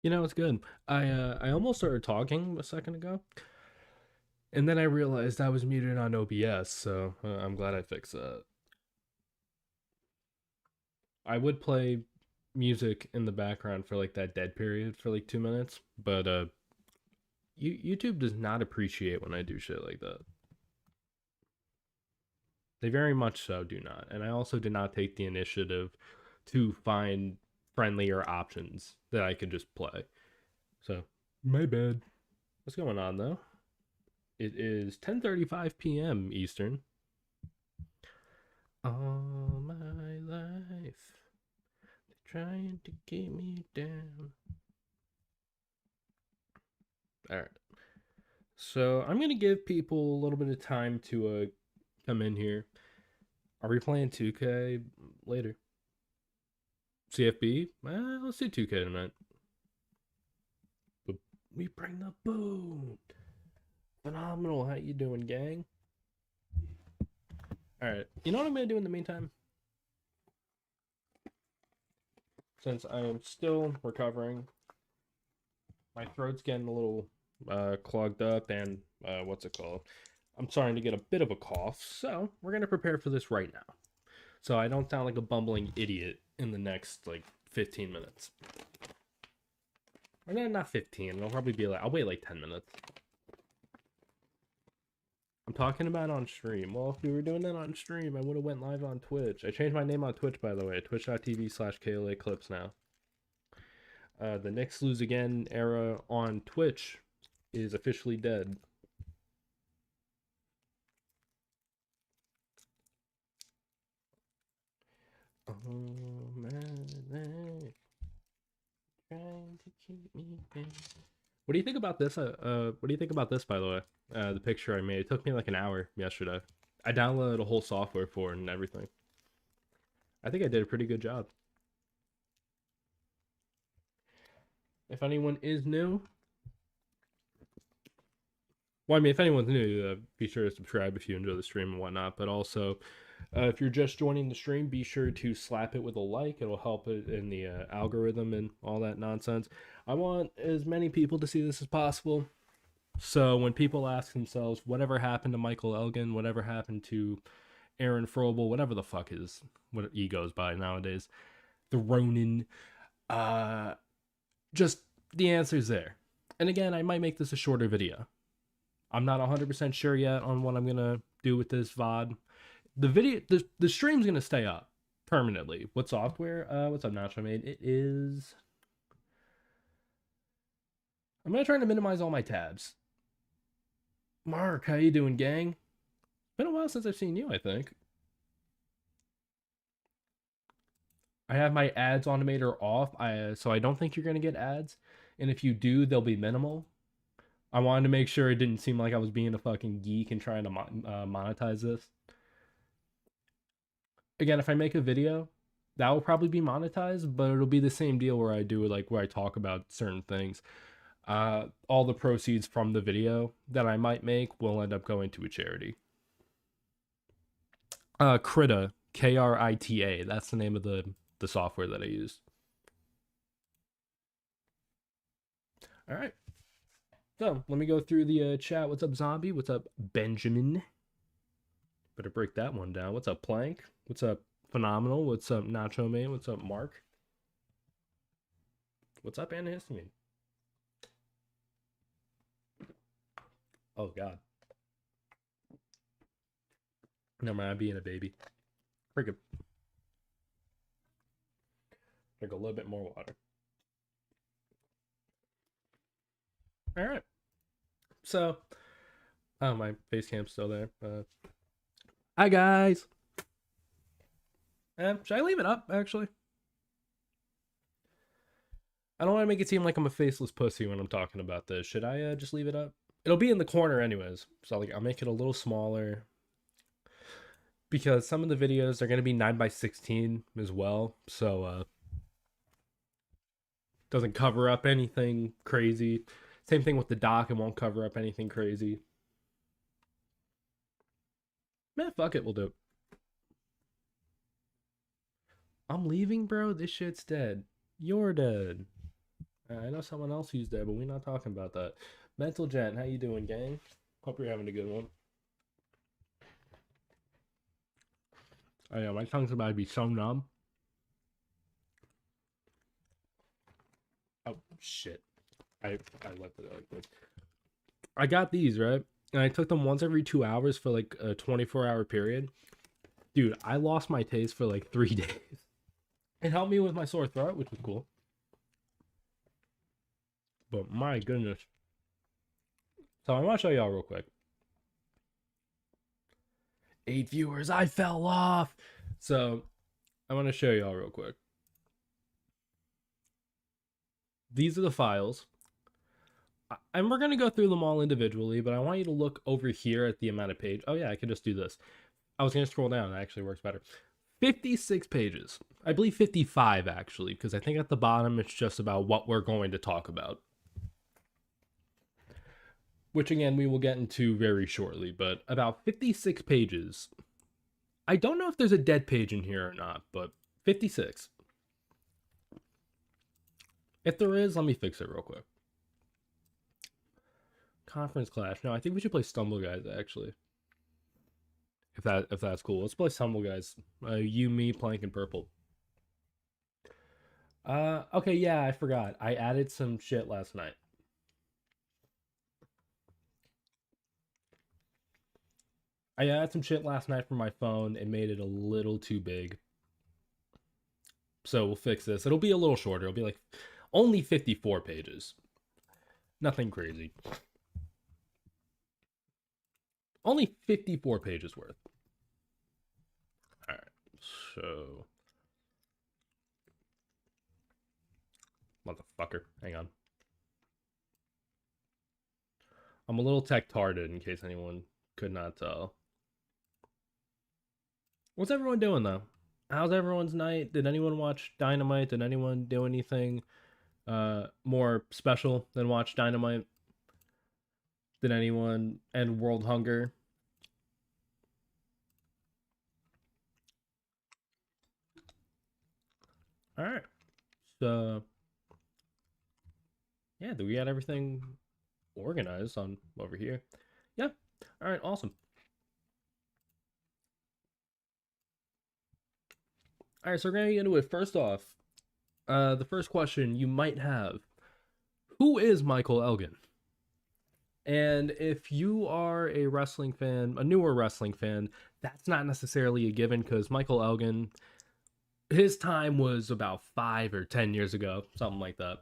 You know, it's good. I almost started talking a second ago, and then I realized I was muted on OBS, so I'm glad I fixed that. I would play music in the background for like that dead period for like 2 minutes, but YouTube does not appreciate when I do shit like that. They very much so do not, and I also did not take the initiative to find friendlier options that I could just play. So my bad. What's going on though? It is 10:35 p.m. Eastern. All my life, trying to keep me down. All right. So I'm gonna give people a little bit of time to come in here. Are we playing 2K later? CFB? Let's do 2K tonight. But we bring the boom. Phenomenal. How you doing, gang? All right. You know what I'm gonna do in the meantime? Since I am still recovering, my throat's getting a little clogged up, and what's it called? I'm starting to get a bit of a cough, so we're gonna prepare for this right now, so I don't sound like a bumbling idiot in the next like 15 minutes. Or not 15. It'll probably be like I'll wait like 10 minutes. I'm talking about on stream. Well, if we were doing that on stream, I would have went live on Twitch. I changed my name on Twitch, by the way. Twitch.tv/KLA Clips now. The Knicks lose again era on Twitch is officially dead. Oh man, trying to keep me down. What do you think about this? What do you think about this? By the way, the picture I made. It took me like an hour yesterday. I downloaded a whole software for it and everything. I think I did a pretty good job. If anyone is new, well, I mean, if anyone's new, be sure to subscribe if you enjoy the stream and whatnot. But also, if you're just joining the stream, be sure to slap it with a like. It'll help it in the algorithm and all that nonsense. I want as many people to see this as possible. So when people ask themselves, whatever happened to Michael Elgin, whatever happened to Aaron Frobel, whatever the fuck is what he goes by nowadays, the Ronin, uh, just the answer's there. And again, I might make this a shorter video. I'm not 100% sure yet on what I'm gonna do with this VOD. The stream's gonna stay up permanently. What software? What's up, Nacho Made? It is. I'm gonna try to minimize all my tabs. Mark, how you doing, gang? Been a while since I've seen you, I think. I have my ads automator off, so I don't think you're gonna get ads. And if you do, they'll be minimal. I wanted to make sure it didn't seem like I was being a fucking geek and trying to monetize this. Again, if I make a video, that will probably be monetized, but it'll be the same deal where I do like where I talk about certain things. All the proceeds from the video that I might make will end up going to a charity. Krita, Krita. That's the name of the software that I use. All right. So let me go through the chat. What's up, Zombie? What's up, Benjamin? Better break that one down. What's up, Plank? What's up, Phenomenal? What's up, Nacho Man? What's up, Mark? What's up, Antihistamine? Oh, God. Never mind, I'm being a baby. Drink a little bit more water. All right. So, oh, my face cam's still there. Hi, guys. Should I leave it up, actually? I don't want to make it seem like I'm a faceless pussy when I'm talking about this. Should I just leave it up? It'll be in the corner anyways. So like I'll make it a little smaller. Because some of the videos are going to be 9:16 as well. So doesn't cover up anything crazy. Same thing with the dock. It won't cover up anything crazy. Man, fuck it. We'll do it. I'm leaving, bro. This shit's dead. You're dead. I know someone else who's dead, but we're not talking about that. Mental Gen, how you doing, gang? Hope you're having a good one. Oh yeah, my tongue's about to be so numb. Oh shit. I left it like this. I got these, right? And I took them once every 2 hours for like a 24-hour period. Dude, I lost my taste for like 3 days. It helped me with my sore throat, which was cool. But my goodness. So I want to show y'all real quick. 8 viewers, I fell off. So I want to show y'all real quick. These are the files. And we're going to go through them all individually, but I want you to look over here at the amount of page. Oh yeah, I could just do this. I was going to scroll down. It actually works better. 56 pages. I believe 55 actually, because I think at the bottom it's just about what we're going to talk about. Which again, we will get into very shortly, but about 56 pages. I don't know if there's a dead page in here or not, but 56. If there is, let me fix it real quick. Conference Clash. No, I think we should play Stumble Guys actually. If that's cool. Let's play Stumble Guys. You, me, Plank, and Purple. Okay, yeah, I forgot. I added some shit last night. I added some shit last night from my phone and made it a little too big. So we'll fix this. It'll be a little shorter. It'll be like only 54 pages. Nothing crazy. Only 54 pages worth. Alright, so... Motherfucker. Hang on. I'm a little tech-tarded in case anyone could not tell. What's everyone doing, though? How's everyone's night? Did anyone watch Dynamite? Did anyone do anything more special than watch Dynamite? Did anyone end world hunger? All right. So, yeah, do we got everything organized on over here? Yeah. All right, awesome. All right, so we're going to get into it. First off, the first question you might have, who is Michael Elgin? And if you are a wrestling fan, a newer wrestling fan, that's not necessarily a given because Michael Elgin, his time was about 5 or 10 years ago, something like that.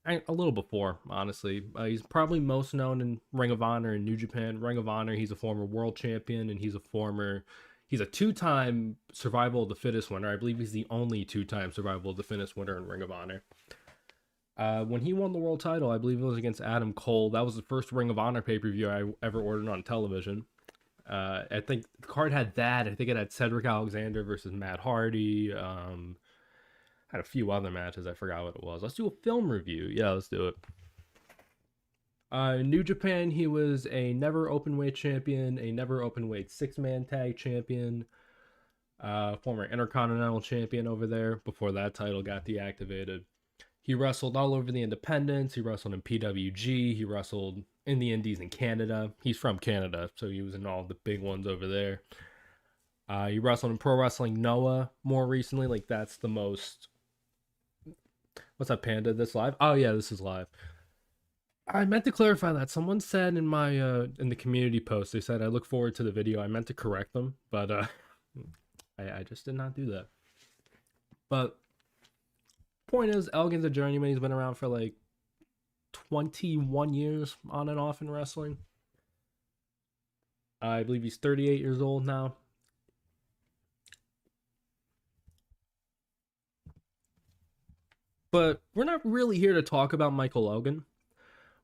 A little before, honestly. He's probably most known in Ring of Honor and New Japan. Ring of Honor, he's a former world champion, and he's a two-time Survival of the Fittest winner. I believe he's the only two-time Survival of the Fittest winner in Ring of Honor. When he won the world title, I believe it was against Adam Cole. That was the first Ring of Honor pay-per-view I ever ordered on television. I think the card had that. I think it had Cedric Alexander versus Matt Hardy. Had a few other matches. I forgot what it was. Let's do a film review. Yeah, let's do it. New Japan, he was a never openweight champion, a never openweight six-man tag champion, former Intercontinental champion over there before that title got deactivated. He wrestled all over the independents. He wrestled in PWG. He wrestled in the Indies in Canada. He's from Canada, so he was in all the big ones over there. He wrestled in Pro Wrestling Noah more recently. Like, that's the most... What's up, Panda? This live? Oh, yeah, this is live. I meant to clarify that. Someone said in my in the community post, they said I look forward to the video. I meant to correct them, but I just did not do that. But point is, Elgin's a journeyman. He's been around for like 21 years on and off in wrestling. I believe he's 38 years old now. But we're not really here to talk about Michael Elgin.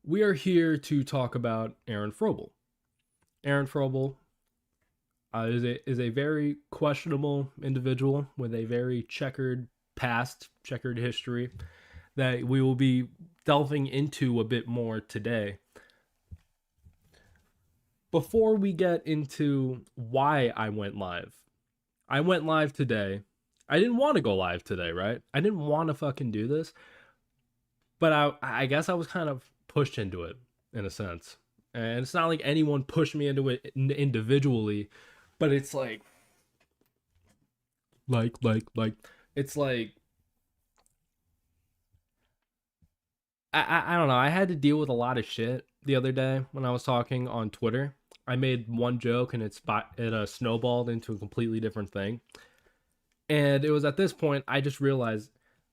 We are here to talk about Aaron Frobel. Aaron Frobel is a very questionable individual with a very checkered past, checkered history that we will be delving into a bit more today. Before we get into why I went live today. I didn't want to go live today, right? I didn't want to fucking do this. But I guess I was kind of pushed into it in a sense. And it's not like anyone pushed me into it individually, but it's like, it's like, I don't know. I had to deal with a lot of shit the other day when I was talking on Twitter. I made one joke and it snowballed into a completely different thing. And it was at this point I just realized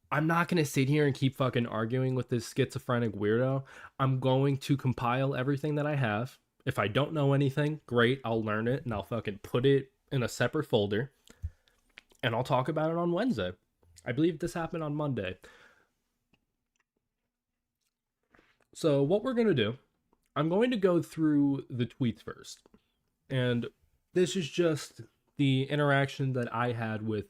I'm not going to sit here and keep fucking arguing with this schizophrenic weirdo. I'm going to compile everything that I have. If I don't know anything, great, I'll learn it and I'll fucking put it in a separate folder and I'll talk about it on Wednesday. I believe this happened on Monday. So, what we're going to do, I'm going to go through the tweets first. And this is just the interaction that I had with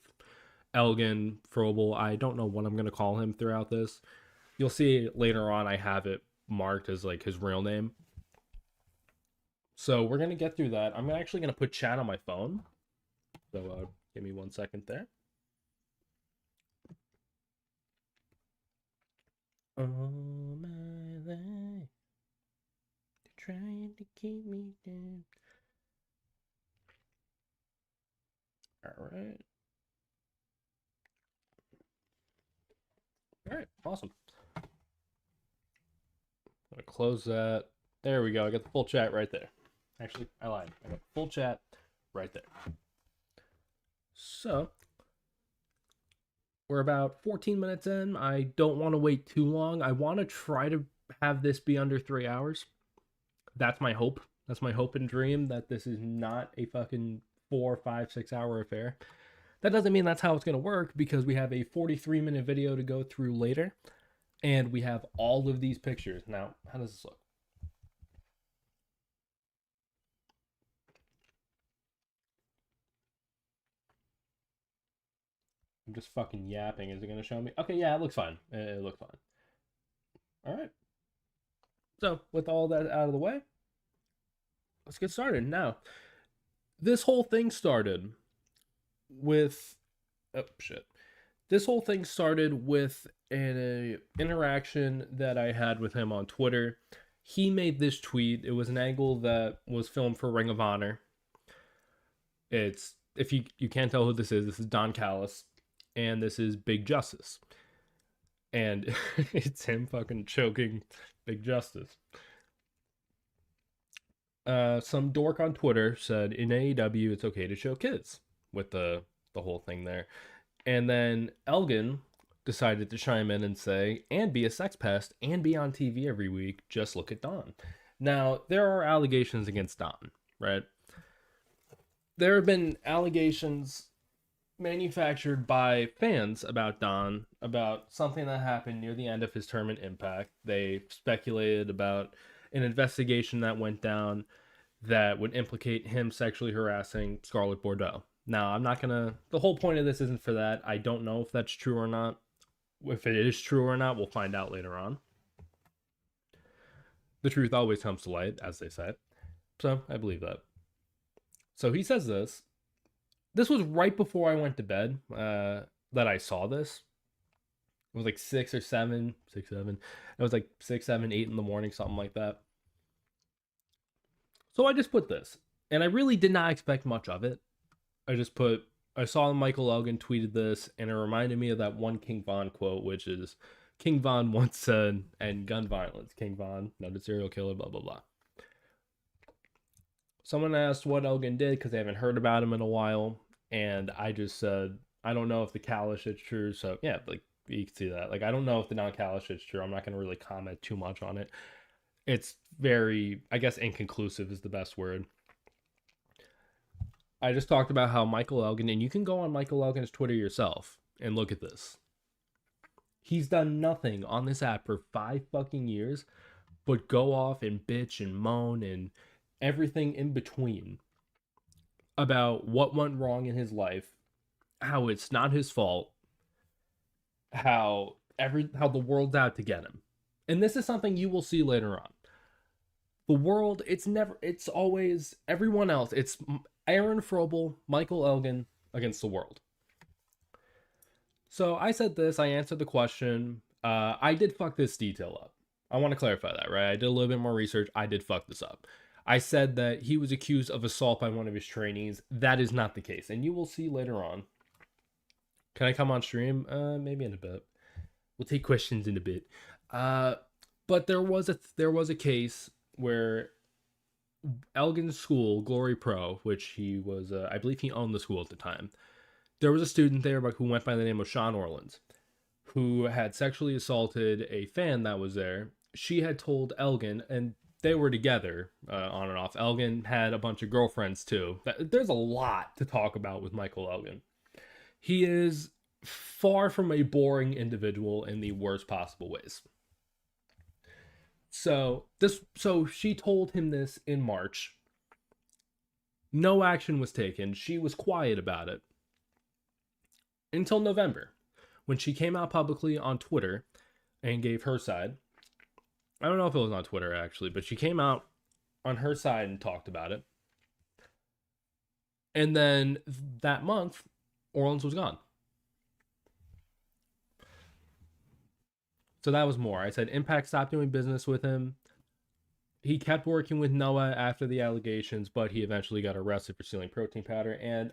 Elgin, Frobel. I don't know what I'm going to call him throughout this. You'll see later on I have it marked as like his real name. So we're going to get through that. I'm actually going to put chat on my phone. So give me 1 second there. Oh my life, they're trying to keep me down. All right. All right, awesome. I'm gonna close that. There we go. I got the full chat right there. Actually, I lied. I got the full chat right there. So we're about 14 minutes in. I don't want to wait too long. I want to try to have this be under 3 hours. That's my hope. That's my hope and dream, that this is not a fucking 4, 5, 6 hour affair. That doesn't mean that's how it's going to work, because we have a 43-minute video to go through later, and we have all of these pictures. Now, how does this look? I'm just fucking yapping. Is it going to show me? Okay, yeah, it looks fine. It looks fine. All right. So, with all that out of the way, let's get started. Now, this whole thing started with... Oh, shit. This whole thing started with an interaction that I had with him on Twitter. He made this tweet. It was an angle that was filmed for Ring of Honor. It's... If you can't tell who this is Don Callis. And this is Big Justice. And it's him fucking choking Big Justice. Some dork on Twitter said, in AEW, it's okay to show kids, with the whole thing there. And then Elgin decided to chime in and say, and be a sex pest, and be on TV every week, just look at Don. Now, there are allegations against Don, right? There have been allegations manufactured by fans about Don, about something that happened near the end of his term in Impact. They speculated about an investigation that went down that would implicate him sexually harassing Scarlett Bordeaux. Now, I'm not gonna... The whole point of this isn't for that. I don't know if that's true or not. If it is true or not, we'll find out later on. The truth always comes to light, as they say. So, I believe that. So, he says this. This was right before I went to bed that I saw this. It was like 6 or 7. 6, 7. It was like 6, 7, 8 in the morning, something like that. So I just put this. And I really did not expect much of it. I saw Michael Elgin tweeted this, and it reminded me of that one King Von quote, which is, King Von once said, and gun violence, King Von, noted serial killer, blah, blah, blah. Someone asked what Elgin did, because they haven't heard about him in a while. And I just said, I don't know if the Callis shit's true. So, yeah, like, you can see that. Like, I don't know if the Don Callis shit's true. I'm not going to really comment too much on it. It's very, I guess, inconclusive is the best word. I just talked about how Michael Elgin, and you can go on Michael Elgin's Twitter yourself and look at this. He's done nothing on this app for 5 fucking years but go off and bitch and moan and everything in between about what went wrong in his life, how it's not his fault, how the world's out to get him. And this is something you will see later on. The world, it's always everyone else. It's Aaron Frobel, Michael Elgin against the world. So I said this, I answered the question, I did fuck this detail up. I want to clarify that, right? I did a little bit more research. I did fuck this up. I said that he was accused of assault by one of his trainees. That is not the case, and you will see later on. Can I come on stream? Maybe in a bit. We'll take questions in a bit. But there was a case where Elgin's school, Glory Pro, which he was, I believe he owned the school at the time. There was a student there who went by the name of Sean Orleans, who had sexually assaulted a fan that was there. She had told Elgin, and they were together on and off. Elgin had a bunch of girlfriends too. There's a lot to talk about with Michael Elgin. He is far from a boring individual in the worst possible ways. So she told him this in March. No action was taken. She was quiet about it until November, when she came out publicly on Twitter and gave her side. I don't know if it was on Twitter actually, but she came out on her side and talked about it. And then that month, Orleans was gone. So that was more. I said Impact stopped doing business with him. He kept working with Noah after the allegations, but he eventually got arrested for stealing protein powder. And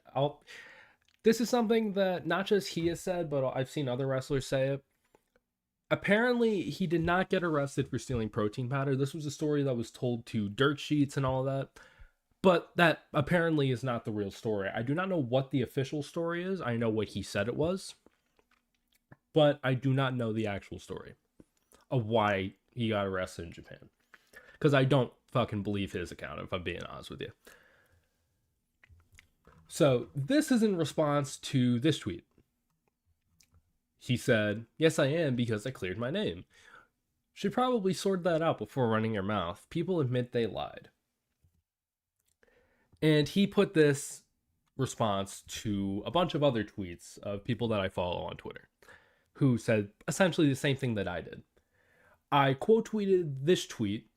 this is something that not just he has said, but I've seen other wrestlers say it. Apparently, he did not get arrested for stealing protein powder. This was a story that was told to dirt sheets and all of that. But that apparently is not the real story. I do not know what the official story is. I know what he said it was. But I do not know the actual story of why he got arrested in Japan. Because I don't fucking believe his account, if I'm being honest with you. So, this is in response to this tweet. He said, "Yes, I am, because I cleared my name. Should probably sort that out before running your mouth. People admit they lied." And he put this response to a bunch of other tweets of people that I follow on Twitter, who said essentially the same thing that I did. I quote tweeted this tweet.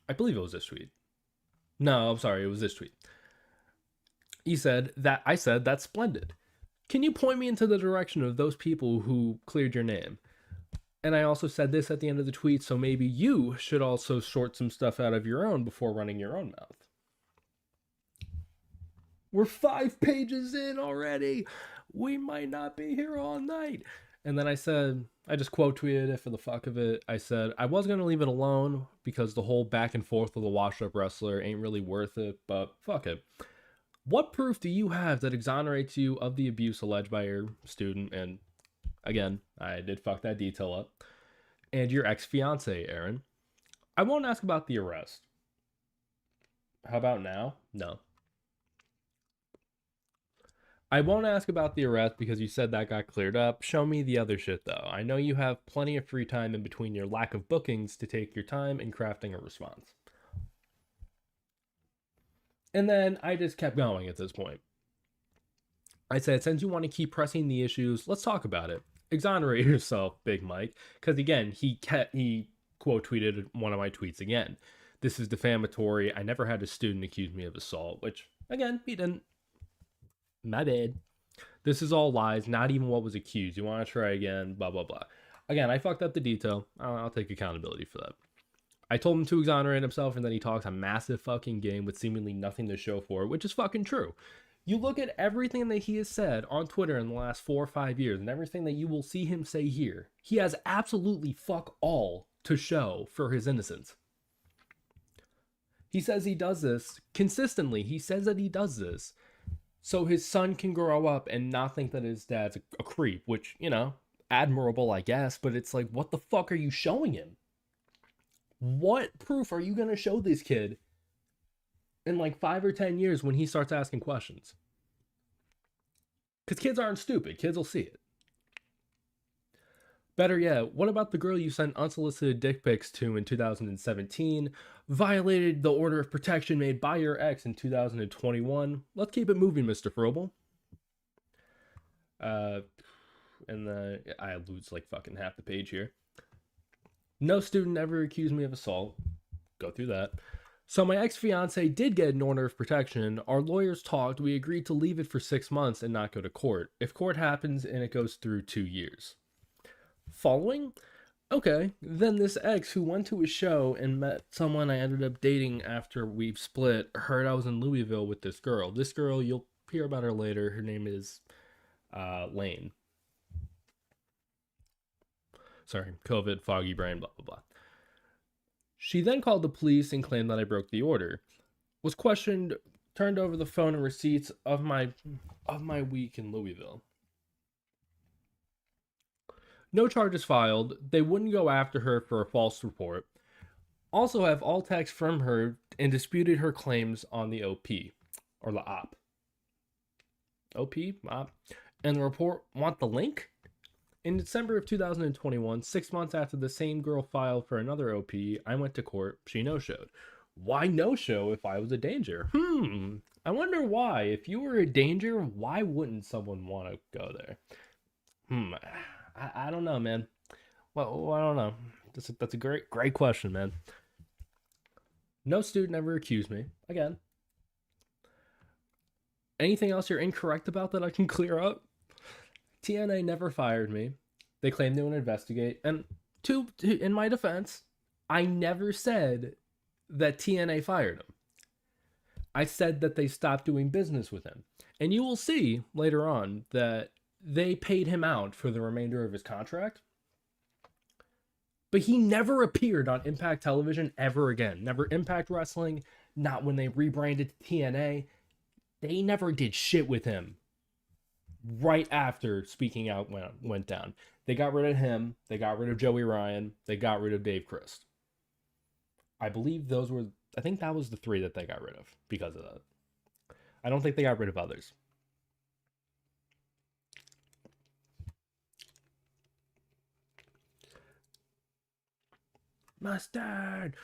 I believe it was this tweet. No, I'm sorry, it was this tweet. He said that I said, "That's splendid. Can you point me into the direction of those people who cleared your name?" And I also said this at the end of the tweet, so maybe you should also sort some stuff out of your own before running your own mouth. We're 5 pages in already. We might not be here all night. And then I said, I just quote tweeted it for the fuck of it. I said, I was going to leave it alone because the whole back and forth with the washed up wrestler ain't really worth it, but fuck it. What proof do you have that exonerates you of the abuse alleged by your student? And again, I did fuck that detail up. And your ex-fiance, Aaron. I won't ask about the arrest. How about now? No. I won't ask about the arrest because you said that got cleared up. Show me the other shit, though. I know you have plenty of free time in between your lack of bookings to take your time in crafting a response. And then I just kept going at this point. I said, since you want to keep pressing the issues, let's talk about it. Exonerate yourself, Big Mike. Because again, he quote tweeted one of my tweets again. This is defamatory. I never had a student accuse me of assault, which again, he didn't. My bad. This is all lies, not even what was accused. You want to try again, blah, blah, blah. Again, I fucked up the detail. I'll take accountability for that. I told him to exonerate himself, and then he talks a massive fucking game with seemingly nothing to show for it, which is fucking true. You look at everything that he has said on Twitter in the last 4 or 5 years, and everything that you will see him say here, he has absolutely fuck all to show for his innocence. He says he does this consistently. He says that he does this so his son can grow up and not think that his dad's a creep, which, you know, admirable, I guess, but it's like, what the fuck are you showing him? What proof are you going to show this kid in like 5 or 10 years when he starts asking questions? Because kids aren't stupid. Kids will see it. Better yet, what about the girl you sent unsolicited dick pics to in 2017, violated the order of protection made by your ex in 2021? Let's keep it moving, Mr. Frobel. And I lose like fucking half the page here. No student ever accused me of assault. Go through that. So my ex-fiance did get an order of protection. Our lawyers talked. We agreed to leave it for 6 months and not go to court. If court happens and it goes through 2 years. following? Okay, then this ex who went to a show and met someone I ended up dating after we've split heard I was in Louisville with this girl. This girl, you'll hear about her later. Her name is Lane. Sorry, COVID, foggy brain, blah, blah, blah. She then called the police and claimed that I broke the order. Was questioned, turned over the phone and receipts of my week in Louisville. No charges filed. They wouldn't go after her for a false report. Also have all texts from her and disputed her claims on the OP or the OP. OP, OP. And the report want the link? In December of 2021, 6 months after the same girl filed for another OP, I went to court. She no-showed. Why no-show if I was a danger? I wonder why. If you were a danger, why wouldn't someone want to go there? I don't know, man. Well, I don't know. That's a great question, man. No student ever accused me. Again. Anything else you're incorrect about that I can clear up? TNA never fired me. They claimed they would investigate. And in my defense, I never said that TNA fired him. I said that they stopped doing business with him. And you will see later on that they paid him out for the remainder of his contract. But he never appeared on Impact Television ever again. Never Impact Wrestling, not when they rebranded to TNA. They never did shit with him right after Speaking Out went down. They got rid of him. They got rid of Joey Ryan. They got rid of Dave Christ. I believe I think that was the three that they got rid of because of that. I don't think they got rid of others. Mustard!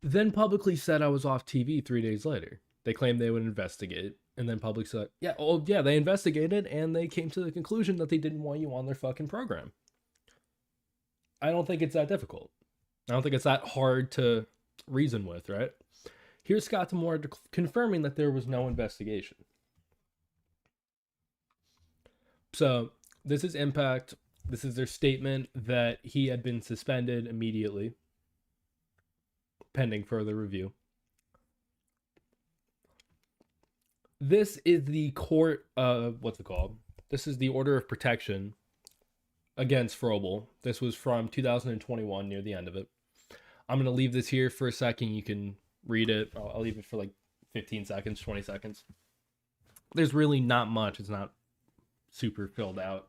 Then publicly said I was off TV 3 days later. They claimed they would investigate. And then public said, they investigated and they came to the conclusion that they didn't want you on their fucking program. I don't think it's that difficult. I don't think it's that hard to reason with, right? Here's Scott D'Amore confirming that there was no investigation. So this is Impact. This is their statement that he had been suspended immediately, pending further review. This is the court, what's it called? This is the order of protection against Frobel. This was from 2021, near the end of it. I'm going to leave this here for a second. You can read it. I'll leave it for like 15 seconds, 20 seconds. There's really not much. It's not super filled out.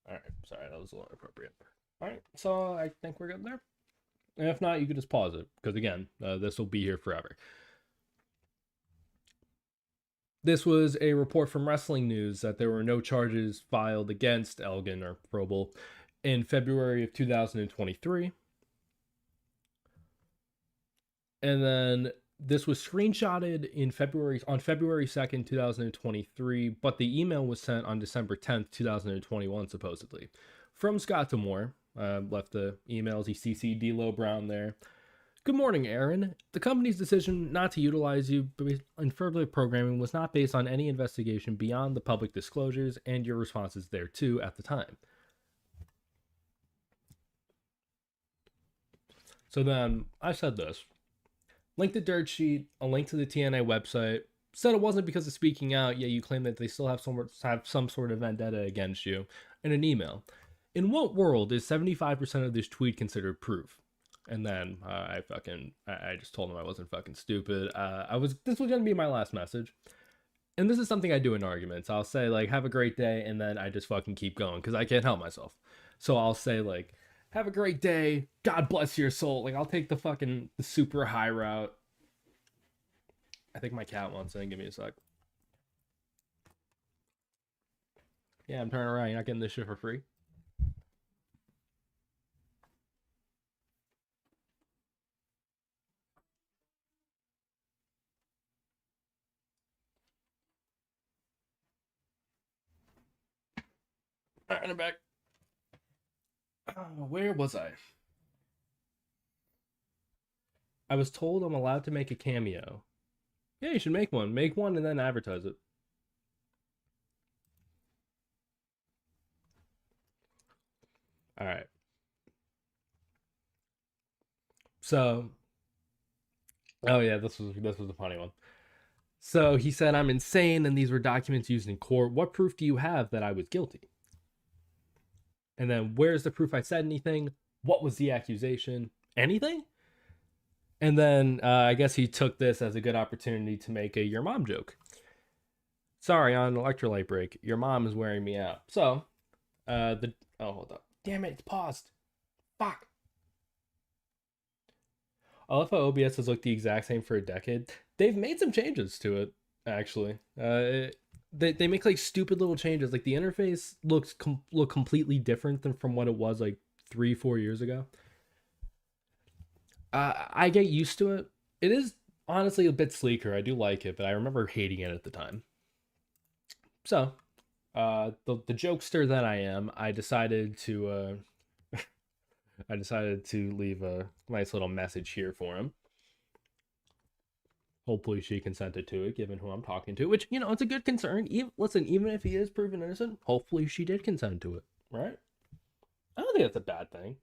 All right. Sorry, that was a little inappropriate. All right. So I think we're good there. And if not, you could just pause it, because again, this will be here forever. This was a report from Wrestling News that there were no charges filed against Elgin or Frobel in February of 2023. And then this was screenshotted on February 2nd, 2023, but the email was sent on December 10th, 2021, supposedly. From Scott D'Amore. Left the emails. He CC'd D'Lo Brown there. Good morning, Aaron. The company's decision not to utilize you in further programming was not based on any investigation beyond the public disclosures and your responses thereto at the time. So then I said this. Link the dirt sheet, a link to the TNA website. Said it wasn't because of speaking out, yet you claim that they still have some sort of vendetta against you in an email. In what world is 75% of this tweet considered proof? And then I just told him I wasn't fucking stupid. This was gonna be my last message. And this is something I do in arguments. I'll say like, have a great day, and then I just fucking keep going because I can't help myself. So I'll say like, have a great day, God bless your soul. Like I'll take the super high route. I think my cat wants in. Give me a sec. Yeah, I'm turning around. You're not getting this shit for free. All right, I'm back. Where was I? I was told I'm allowed to make a cameo. Yeah, you should make one. Make one and then advertise it. All right. So, oh yeah, this was a funny one. So he said, I'm insane, and these were documents used in court. What proof do you have that I was guilty? And then, where's the proof I said anything? What was the accusation? Anything? And then I guess he took this as a good opportunity to make a your mom joke. Sorry, on an electrolyte break, your mom is wearing me out. So, the oh hold up, damn it, it's paused. Fuck. I love how OBS has looked the exact same for a decade. They've made some changes to it, actually. They make like stupid little changes. Like the interface look completely different than from what it was like 3-4 years ago. I get used to it. It is honestly a bit sleeker. I do like it, but I remember hating it at the time. So, the jokester that I am, I decided to leave a nice little message here for him. Hopefully she consented to it, given who I'm talking to, which, it's a good concern. Even if he is proven innocent, hopefully she did consent to it, right? I don't think that's a bad thing.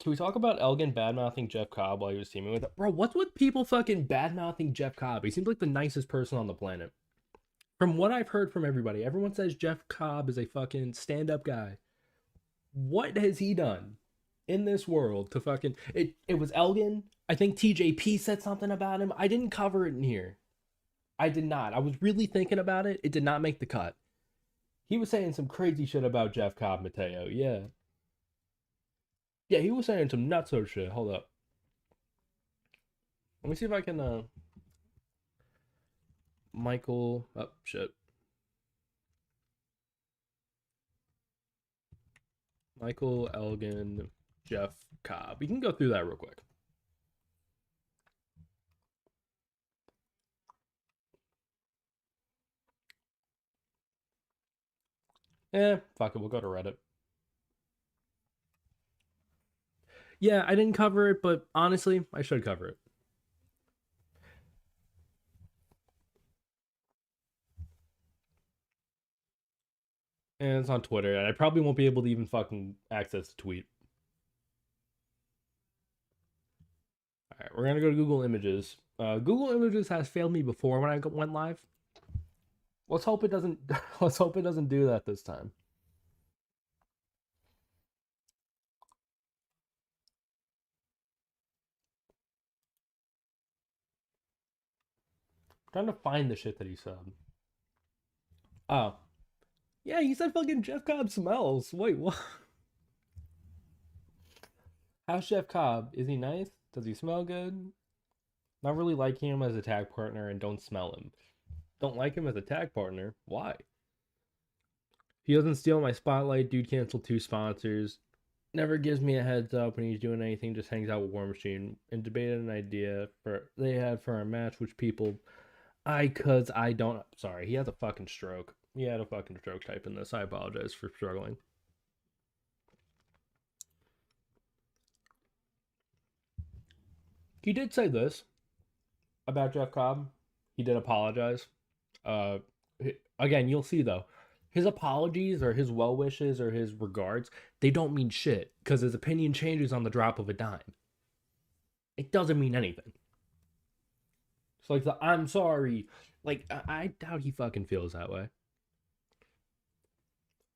Can we talk about Elgin bad-mouthing Jeff Cobb while he was teaming with it? Bro, what's with people fucking bad-mouthing Jeff Cobb? He seems like the nicest person on the planet. From what I've heard from everybody, everyone says Jeff Cobb is a fucking stand-up guy. What has he done in this world to fucking... It was Elgin. I think TJP said something about him. I didn't cover it in here. I did not. I was really thinking about it. It did not make the cut. He was saying some crazy shit about Jeff Cobb, Mateo. Yeah. Yeah, he was saying some nutso shit. Hold up. Let me see if I can, Michael... Oh, shit. Michael Elgin, Jeff Cobb. We can go through that real quick. Fuck it. We'll go to Reddit. Yeah, I didn't cover it, but honestly, I should cover it. And it's on Twitter, and I probably won't be able to even fucking access the tweet. All right, we're gonna go to Google Images. Google Images has failed me before when I went live. Let's hope it doesn't. Let's hope it doesn't do that this time. I'm trying to find the shit that he said. Oh, yeah, he said fucking Jeff Cobb smells. Wait, what? How's Jeff Cobb? Is he nice? Does he smell good? Not really liking him as a tag partner and don't smell him. Don't like him as a tag partner. Why? He doesn't steal my spotlight. Dude canceled 2 sponsors. Never gives me a heads up when he's doing anything. Just hangs out with War Machine and debated an idea they had for a match, which people cause I don't. Sorry, he has a fucking stroke. He had a fucking stroke typing this. I apologize for struggling. He did say this about Jeff Cobb. He did apologize. Uh, Again, you'll see though, his apologies or his well wishes or his regards, they don't mean shit because his opinion changes on the drop of a dime. It doesn't mean anything. It's like the I'm sorry. Like I doubt he fucking feels that way.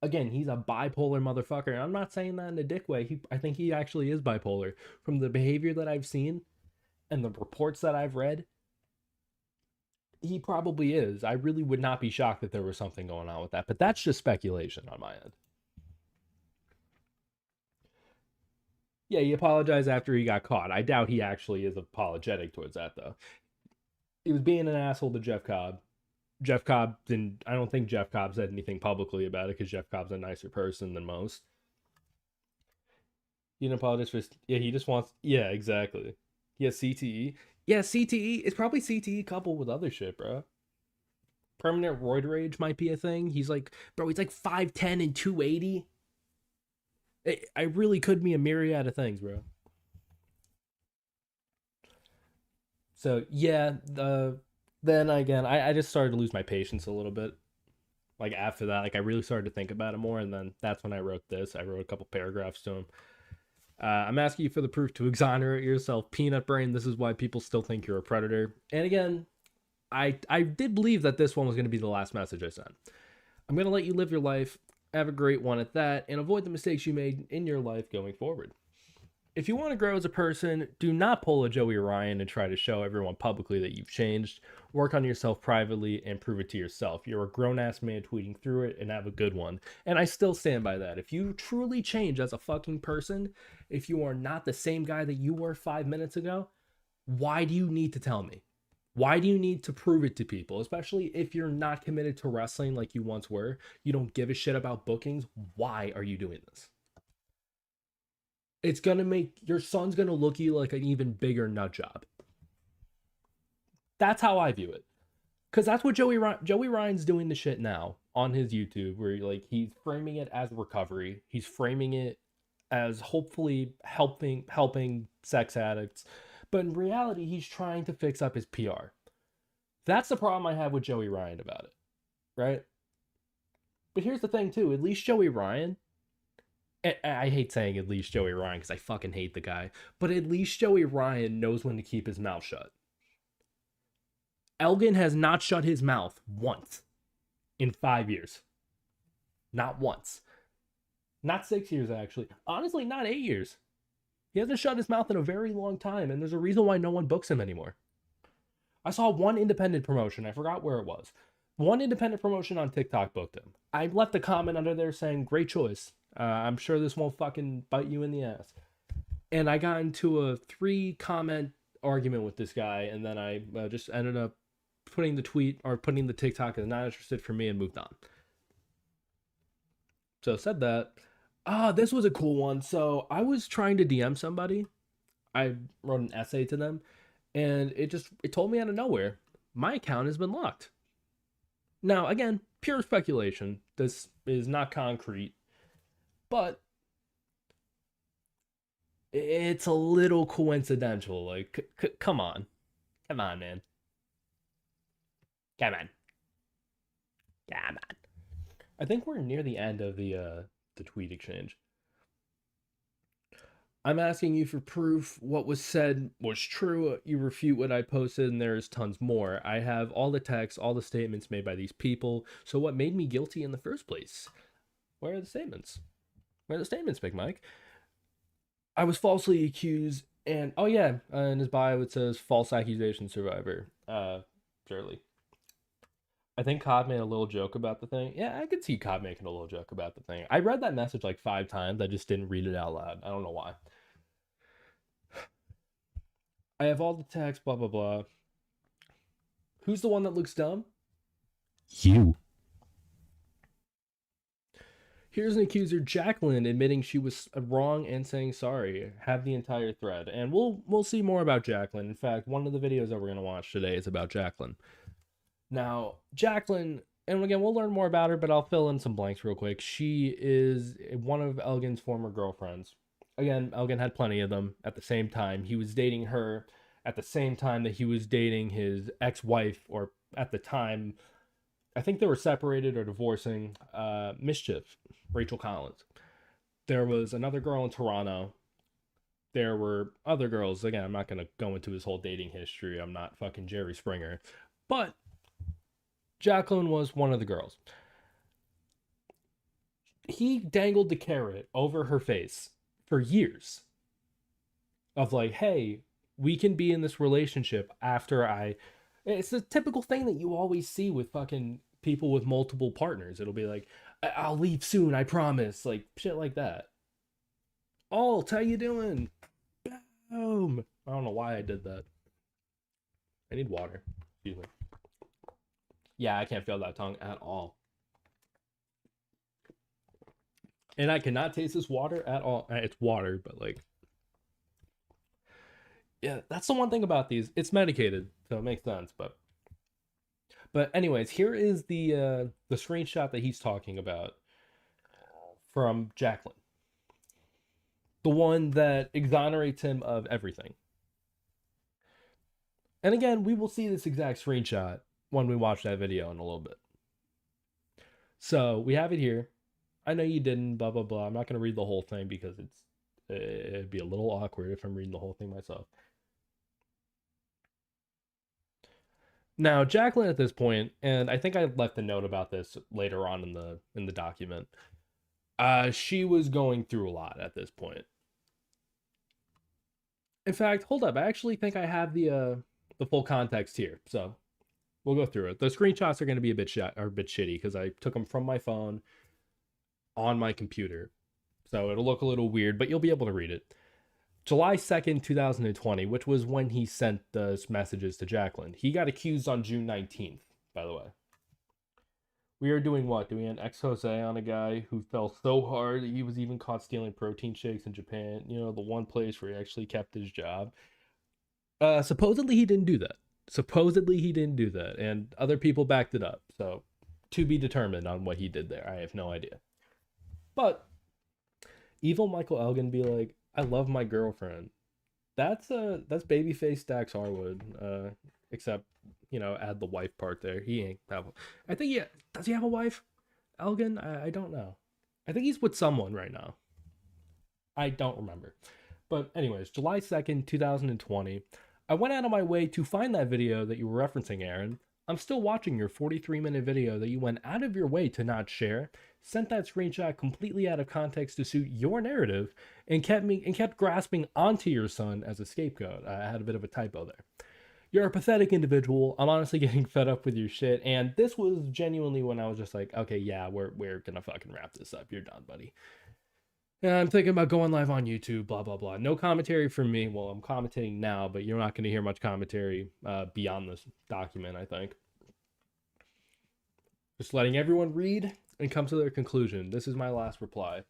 Again, he's a bipolar motherfucker. And I'm not saying that in a dick way. I think he actually is bipolar. From the behavior that I've seen and the reports that I've read, he probably is. I really would not be shocked if there was something going on with that. But that's just speculation on my end. Yeah, he apologized after he got caught. I doubt he actually is apologetic towards that, though. He was being an asshole to Jeff Cobb. Jeff Cobb didn't. I don't think Jeff Cobb said anything publicly about it because Jeff Cobb's a nicer person than most. He didn't apologize for. Yeah, he just wants. Yeah, exactly. Yeah, CTE. Yeah, CTE. It's probably CTE coupled with other shit, bro. Permanent roid rage might be a thing. He's like, bro, he's like 5'10" and 280. I really could be a myriad of things, bro. So yeah, then again, I just started to lose my patience a little bit. Like after that, like I really started to think about it more, and then that's when I wrote this. I wrote a couple paragraphs to him. I'm asking you for the proof to exonerate yourself, peanut brain. This is why people still think you're a predator. And again, I did believe that this one was going to be the last message I sent. I'm going to let you live your life, have a great one at that, and avoid the mistakes you made in your life going forward. If you want to grow as a person, do not pull a Joey Ryan and try to show everyone publicly that you've changed. Work on yourself privately and prove it to yourself. You're a grown-ass man tweeting through it, and have a good one. And I still stand by that. If you truly change as a fucking person, if you are not the same guy that you were 5 minutes ago, why do you need to tell me? Why do you need to prove it to people? Especially if you're not committed to wrestling like you once were. You don't give a shit about bookings. Why are you doing this? It's gonna make your son's gonna look at you like an even bigger nut job. That's how I view it. Cause that's what Joey Ryan's doing the shit now on his YouTube, where like he's framing it as recovery. He's framing it as hopefully helping sex addicts. But in reality, he's trying to fix up his PR. That's the problem I have with Joey Ryan about it. Right? But here's the thing too, at least Joey Ryan, I hate saying at least Joey Ryan because I fucking hate the guy, but at least Joey Ryan knows when to keep his mouth shut. Elgin has not shut his mouth once in 5 years. Not once. Not 6 years, actually. Honestly, not 8 years. He hasn't shut his mouth in a very long time, and there's a reason why no one books him anymore. I saw one independent promotion. I forgot where it was. One independent promotion on TikTok booked him. I left a comment under there saying, great choice. I'm sure this won't fucking bite you in the ass. And I got into a 3-comment argument with this guy, and then I just ended up putting the tweet or putting the TikTok as not interested for me and moved on. So said that. This was a cool one. So I was trying to DM somebody. I wrote an essay to them, and it told me out of nowhere, my account has been locked. Now, again, pure speculation. This is not concrete, but it's a little coincidental. Like, come on. Come on, man. Come on. Come on. I think we're near the end of the tweet exchange. I'm asking you for proof what was said was true. You refute what I posted, and there's tons more. I have all the texts, all the statements made by these people. So what made me guilty in the first place? Where are the statements? Where are the statements, Big Mike? I was falsely accused, and oh yeah, in his bio it says false accusation survivor. Surely. I think Cobb made a little joke about the thing. Yeah, I could see Cobb making a little joke about the thing. I read that message like 5 times. I just didn't read it out loud. I don't know why. I have all the text, blah, blah, blah. Who's the one that looks dumb? You. Here's an accuser, Jacqueline, admitting she was wrong and saying sorry. Have the entire thread. And we'll see more about Jacqueline. In fact, one of the videos that we're going to watch today is about Jacqueline. Now, Jacqueline, and again, we'll learn more about her, but I'll fill in some blanks real quick. She is one of Elgin's former girlfriends. Again, Elgin had plenty of them at the same time. He was dating her at the same time that he was dating his ex-wife, or at the time, I think they were separated or divorcing, Mischief, Rachel Collins. There was another girl in Toronto. There were other girls. Again, I'm not going to go into his whole dating history. I'm not fucking Jerry Springer. But Jacqueline was one of the girls. He dangled the carrot over her face for years of like, hey, we can be in this relationship after it's a typical thing that you always see with fucking people with multiple partners. It'll be like, I'll leave soon, I promise. Like, shit like that. Alt, how you doing? Boom. I don't know why I did that. I need water. Excuse me. Yeah, I can't feel that tongue at all. And I cannot taste this water at all. It's water, but like, yeah, that's the one thing about these. It's medicated, so it makes sense. But anyways, here is the screenshot that he's talking about from Jacqueline, the one that exonerates him of everything. And again, we will see this exact screenshot when we watch that video in a little bit. So we have it here. I know you didn't, blah, blah, blah. I'm not going to read the whole thing because it'd be a little awkward if I'm reading the whole thing myself. Now, Jacqueline at this point, and I think I left a note about this later on in the document. She was going through a lot at this point. In fact, hold up. I actually think I have the full context here. So we'll go through it. The screenshots are going to be a bit shitty because I took them from my phone on my computer. So it'll look a little weird, but you'll be able to read it. July 2nd, 2020, which was when he sent those messages to Jacqueline. He got accused on June 19th, by the way. We are doing what? Doing an expose on a guy who fell so hard that he was even caught stealing protein shakes in Japan. You know, the one place where he actually kept his job. Supposedly he didn't do that. Supposedly he didn't do that, and other people backed it up. So, to be determined on what he did there. I have no idea. But evil Michael Elgin be like, I love my girlfriend. That's babyface Dax Harwood. Except, you know, add the wife part there. He ain't have. I think does he have a wife? Elgin? I don't know. I think he's with someone right now. I don't remember. But anyways, July 2nd, 2020. I went out of my way to find that video that you were referencing, Aaron. I'm still watching your 43-minute video that you went out of your way to not share, sent that screenshot completely out of context to suit your narrative, and kept grasping onto your son as a scapegoat. I had a bit of a typo there. You're a pathetic individual. I'm honestly getting fed up with your shit, and this was genuinely when I was just like, okay, yeah, we're gonna fucking wrap this up. You're done, buddy. Yeah, I'm thinking about going live on YouTube, blah, blah, blah. No commentary from me. Well, I'm commentating now, but you're not going to hear much commentary beyond this document, I think. Just letting everyone read and come to their conclusion. This is my last reply.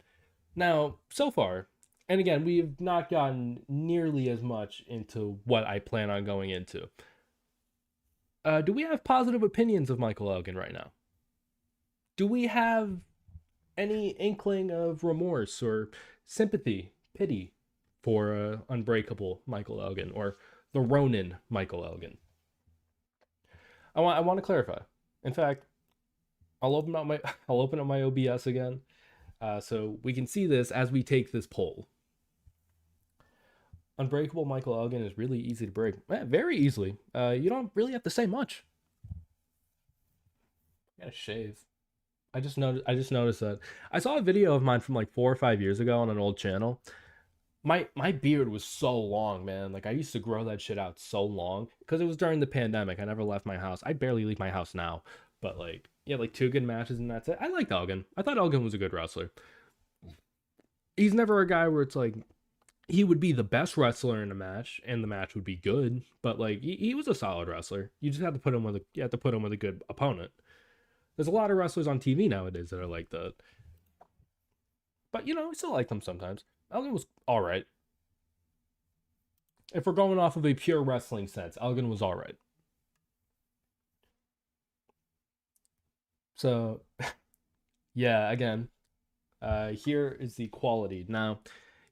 Now, so far, and again, we've not gotten nearly as much into what I plan on going into. Do we have positive opinions of Michael Elgin right now? Do we have any inkling of remorse or sympathy, pity for unbreakable Michael Elgin or the Ronin Michael Elgin? I want to clarify. In fact, I'll open up my OBS again, so we can see this as we take this poll. Unbreakable Michael Elgin is really easy to break, very easily. You don't really have to say much. I gotta shave. I just noticed that. I saw a video of mine from like 4 or 5 years ago on an old channel. My beard was so long, man. Like I used to grow that shit out so long because it was during the pandemic. I never left my house. I barely leave my house now. But like, yeah, like 2 good matches and that's it. I liked Elgin. I thought Elgin was a good wrestler. He's never a guy where it's like he would be the best wrestler in a match and the match would be good, but like he was a solid wrestler. You just have to put him with a good opponent. There's a lot of wrestlers on TV nowadays that are like that. But, you know, I still like them sometimes. Elgin was all right. If we're going off of a pure wrestling sense, Elgin was all right. So, yeah, again, here is the quality. Now,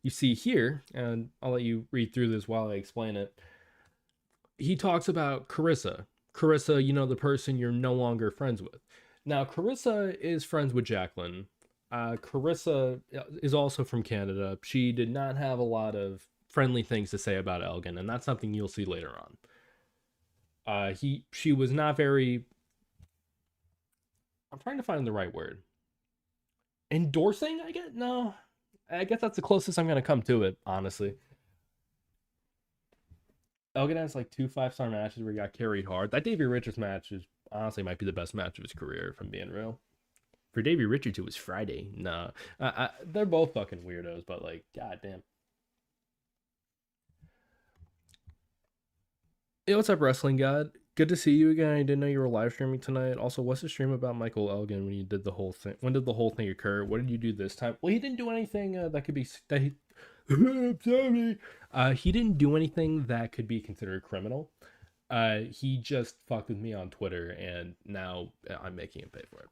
you see here, and I'll let you read through this while I explain it. He talks about Carissa. Carissa, you know, the person you're no longer friends with. Now, Carissa is friends with Jaclyn. Carissa is also from Canada. She did not have a lot of friendly things to say about Elgin, and that's something you'll see later on. She was not very. I'm trying to find the right word. Endorsing, I guess? No. I guess that's the closest I'm going to come to it, honestly. Elgin has like 2 5-star matches where he got carried hard. That Davey Richards match is honestly might be the best match of his career, if I'm being real. For Davey Richards, it was Friday. Nah. They're both fucking weirdos, but like, goddamn. Hey, what's up, Wrestling God? Good to see you again. I didn't know you were live streaming tonight. Also, what's the stream about Michael Elgin when you did the whole thing? When did the whole thing occur? What did you do this time? Well, he didn't do anything that could be that he. I'm sorry. He didn't do anything that could be considered criminal. He just fucked with me on Twitter, and now I'm making him pay for it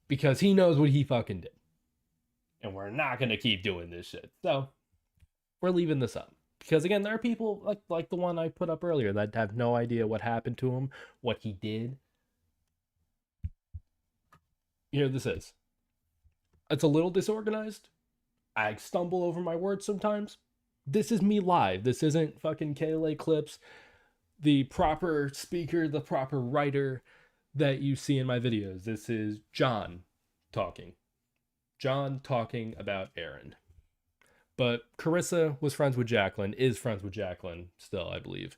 because he knows what he fucking did, and we're not gonna keep doing this shit. So we're leaving this up. Because again, there are people like the one I put up earlier that have no idea what happened to him, what he did. Here this is. It's a little disorganized. I stumble over my words sometimes. This is me live. This isn't fucking KLA clips. The proper speaker, the proper writer that you see in my videos. This is John talking. John talking about Aaron. But Carissa was friends with Jacqueline, is friends with Jacqueline still, I believe.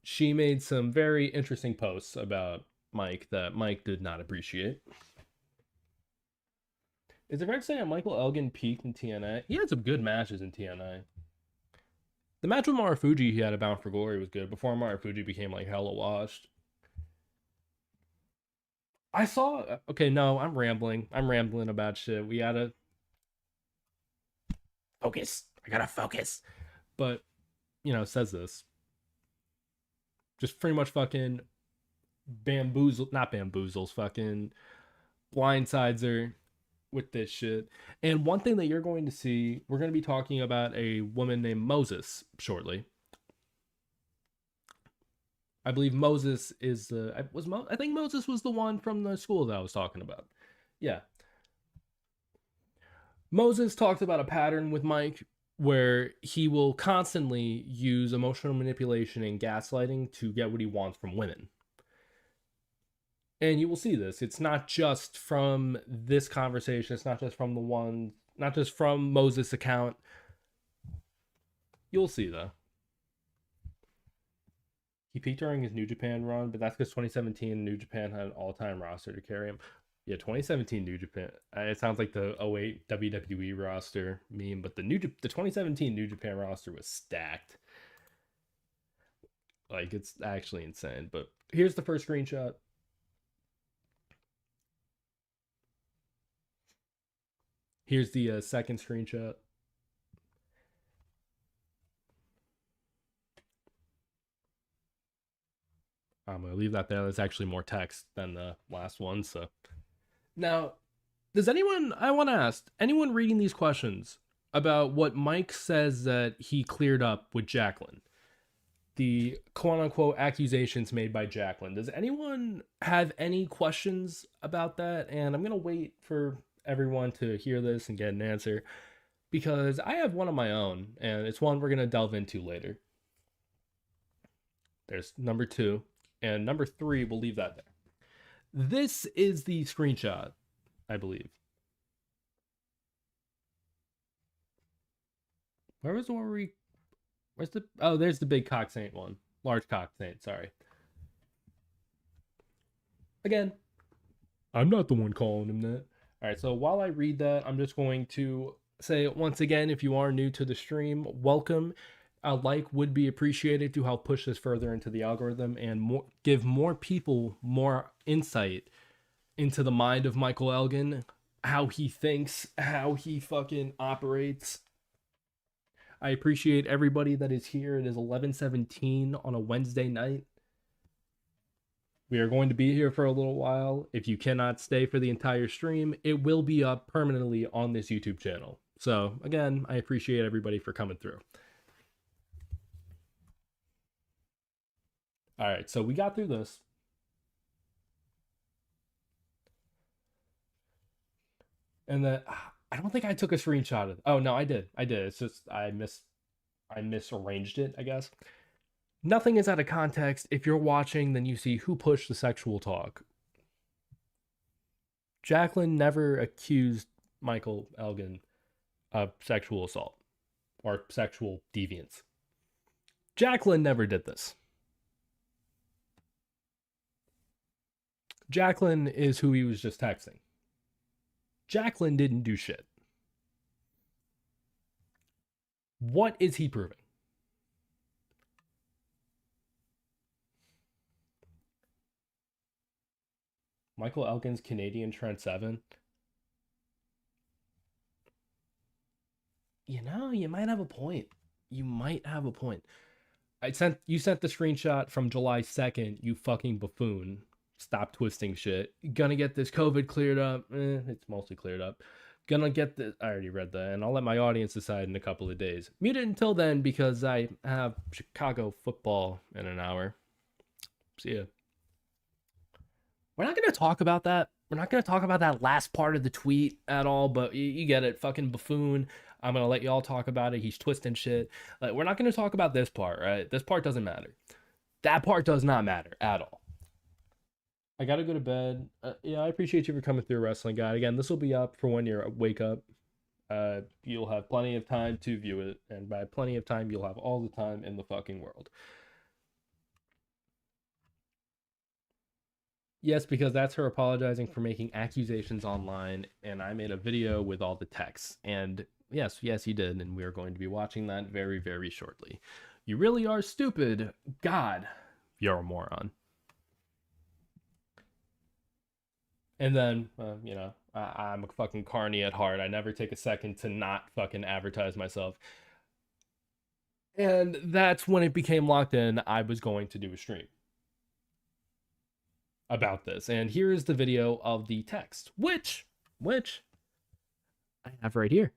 She made some very interesting posts about Mike that Mike did not appreciate. Is it fair to say that Michael Elgin peaked in TNA? He had some good matches in TNA. The match with Marufuji he had at Bound for Glory was good before Marufuji became like hella washed. I saw. Okay, no, I'm rambling. I'm rambling about shit. We gotta focus. I gotta focus. But, it says this. Just pretty much fucking not bamboozles, fucking blindsides her with this shit. And one thing that you're going to see, we're going to be talking about a woman named Moses shortly. I believe Moses is I think Moses was the one from the school that I was talking about. Yeah. Moses talks about a pattern with Mike where he will constantly use emotional manipulation and gaslighting to get what he wants from women. And you will see this. It's not just from this conversation. It's not just from not just from Moses' account. You'll see, though. He peaked during his New Japan run, but that's because 2017 New Japan had an all-time roster to carry him. Yeah, 2017 New Japan. It sounds like the 08 WWE roster meme, but the 2017 New Japan roster was stacked. Like, it's actually insane. But here's the first screenshot. Here's the second screenshot. I'm going to leave that there. There's actually more text than the last one. So now, I want to ask, anyone reading these questions about what Mike says that he cleared up with Jaclyn? The quote unquote accusations made by Jaclyn. Does anyone have any questions about that? And I'm going to wait for everyone to hear this and get an answer because I have one of my own and it's one we're going to delve into later. There's number 2 and number 3. We'll leave that there. This is the screenshot, I believe. Where's the, oh, there's the big cock saint one. Large cock saint, sorry. Again, I'm not the one calling him that. All right, so while I read that, I'm just going to say once again, if you are new to the stream, welcome. A like would be appreciated to help push this further into the algorithm and give more people more insight into the mind of Michael Elgin, how he thinks, how he fucking operates. I appreciate everybody that is here. It is 11:17 on a Wednesday night. We are going to be here for a little while. If you cannot stay for the entire stream, it will be up permanently on this YouTube channel. So, again, I appreciate everybody for coming through. All right, so we got through this. And then I don't think I took a screenshot of. Oh no, I did. It's just I misarranged it, I guess. Nothing is out of context. If you're watching, then you see who pushed the sexual talk. Jaclyn never accused Michael Elgin of sexual assault or sexual deviance. Jaclyn never did this. Jaclyn is who he was just texting. Jaclyn didn't do shit. What is he proving? Michael Elgin's Canadian Trent 7. You might have a point. You sent the screenshot from July 2nd, you fucking buffoon. Stop twisting shit. Gonna get this COVID cleared up. It's mostly cleared up. Gonna get this. I already read that, and I'll let my audience decide in a couple of days. Mute it until then because I have Chicago football in an hour. See ya. We're not going to talk about that. We're not going to talk about that last part of the tweet at all, but you get it. Fucking buffoon. I'm going to let y'all talk about it. He's twisting shit. Like, we're not going to talk about this part, right? This part doesn't matter. That part does not matter at all. I got to go to bed. Yeah, I appreciate you for coming through, Wrestling Guy. Again, this will be up for when you wake up. You'll have plenty of time to view it. And by plenty of time, you'll have all the time in the fucking world. Yes, because that's her apologizing for making accusations online, and I made a video with all the texts. And yes, you did, and we are going to be watching that very, very shortly. You really are stupid. God, you're a moron. And then, I'm a fucking carny at heart. I never take a second to not fucking advertise myself. And that's when it became locked in. I was going to do a stream about this. And here is the video of the text, which I have right here.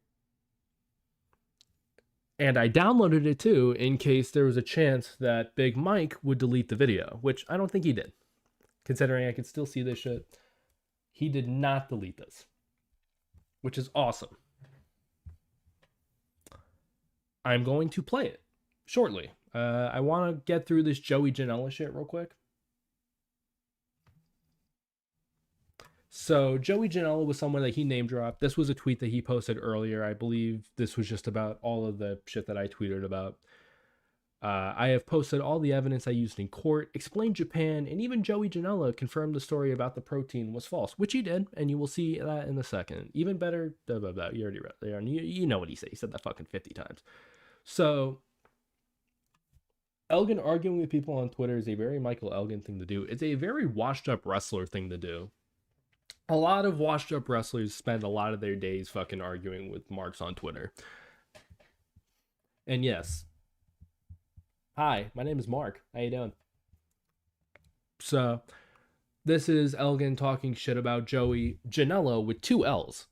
And I downloaded it too in case there was a chance that Big Mike would delete the video, which I don't think he did. Considering I could still see this shit. He did not delete this, which is awesome. I'm going to play it shortly. I want to get through this Joey Janela shit real quick. So Joey Janela was someone that he name dropped. This was a tweet that he posted earlier. I believe this was just about all of the shit that I tweeted about. I have posted all the evidence I used in court, explained Japan, and even Joey Janela confirmed the story about the protein was false, which he did, and you will see that in a second. Even better, blah, blah, blah. You already read there. You know what he said. He said that fucking 50 times. So Elgin arguing with people on Twitter is a very Michael Elgin thing to do. It's a very washed up wrestler thing to do. A lot of washed up wrestlers spend a lot of their days fucking arguing with marks on Twitter. And yes, hi, my name is Mark. How you doing? So, this is Elgin talking shit about Joey Janela with 2 L's,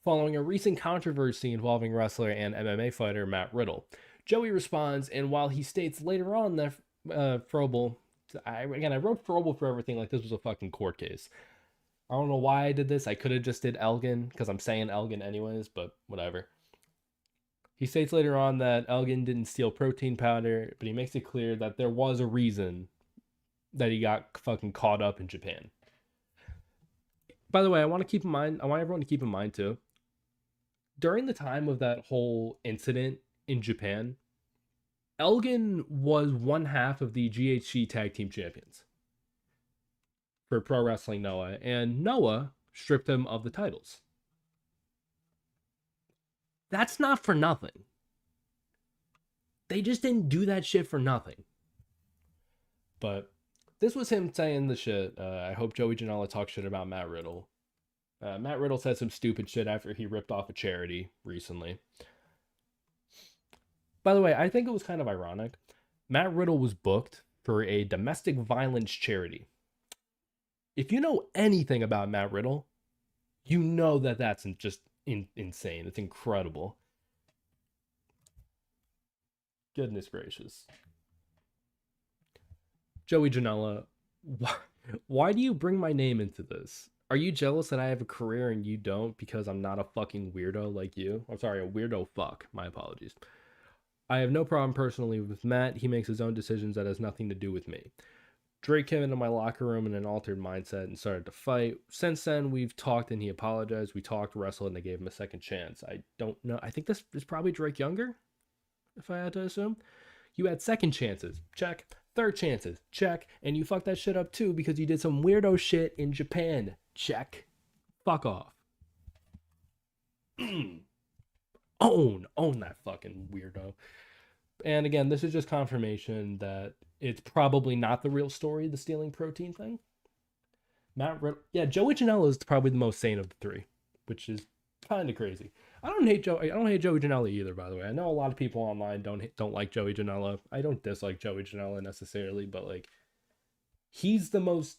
following a recent controversy involving wrestler and MMA fighter Matt Riddle. Joey responds, and while he states later on that Frobel, I wrote Frobel for everything like this was a fucking court case. I don't know why I did this. I could have just did Elgin, because I'm saying Elgin anyways, but whatever. He states later on that Elgin didn't steal protein powder, but he makes it clear that there was a reason that he got fucking caught up in Japan. By the way, I want everyone to keep in mind too, during the time of that whole incident in Japan, Elgin was one half of the GHC Tag Team Champions for Pro Wrestling Noah, and Noah stripped him of the titles. That's not for nothing. They just didn't do that shit for nothing. But this was him saying the shit. I hope Joey Janela talks shit about Matt Riddle. Matt Riddle said some stupid shit after he ripped off a charity recently. By the way, I think it was kind of ironic. Matt Riddle was booked for a domestic violence charity. If you know anything about Matt Riddle, you know that that's just insane. It's incredible. Goodness gracious. Joey Janela, why do you bring my name into this? Are you jealous that I have a career and you don't because I'm not a fucking weirdo like you? I'm sorry, a weirdo fuck. My apologies. I have no problem personally with Matt. He makes his own decisions that has nothing to do with me. Drake came into my locker room in an altered mindset and started to fight. Since then, we've talked and he apologized. We talked, wrestled, and they gave him a second chance. I don't know. I think this is probably Drake Younger, if I had to assume. You had second chances. Check. Third chances. Check. And you fucked that shit up too because you did some weirdo shit in Japan. Check. Fuck off. Own that fucking weirdo. And again, this is just confirmation that it's probably not the real story, the stealing protein thing. Matt Riddle, yeah, Joey Janela is probably the most sane of the three, which is kind of crazy. I don't hate Joey Janela either, by the way. I know a lot of people online don't like Joey Janela. I don't dislike Joey Janela necessarily, but like, he's the most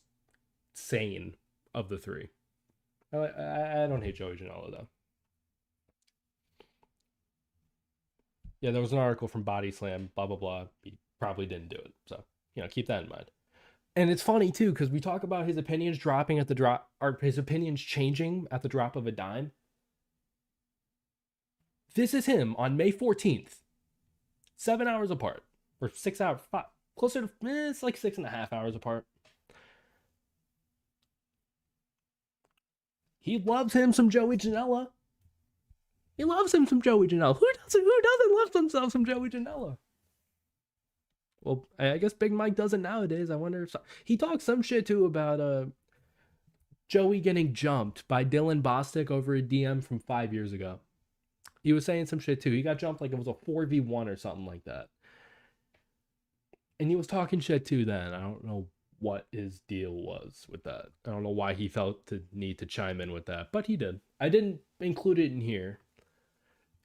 sane of the three. I don't hate Joey Janela though. Yeah, there was an article from Body Slam, blah blah blah. He probably didn't do it, so keep that in mind. And it's funny too, because we talk about his opinions dropping at the drop, or his opinions changing at the drop of a dime. This is him on May 14th, 7 hours apart, or 6 hours, five, closer to, it's like 6.5 hours apart. He loves him some Joey Janela. He loves him some Joey Janela. Who doesn't love themselves some Joey Janela? Well, I guess Big Mike doesn't nowadays. I wonder if he talks some shit too about Joey getting jumped by Dylan Bostic over a DM from 5 years ago. He was saying some shit too. He got jumped like it was a 4v1 or something like that. And he was talking shit too then. I don't know what his deal was with that. I don't know why he felt the need to chime in with that, but he did. I didn't include it in here.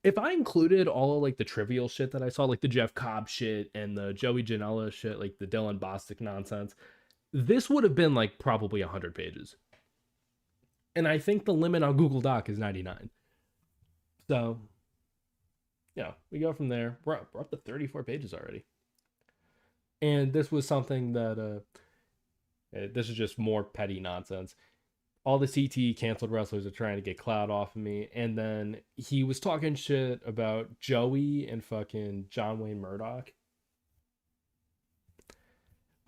If I included all of like the trivial shit that I saw, like the Jeff Cobb shit and the Joey Janela shit, like the Dylan Bostic nonsense, this would have been like probably 100 pages. And I think the limit on Google Doc is 99. So, yeah, we go from there. We're up to 34 pages already. And this was something that, this is just more petty nonsense. All the CTE canceled wrestlers are trying to get clout off of me. And then he was talking shit about Joey and fucking John Wayne Murdoch.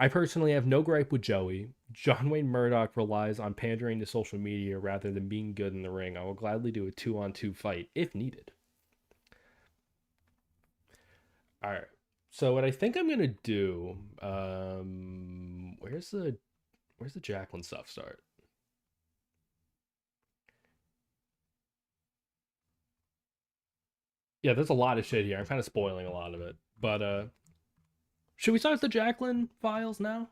I personally have no gripe with Joey. John Wayne Murdoch relies on pandering to social media rather than being good in the ring. I will gladly do a 2-on-2 fight if needed. All right. So what I think I'm gonna do, where's the Jacqueline stuff start? Yeah, there's a lot of shit here. I'm kind of spoiling a lot of it, but should we start the Jacqueline files now?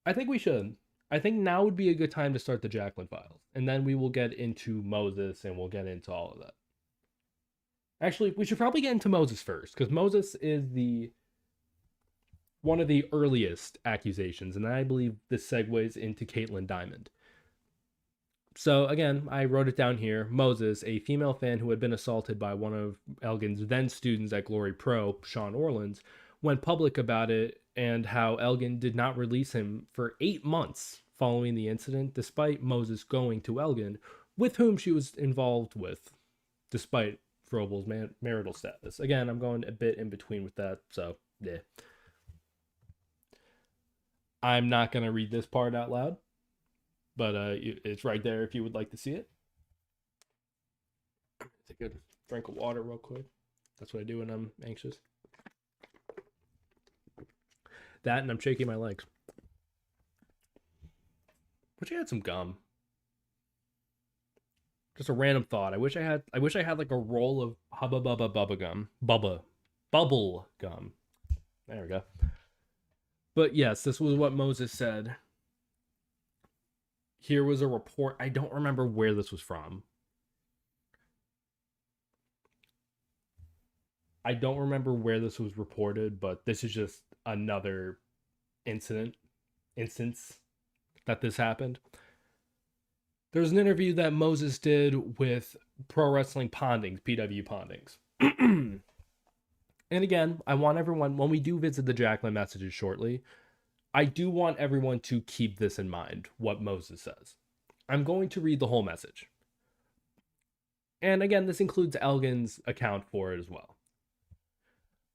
I think we should. I think now would be a good time to start the Jacqueline files, and then we will get into Moses and we'll get into all of that. Actually, we should probably get into Moses first, because Moses is the one of the earliest accusations, and I believe this segues into Caitlyn Diamond. So again, I wrote it down here. Moses, a female fan who had been assaulted by one of Elgin's then students at Glory Pro, Sean Orleans, went public about it and how Elgin did not release him for 8 months following the incident, despite Moses going to Elgin, with whom she was involved with, despite Frobel's marital status. Again, I'm going a bit in between with that, so yeah. I'm not going to read this part out loud, but it's right there if you would like to see it. Take a drink of water real quick. That's what I do when I'm anxious. That, and I'm shaking my legs. Wish I had some gum. Just a random thought. I wish I had like a roll of Hubba Bubba Bubba gum. Bubble gum. There we go. But yes, this was what Moses said. Here was a report. I don't remember where this was from. I don't remember where this was reported, but this is just another instance that this happened. There's an interview that Moses did with Pro Wrestling Pondings, PW Pondings. And again, I want everyone, when we do visit the Jaclyn messages shortly, I do want everyone to keep this in mind, what Moses says. I'm going to read the whole message. And again, this includes Elgin's account for it as well.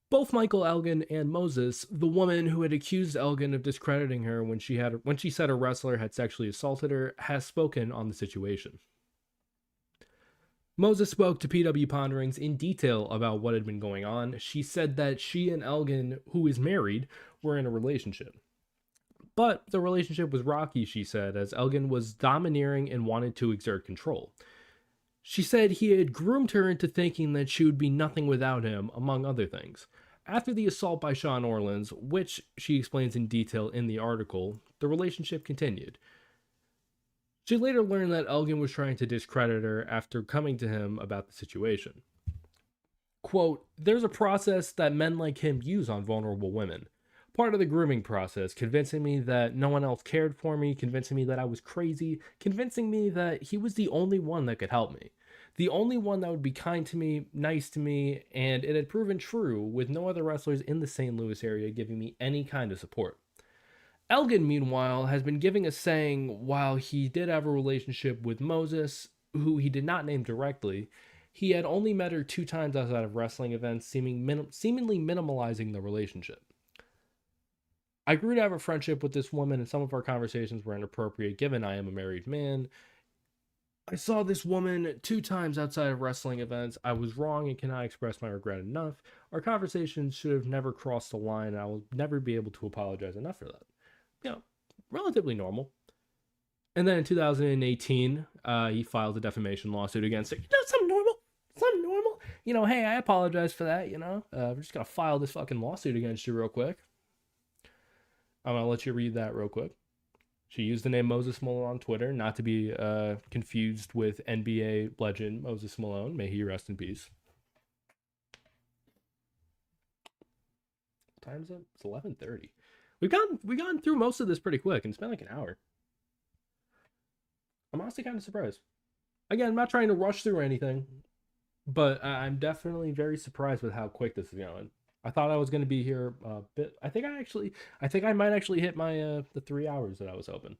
Both Michael Elgin and Moses, the woman who had accused Elgin of discrediting her when she said a wrestler had sexually assaulted her, has spoken on the situation. Moses spoke to PW Ponderings in detail about what had been going on. She said that she and Elgin, who is married, were in a relationship. But the relationship was rocky, she said, as Elgin was domineering and wanted to exert control. She said he had groomed her into thinking that she would be nothing without him, among other things. After the assault by Sean Orleans, which she explains in detail in the article, the relationship continued. She later learned that Elgin was trying to discredit her after coming to him about the situation. Quote, "There's a process that men like him use on vulnerable women. Part of the grooming process, convincing me that no one else cared for me, convincing me that I was crazy, convincing me that he was the only one that could help me. The only one that would be kind to me, nice to me, and it had proven true with no other wrestlers in the St. Louis area giving me any kind of support. Elgin, meanwhile, has been giving a saying while he did have a relationship with Moses, who he did not name directly. He had only met her 2 times outside of wrestling events, seemingly minimalizing the relationship. I grew to have a friendship with this woman, and some of our conversations were inappropriate given I am a married man. I saw this woman 2 times outside of wrestling events. I was wrong and cannot express my regret enough. Our conversations should have never crossed the line, and I will never be able to apologize enough for that. You know, relatively normal. And then in 2018, he filed a defamation lawsuit against it. Something normal. Something normal. Hey, I apologize for that. We're just going to file this fucking lawsuit against you real quick. I'm going to let you read that real quick. She used the name Moses Malone on Twitter, not to be confused with NBA legend Moses Malone. May he rest in peace. What time is it? It's 11:30. We've gone through most of this pretty quick, and it's been like an hour. I'm honestly kind of surprised. Again, I'm not trying to rush through anything, but I'm definitely very surprised with how quick this is going. I thought I was going to be here a bit. I think I might actually hit my the 3 hours that I was hoping.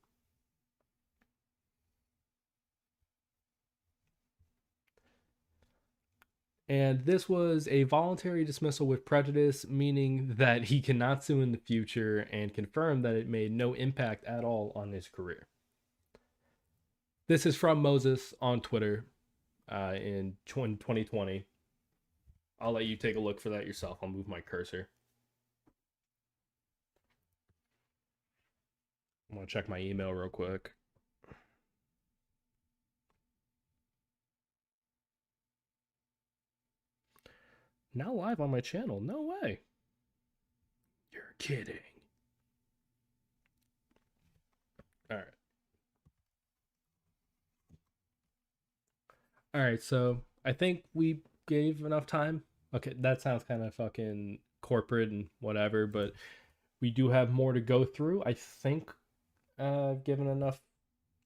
And this was a voluntary dismissal with prejudice, meaning that he cannot sue in the future, and confirmed that it made no impact at all on his career. This is from Moses on Twitter in 2020. I'll let you take a look for that yourself. I'll move my cursor. I'm going to check my email real quick. Now live on my channel. No way. You're kidding. All right. All right, so I think we gave enough time. Okay, that sounds kind of fucking corporate and whatever, but we do have more to go through. I think given enough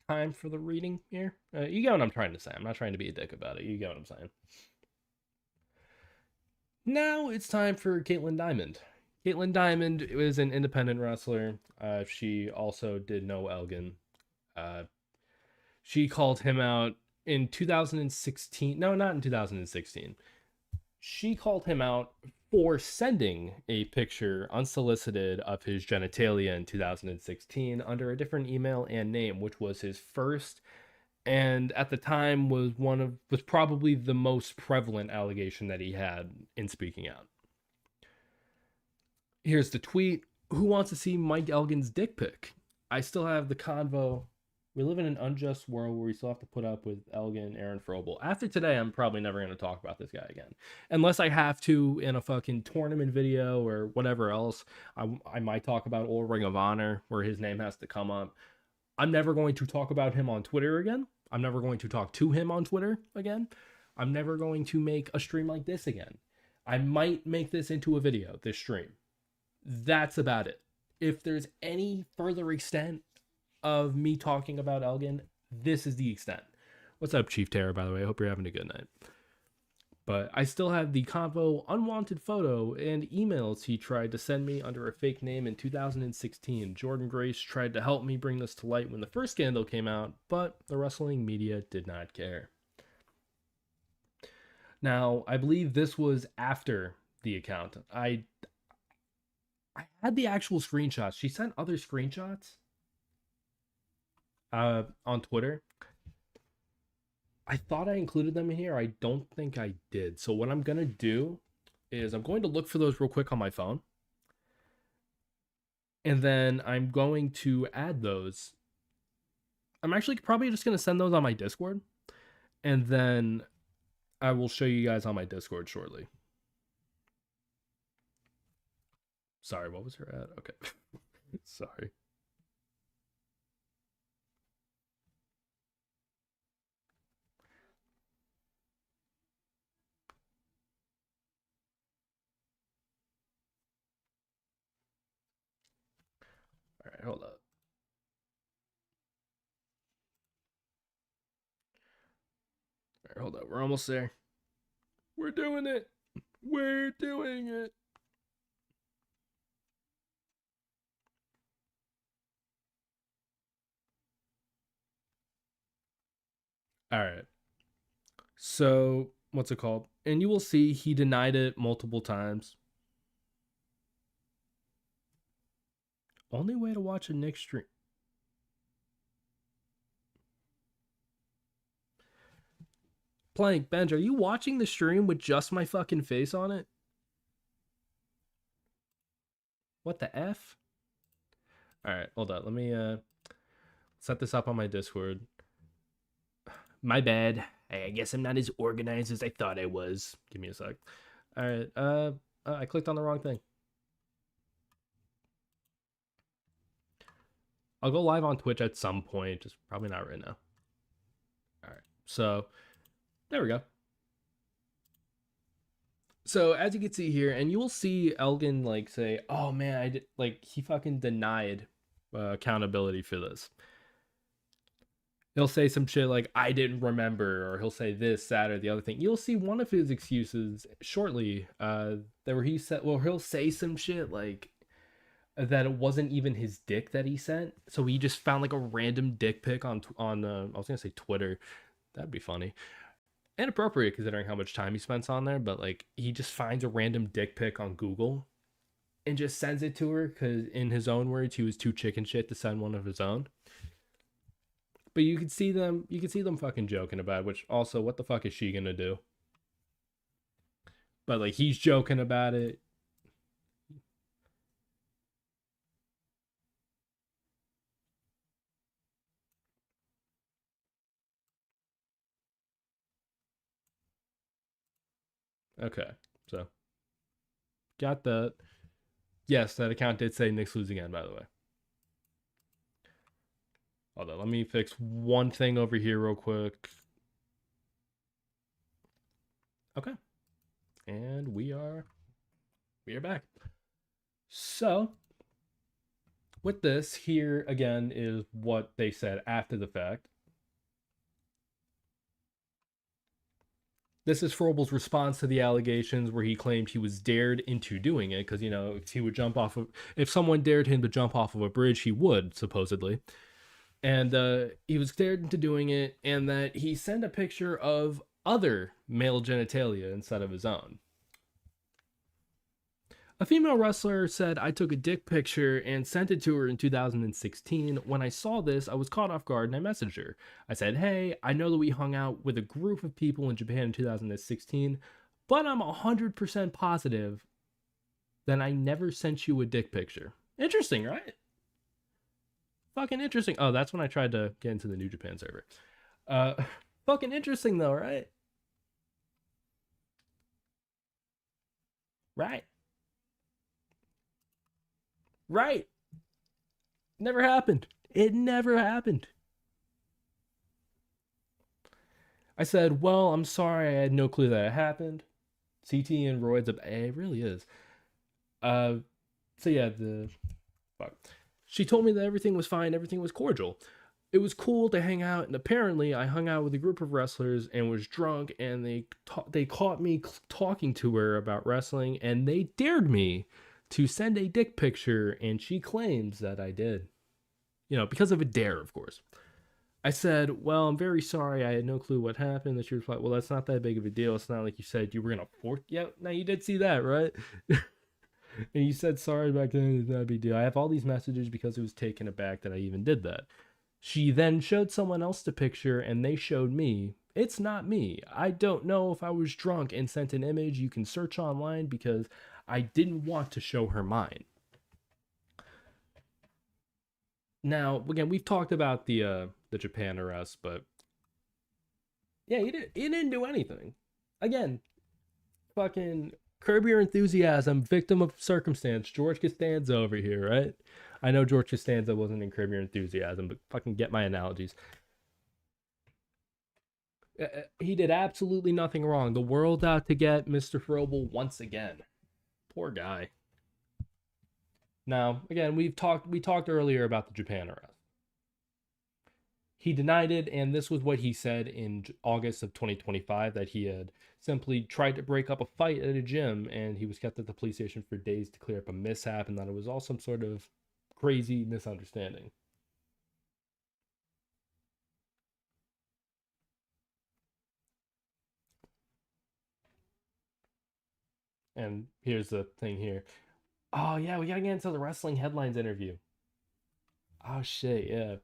time for the reading here. You get what I'm trying to say. I'm not trying to be a dick about it. You get what I'm saying. Now it's time for Caitlyn Diamond. Caitlyn Diamond is an independent wrestler. She also did know Elgin. She called him out in 2016. No, not in 2016. She called him out for sending a picture unsolicited of his genitalia in 2016 under a different email and name, which was his first and at the time was probably the most prevalent allegation that he had in speaking out. Here's the tweet. Who wants to see Mike Elgin's dick pic? I still have the convo. We live in an unjust world where we still have to put up with Elgin, Aaron Frobel. After today, I'm probably never going to talk about this guy again. Unless I have to in a fucking tournament video or whatever else. I might talk about Old Ring of Honor where his name has to come up. I'm never going to talk about him on Twitter again. I'm never going to talk to him on Twitter again. I'm never going to make a stream like this again. I might make this into a video, this stream. That's about it. If there's any further extent of me talking about Elgin, this is the extent. What's up, Chief Terror, by the way? I hope you're having a good night. But I still have the convo unwanted photo and emails he tried to send me under a fake name in 2016. Jordan Grace tried to help me bring this to light when the first scandal came out, but the wrestling media did not care. Now, I believe this was after the account. I had the actual screenshots. She sent other screenshots on Twitter. I thought I included them in here. I don't think I did. So what I'm going to do is I'm going to look for those real quick on my phone. And then I'm going to add those. I'm actually probably just going to send those on my Discord. And then I will show you guys on my Discord shortly. Sorry, what was her ad? Okay. Sorry. All right, hold up. All right, Hold up, we're almost there. We're doing it. We're doing it. All right. So, what's it called? And you will see he denied it multiple times. Only way to watch a Nick stream. Plank, Benj, are you watching the stream with just my fucking face on it? What the F? Alright, hold on. Let me set this up on my Discord. My bad. I guess I'm not as organized as I thought I was. Give me a sec. Alright, I clicked on the wrong thing. I'll go live on Twitch at some point, just probably not right now. Alright, so there we go. So as you can see here, and you will see Elgin like say, "Oh man, I did," like he fucking denied accountability for this. He'll say some shit like, "I didn't remember," or he'll say this, that, or the other thing. You'll see one of his excuses shortly, where he said, well, he'll say some shit like that it wasn't even his dick that he sent, so he just found like a random dick pic on I was gonna say Twitter. That'd be funny. Inappropriate considering how much time he spends on there, but like he just finds a random dick pic on Google and just sends it to her because in his own words he was too chicken shit to send one of his own. But you can see them fucking joking about it, which also what the fuck is she gonna do? But like he's joking about it. Okay, so got that. Yes, that account did say Nick's losing again, by the way. Hold on, let me fix one thing over here real quick. Okay. And we are back. So with this, here again is what they said after the fact. This is Frobel's response to the allegations where he claimed he was dared into doing it because, you know, if he would jump off of, if someone dared him to jump off of a bridge, he would, supposedly. And he was dared into doing it, and that he sent a picture of other male genitalia instead of his own. A female wrestler said, "I took a dick picture and sent it to her in 2016. When I saw this, I was caught off guard and I messaged her. I said, hey, I know that we hung out with a group of people in Japan in 2016, but I'm 100% positive that I never sent you a dick picture." Interesting, right? Fucking interesting. Oh, that's when I tried to get into the New Japan server. Fucking interesting though, right? Right. Right. Never happened. It never happened. I said, well, I'm sorry. I had no clue that it happened. CT and roids. It really is. So yeah, fuck. She told me that everything was fine. Everything was cordial. It was cool to hang out, and apparently I hung out with a group of wrestlers and was drunk, and they caught me talking to her about wrestling, and they dared me to send a dick picture, and she claims that I did. You know, because of a dare, of course. I said, well, I'm very sorry. I had no clue what happened. And she replied, well, that's not that big of a deal. It's not like you said you were going to force. Yeah, now you did see that, right? And you said sorry back then. It's not a big deal. I have all these messages because it was taken aback that I even did that. She then showed someone else the picture, and they showed me. It's not me. I don't know if I was drunk and sent an image. You can search online because I didn't want to show her mine. Now, again, we've talked about the Japan arrest, but yeah, he didn't do anything. Again, fucking Curb Your Enthusiasm, victim of circumstance. George Costanza over here, right? I know George Costanza wasn't in Curb Your Enthusiasm, but fucking get my analogies. He did absolutely nothing wrong. The world's out to get Mr. Frobel once again. Poor guy. Now, again, we talked earlier about the Japan arrest. He denied it, and this was what he said in August of 2025, that he had simply tried to break up a fight at a gym, and he was kept at the police station for days to clear up a mishap, and that it was all some sort of crazy misunderstanding. And here's the thing here. Oh yeah, we gotta get into the wrestling headlines interview. Oh shit, yeah.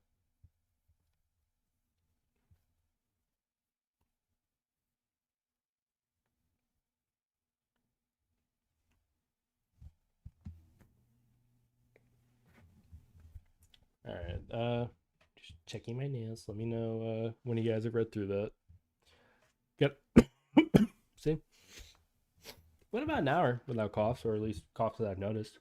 All right. Just checking my nails. Let me know when you guys have read through that. Yep. See, went about an hour without coughs, or at least coughs that I've noticed.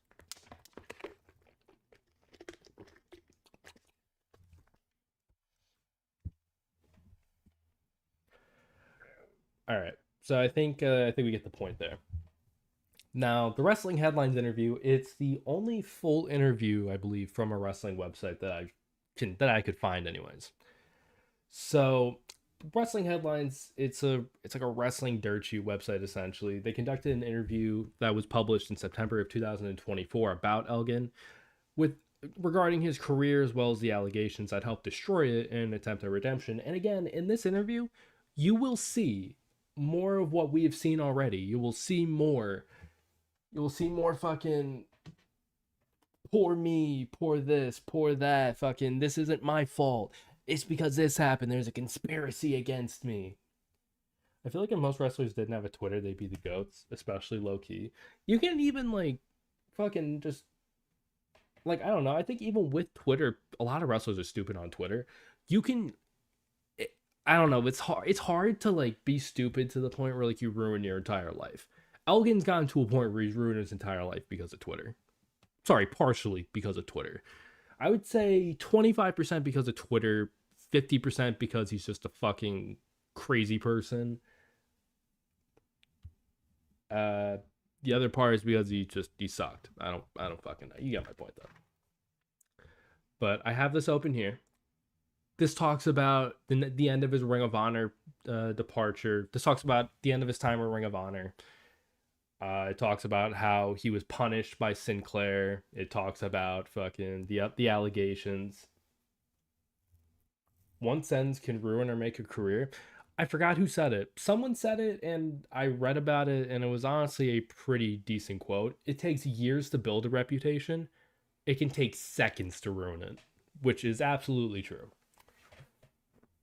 All right. So I think we get the point there. Now, the wrestling headlines interview, it's the only full interview, I believe, from a wrestling website that I could find anyways. So, wrestling headlines, it's like a wrestling dirt sheet website essentially. They conducted an interview that was published in September of 2024 about Elgin, with regarding his career as well as the allegations that helped destroy it in an attempt at redemption. And again, in this interview, you will see more of what we have seen already. You will see more. You will see more fucking poor me, poor this, poor that. Fucking this isn't my fault. It's because this happened. There's a conspiracy against me. I feel like if most wrestlers didn't have a Twitter, they'd be the goats, especially low key. You can even like fucking just like I don't know. I think even with Twitter, a lot of wrestlers are stupid on Twitter. You can I don't know. It's hard. It's hard to like be stupid to the point where like you ruin your entire life. Elgin's gotten to a point where he's ruined his entire life because of Twitter. Sorry, partially because of Twitter. I would say 25% because of Twitter, 50% because he's just a fucking crazy person. Uh, the other part is because he sucked. I don't fucking know. You get my point though. But I have this open here. This talks about the end of his Ring of Honor departure. This talks about the end of his time with Ring of Honor. It talks about how he was punished by Sinclair. It talks about fucking the allegations. One sentence can ruin or make a career. I forgot who said it. Someone said it, and I read about it, and it was honestly a pretty decent quote. It takes years to build a reputation. It can take seconds to ruin it, which is absolutely true.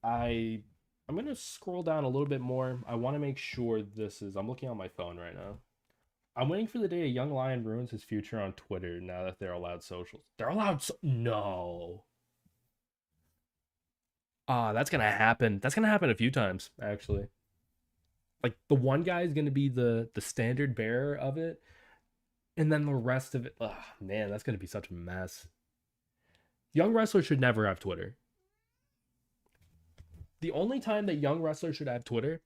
I I'm gonna scroll down a little bit more. I want to make sure this is. I'm looking on my phone right now. I'm waiting for the day a young lion ruins his future on Twitter now that they're allowed socials. They're allowed. No. That's gonna happen. That's gonna happen a few times actually. Like the one guy is gonna be the standard bearer of it, and then the rest of it. Oh man, that's gonna be such a mess. Young wrestlers should never have Twitter. The only time that young wrestlers should have Twitter,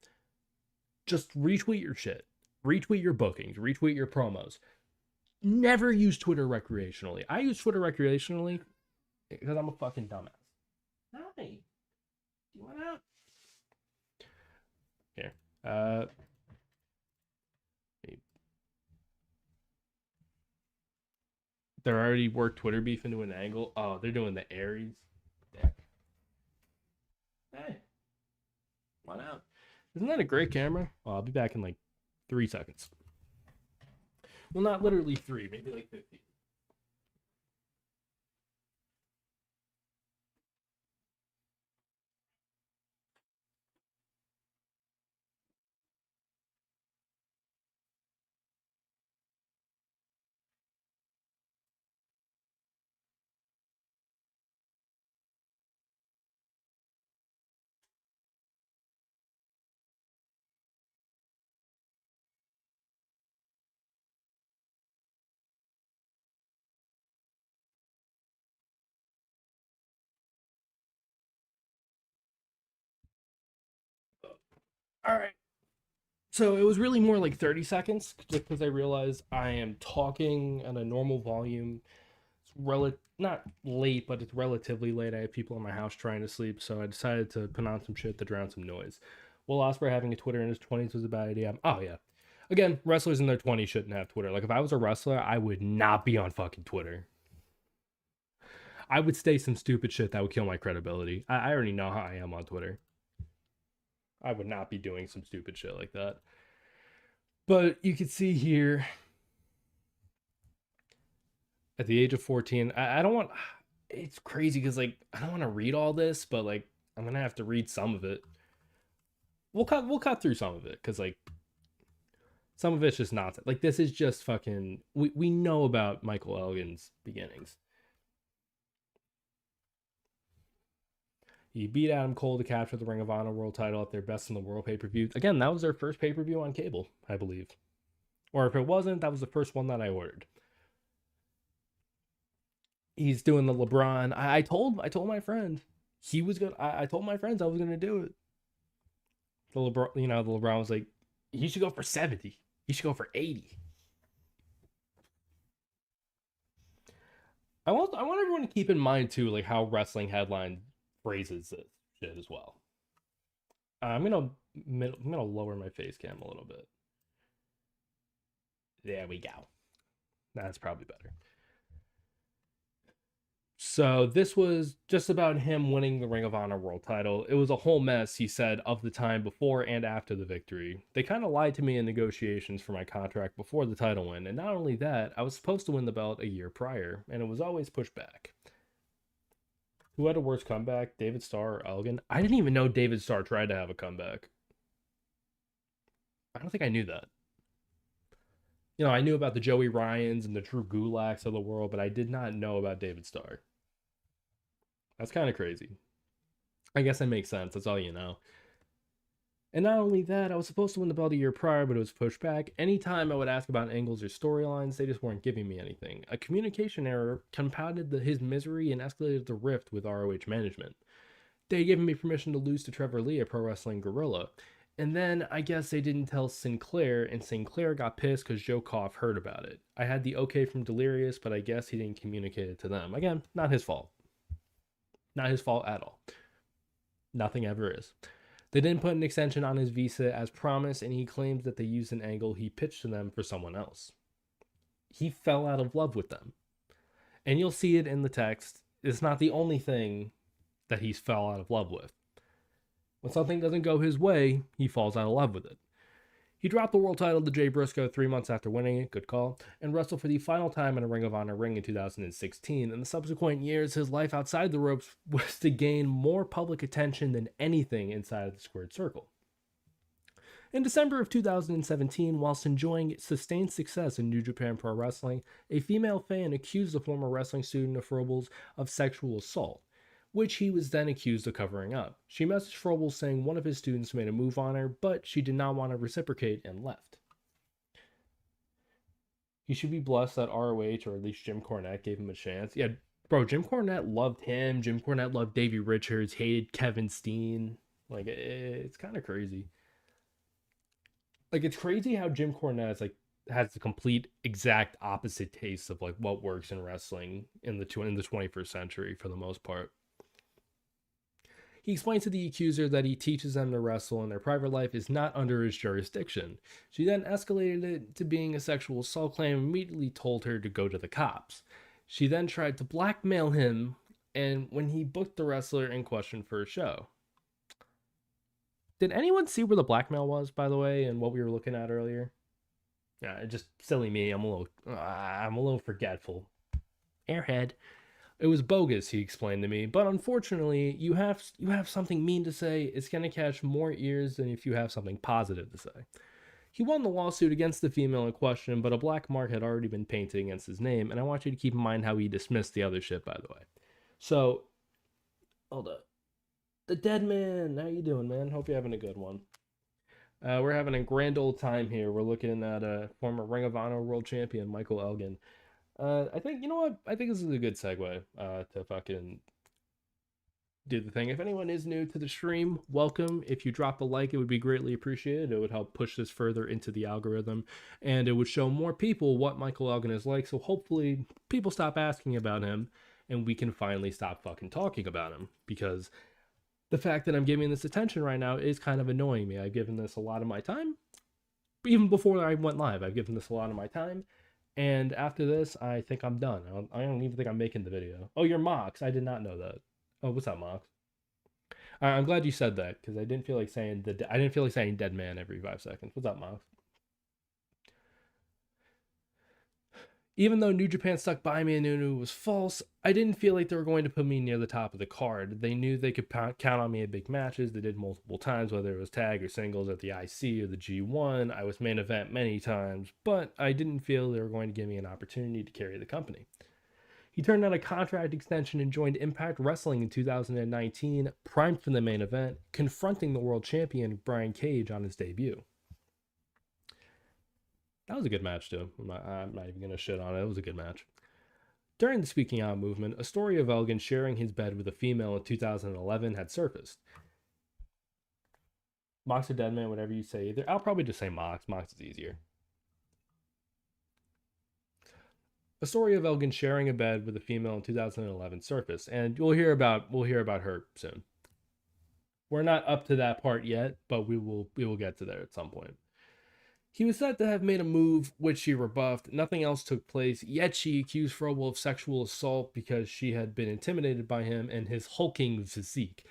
just retweet your shit, retweet your bookings, retweet your promos. Never use Twitter recreationally. I use Twitter recreationally because I'm a fucking dumbass. Hi. You want out? Here. Uh, they're already worked Twitter beef into an angle. Oh, they're doing the Aries. Hey, want out? Isn't that a great camera? Oh, I'll be back in like 3 seconds. Well, not literally three, maybe like 50. All right. So it was really more like 30 seconds just because I realized I am talking at a normal volume. not late, but it's relatively late. I have people in my house trying to sleep, so I decided to put on some shit to drown some noise. Will Ospreay having a Twitter in his 20s was a bad idea? Oh, yeah. Again, wrestlers in their 20s shouldn't have Twitter. Like, if I was a wrestler, I would not be on fucking Twitter. I would say some stupid shit that would kill my credibility. I already know how I am on Twitter. I would not be doing some stupid shit like that. But you can see here, at the age of 14, I don't want. It's crazy because, like, I don't want to read all this, but, like, I'm going to have to read some of it. We'll cut through some of it because, like, some of it's just nonsense. Like, this is just fucking. We know about Michael Elgin's beginnings. He beat Adam Cole to capture the Ring of Honor World title at their Best in the World pay-per-view. Again, that was their first pay-per-view on cable, I believe. Or if it wasn't, that was the first one that I ordered. He's doing the LeBron. I told my friend he was gonna. I told my friends I was gonna do it. The LeBron, the LeBron was like, he should go for 70. He should go for 80. I want everyone to keep in mind too, like how wrestling headline phrases this shit as well. I'm gonna lower my face cam a little bit. There we go. That's probably better. So this was just about him winning the Ring of Honor World title. It was a whole mess, he said, of the time before and after the victory. They kind of lied to me in negotiations for my contract before the title win, and not only that, I was supposed to win the belt a year prior, and it was always pushed back. Who had a worse comeback, David Starr or Elgin? I didn't even know David Starr tried to have a comeback. I don't think I knew that. I knew about the Joey Ryans and the Drew Gulaks of the world, but I did not know about David Starr. That's kind of crazy. I guess that makes sense. That's all you know. And not only that, I was supposed to win the belt a year prior, but it was pushed back. Anytime I would ask about angles or storylines, they just weren't giving me anything. A communication error compounded his misery and escalated the rift with ROH management. They had given me permission to lose to Trevor Lee at Pro Wrestling Guerrilla. And then I guess they didn't tell Sinclair, and Sinclair got pissed because Joe Koff heard about it. I had the okay from Delirious, but I guess he didn't communicate it to them. Again, not his fault. Not his fault at all. Nothing ever is. They didn't put an extension on his visa as promised, and he claims that they used an angle he pitched to them for someone else. He fell out of love with them. And you'll see it in the text. It's not the only thing that he's fell out of love with. When something doesn't go his way, he falls out of love with it. He dropped the world title to Jay Briscoe 3 months after winning it, good call, and wrestled for the final time in a Ring of Honor ring in 2016. In the subsequent years, his life outside the ropes was to gain more public attention than anything inside of the squared circle. In December of 2017, whilst enjoying sustained success in New Japan Pro Wrestling, a female fan accused the former wrestling student of Frobel's of sexual assault, which he was then accused of covering up. She messaged Frobel saying one of his students made a move on her, but she did not want to reciprocate and left. He should be blessed that ROH, or at least Jim Cornette, gave him a chance. Yeah, bro, Jim Cornette loved him. Jim Cornette loved Davey Richards, hated Kevin Steen. Like, it's kind of crazy. Like, it's crazy how Jim Cornette has the complete exact opposite taste of like what works in wrestling in the 21st century for the most part. He explained to the accuser that he teaches them to wrestle and their private life is not under his jurisdiction. She then escalated it to being a sexual assault claim and immediately told her to go to the cops. She then tried to blackmail him, and when he booked the wrestler in question for a show. Did anyone see where the blackmail was, by the way, and what we were looking at earlier? Yeah, just silly me. I'm a little forgetful. Airhead. It was bogus, he explained to me, but unfortunately, you have something mean to say, it's going to catch more ears than if you have something positive to say. He won the lawsuit against the female in question, but a black mark had already been painted against his name, and I want you to keep in mind how he dismissed the other shit, by the way. So, hold up. The Dead Man, how you doing, man? Hope you're having a good one. We're having a grand old time here. We're looking at a former Ring of Honor world champion, Michael Elgin. I think, you know what? I think this is a good segue to fucking do the thing. If anyone is new to the stream, welcome. If you drop a like, it would be greatly appreciated. It would help push this further into the algorithm, and it would show more people what Michael Elgin is like. So hopefully people stop asking about him, and we can finally stop fucking talking about him, because the fact that I'm giving this attention right now is kind of annoying me. I've given this a lot of my time. Even before I went live, I've given this a lot of my time. And after this, I think I'm done. I don't even think I'm making the video. Oh, you're Mox. I did not know that. Oh, what's up, Mox? I'm glad you said that, because I didn't feel like saying dead man every 5 seconds. What's up, Mox? Even though New Japan stuck by me and knew it was false, I didn't feel like they were going to put me near the top of the card. They knew they could count on me at big matches. They did multiple times, whether it was tag or singles at the IC or the G1. I was main event many times, but I didn't feel they were going to give me an opportunity to carry the company. He turned down a contract extension and joined Impact Wrestling in 2019, primed for the main event, confronting the world champion Brian Cage on his debut. That was a good match, too. I'm not even going to shit on it. It was a good match. During the Speaking Out movement, a story of Elgin sharing his bed with a female in 2011 had surfaced. Mox or Deadman, whatever you say. Either. I'll probably just say Mox. Mox is easier. A story of Elgin sharing a bed with a female in 2011 surfaced, and we'll hear about her soon. We're not up to that part yet, but we will get to there at some point. He was said to have made a move, which she rebuffed. Nothing else took place, yet she accused Frobel of sexual assault because she had been intimidated by him and his hulking physique.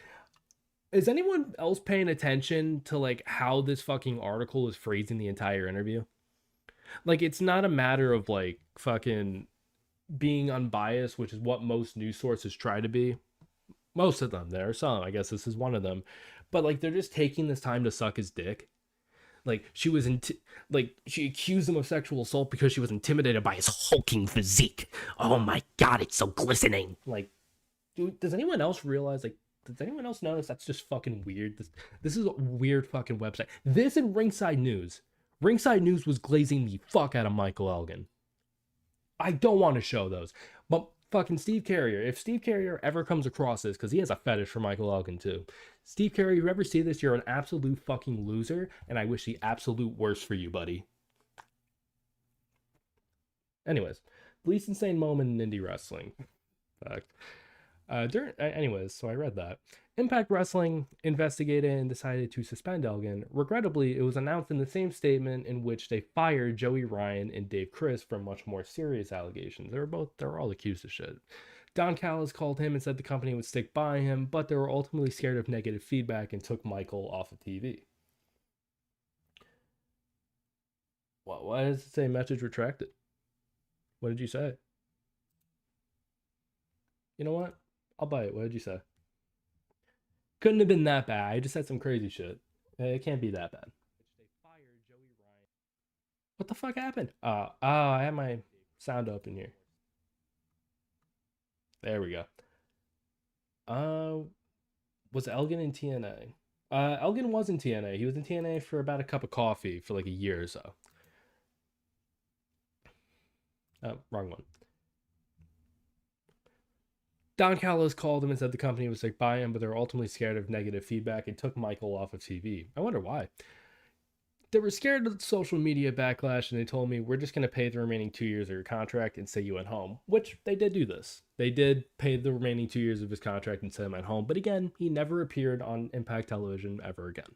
Is anyone else paying attention to, like, how this fucking article is phrasing the entire interview? Like, it's not a matter of, like, fucking being unbiased, which is what most news sources try to be. Most of them. There are some. I guess this is one of them. But, like, they're just taking this time to suck his dick. Like, she accused him of sexual assault because she was intimidated by his hulking physique. Oh my god, it's so glistening. Like, dude, does anyone else realize, like, does anyone else notice that's just fucking weird? This is a weird fucking website. This and Ringside News. Ringside News was glazing the fuck out of Michael Elgin. I don't want to show those. But fucking Steve Carrier, if Steve Carrier ever comes across this, because he has a fetish for Michael Elgin too. Steve Carrier, you ever see this, you're an absolute fucking loser, and I wish the absolute worst for you, buddy. Anyways, the least insane moment in indie wrestling. Fact. Anyways, so I read that. Impact Wrestling investigated and decided to suspend Elgin. Regrettably, it was announced in the same statement in which they fired Joey Ryan and Dave Chris for much more serious allegations. They were all accused of shit. Don Callis called him and said the company would stick by him, but they were ultimately scared of negative feedback and took Michael off of TV. Why does it say message retracted? What did you say? You know what? I'll buy it. What did you say? Couldn't have been that bad. I just said some crazy shit. It can't be that bad. What the fuck happened? I have my sound open here. There we go. Was Elgin in TNA? Elgin was in TNA. He was in TNA for about a cup of coffee for like a year or so. Oh, wrong one. Don Callis called him and said the company was like by him, but they were ultimately scared of negative feedback and took Michael off of TV. I wonder why. They were scared of the social media backlash, and they told me, we're just going to pay the remaining 2 years of your contract and say you went home, which they did do this. They did pay the remaining 2 years of his contract and say him at home, but again, he never appeared on Impact Television ever again.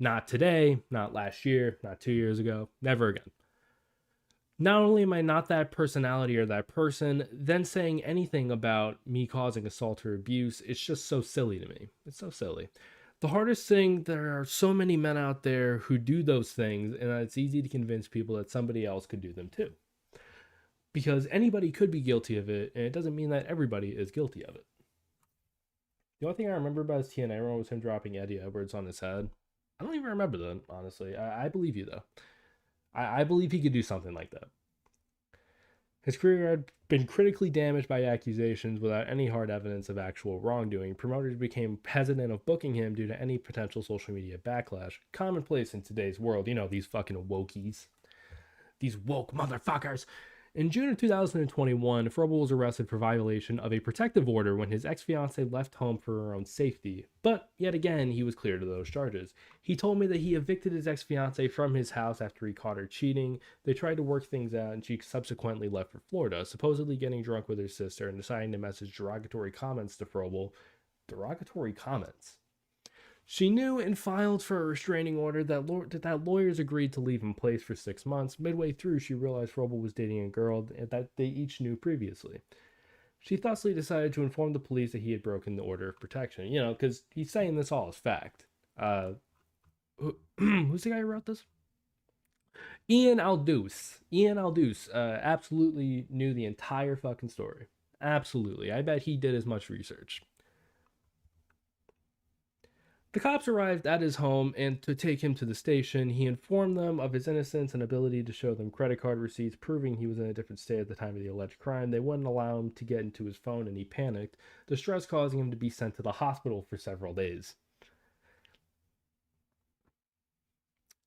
Not today, not last year, not 2 years ago, never again. Not only am I not that personality or that person, then saying anything about me causing assault or abuse, it's just so silly to me. It's so silly. The hardest thing, there are so many men out there who do those things, and it's easy to convince people that somebody else could do them too. Because anybody could be guilty of it, and it doesn't mean that everybody is guilty of it. The only thing I remember about his TNA run was him dropping Eddie Edwards on his head. I don't even remember that, honestly. I believe you, though. I believe he could do something like that. His career had been critically damaged by accusations without any hard evidence of actual wrongdoing. Promoters became hesitant of booking him due to any potential social media backlash. Commonplace in today's world. You know, these fucking wokies. These woke motherfuckers. In June of 2021, Frobel was arrested for violation of a protective order when his ex-fiancée left home for her own safety. But, yet again, he was cleared of those charges. He told me that he evicted his ex-fiancée from his house after he caught her cheating. They tried to work things out, and she subsequently left for Florida, supposedly getting drunk with her sister and deciding to message derogatory comments to Frobel. Derogatory comments? She knew and filed for a restraining order that lawyers agreed to leave in place for 6 months. Midway through, she realized Frobel was dating a girl that they each knew previously. She thusly decided to inform the police that he had broken the order of protection. You know, because he's saying this all as fact. Who's the guy who wrote this? Ian Aldous. Ian Aldous absolutely knew the entire fucking story. Absolutely. I bet he did as much research. The cops arrived at his home and to take him to the station. He informed them of his innocence and ability to show them credit card receipts proving he was in a different state at the time of the alleged crime. They wouldn't allow him to get into his phone and he panicked, the stress causing him to be sent to the hospital for several days.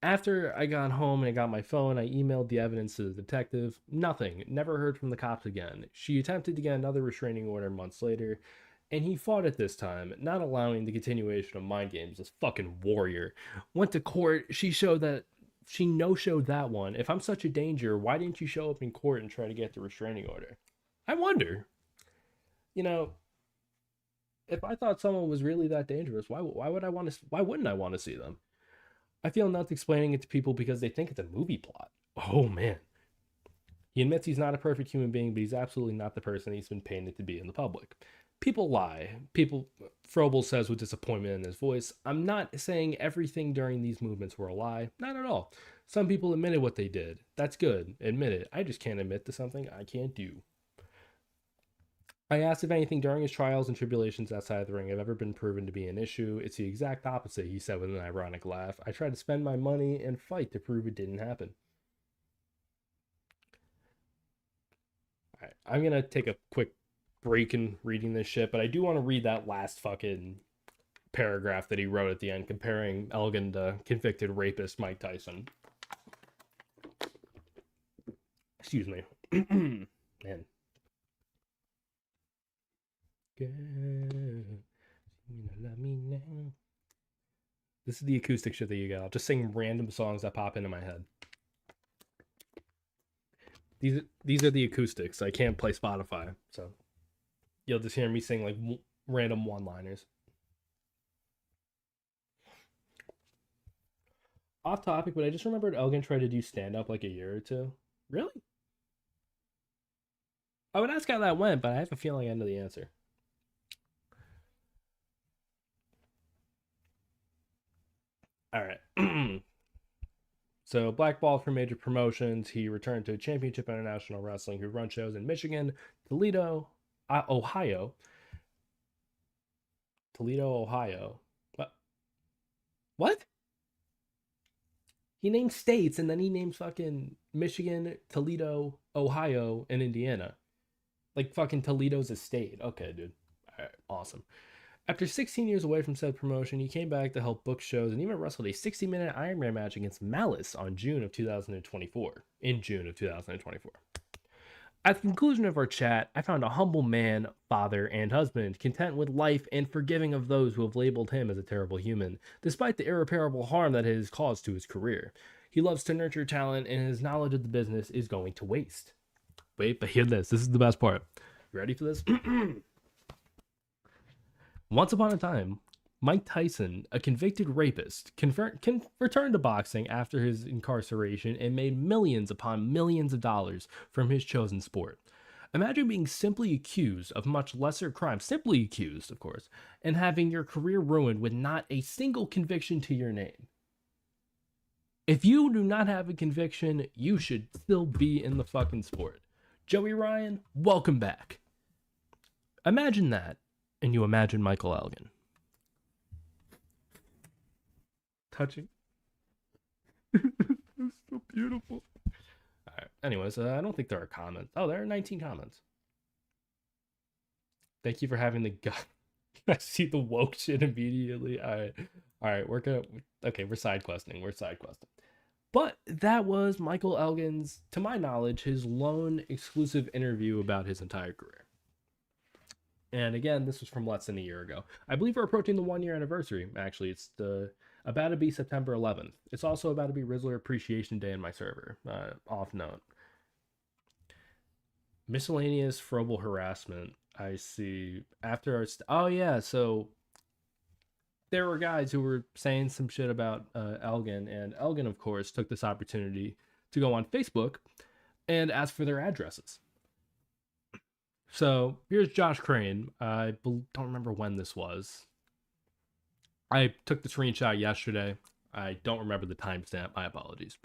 After I got home and I got my phone, I emailed the evidence to the detective. Nothing. Never heard from the cops again. She attempted to get another restraining order months later, and he fought it this time, not allowing the continuation of mind games. This fucking warrior went to court. She no-showed that one. If I'm such a danger, why didn't you show up in court and try to get the restraining order? I wonder. You know, if I thought someone was really that dangerous, why wouldn't I want to see them? I feel nuts explaining it to people because they think it's a movie plot. Oh man. He admits he's not a perfect human being, but he's absolutely not the person he's been painted to be in the public. People lie. Frobel says with disappointment in his voice, I'm not saying everything during these movements were a lie. Not at all. Some people admitted what they did. That's good. Admit it. I just can't admit to something I can't do. I asked if anything during his trials and tribulations outside the ring have ever been proven to be an issue. It's the exact opposite, he said with an ironic laugh. I tried to spend my money and fight to prove it didn't happen. All right, I'm going to take a quick break in reading this shit, but I do want to read that last fucking paragraph that he wrote at the end comparing Elgin to convicted rapist Mike Tyson. Excuse me. Man. Girl, love me now. This is the acoustic shit that you get. I'll just sing random songs that pop into my head. These are the acoustics. I can't play Spotify, so you'll just hear me sing like random one-liners. Off topic, but I just remembered Elgin tried to do stand-up like a year or two. Really? I would ask how that went, but I have a feeling I know the answer. All right. So blackballed from major promotions, he returned to Championship International Wrestling, who run shows in Michigan, Toledo, Ohio. Toledo, Ohio. What? He names states and then he names fucking Michigan, Toledo, Ohio, and Indiana. Like fucking Toledo's a state. Okay, dude. All right, awesome. After 16 years away from said promotion, he came back to help book shows and even wrestled a 60-minute Iron Man match against Malice in June of 2024. At the conclusion of our chat, I found a humble man, father, and husband, content with life and forgiving of those who have labeled him as a terrible human, despite the irreparable harm that it has caused to his career. He loves to nurture talent, and his knowledge of the business is going to waste. Wait, but hear this. This is the best part. You ready for this? Once upon a time, Mike Tyson, a convicted rapist, returned to boxing after his incarceration and made millions upon millions of dollars from his chosen sport. Imagine being simply accused of much lesser crimes, simply accused, of course, and having your career ruined with not a single conviction to your name. If you do not have a conviction, you should still be in the fucking sport. Joey Ryan, welcome back. Imagine that. And you imagine Michael Elgin. Touching. It's so beautiful. All right. Anyways, I don't think there are comments. Oh, there are 19 comments. Thank you for having the gut. I see the woke shit immediately. All right. We're side questing. But that was Michael Elgin's, to my knowledge, his lone exclusive interview about his entire career. And again, this was from less than a year ago. I believe we're approaching the 1 year anniversary. Actually, it's about to be September 11th. It's also about to be Rizzler Appreciation Day in my server. Off note. Miscellaneous Frobel harassment. I see after our. Oh yeah, so there were guys who were saying some shit about Elgin, and Elgin, of course, took this opportunity to go on Facebook and ask for their addresses. So here's Josh Crane. I don't remember when this was. I took the screenshot yesterday. I don't remember the timestamp. My apologies.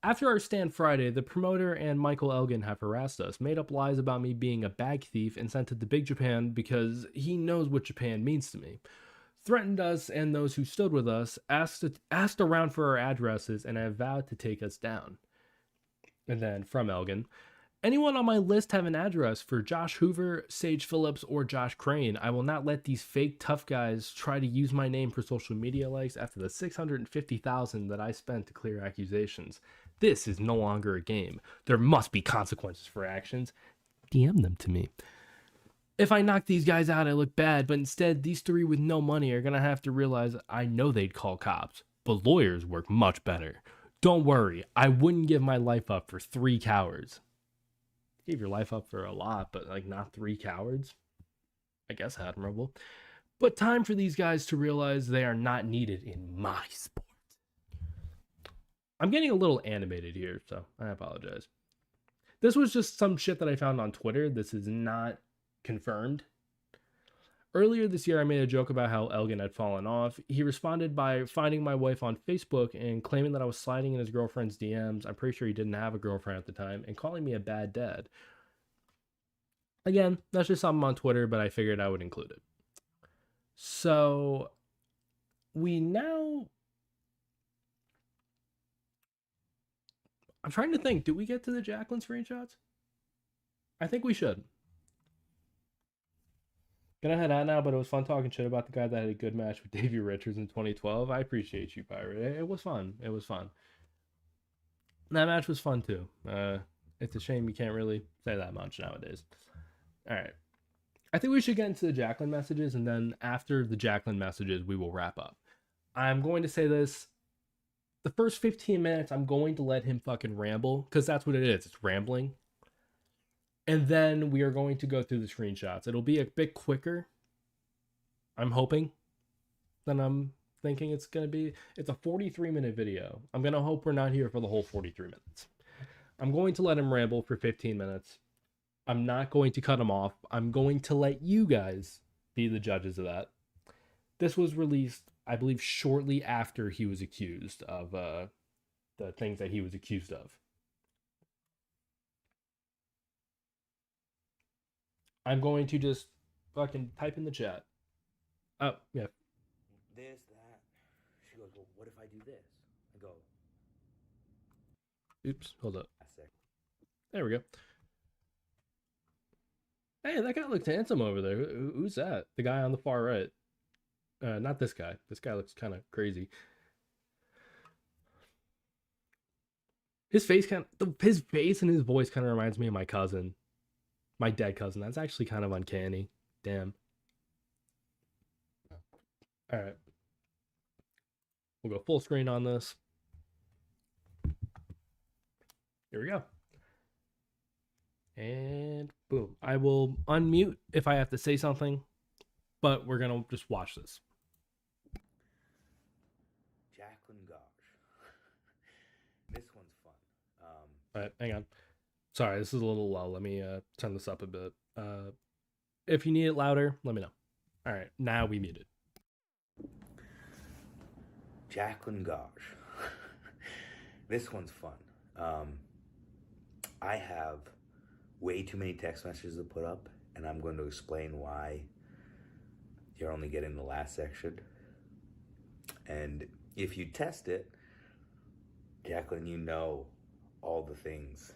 After our stand Friday, the promoter and Michael Elgin have harassed us, made up lies about me being a bag thief, and sent it to Big Japan because he knows what Japan means to me. Threatened us and those who stood with us, asked around for our addresses, and have vowed to take us down. And then from Elgin, anyone on my list have an address for Josh Hoover, Sage Phillips, or Josh Crane. I will not let these fake tough guys try to use my name for social media likes after the $650,000 that I spent to clear accusations. This is no longer a game. There must be consequences for actions. DM them to me. If I knock these guys out, I look bad, but instead, these three with no money are going to have to realize I know they'd call cops, but lawyers work much better. Don't worry, I wouldn't give my life up for 3 cowards. Gave your life up for a lot, but like not 3 cowards? I guess admirable. But time for these guys to realize they are not needed in my sport. I'm getting a little animated here, so I apologize. This was just some shit that I found on Twitter. This is not confirmed. Earlier this year, I made a joke about how Elgin had fallen off. He responded by finding my wife on Facebook and claiming that I was sliding in his girlfriend's DMs. I'm pretty sure he didn't have a girlfriend at the time, and calling me a bad dad. Again, that's just something on Twitter, but I figured I would include it. So, I'm trying to think, did we get to the Jaclyn screenshots? I think we should. Gonna head out now, but it was fun talking shit about the guy that had a good match with Davey Richards in 2012. I appreciate you, Pirate. It was fun. It was fun. That match was fun too. It's a shame you can't really say that much nowadays. All right. I think we should get into the Jaclyn messages, and then after the Jaclyn messages, we will wrap up. I'm going to say this. The first 15 minutes, I'm going to let him fucking ramble, because that's what it is. It's rambling. And then we are going to go through the screenshots. It'll be a bit quicker, I'm hoping, than I'm thinking it's going to be. It's a 43-minute video. I'm going to hope we're not here for the whole 43 minutes. I'm going to let him ramble for 15 minutes. I'm not going to cut him off. I'm going to let you guys be the judges of that. This was released, I believe, shortly after he was accused of the things that he was accused of. I'm going to just fucking type in the chat. Oh, yeah. This, that. She goes, well, what if I do this? I go, oops, hold up. that's it. There we go. Hey, that guy looks handsome over there. Who's that? The guy on the far right. Not this guy. This guy looks kind of crazy. His face and his voice kind of reminds me of my cousin. My dead cousin. That's actually kind of uncanny. Damn. All right. We'll go full screen on this. Here we go. And boom. I will unmute if I have to say something, but we're going to just watch this. Jacqueline, gosh. This one's fun. All right, hang on. Sorry, this is a little low. Let me turn this up a bit. If you need it louder, let me know. All right, now we mute it. Jacqueline, gosh. This one's fun. I have way too many text messages to put up, and I'm going to explain why you're only getting the last section. And if you test it, Jacqueline, you know all the things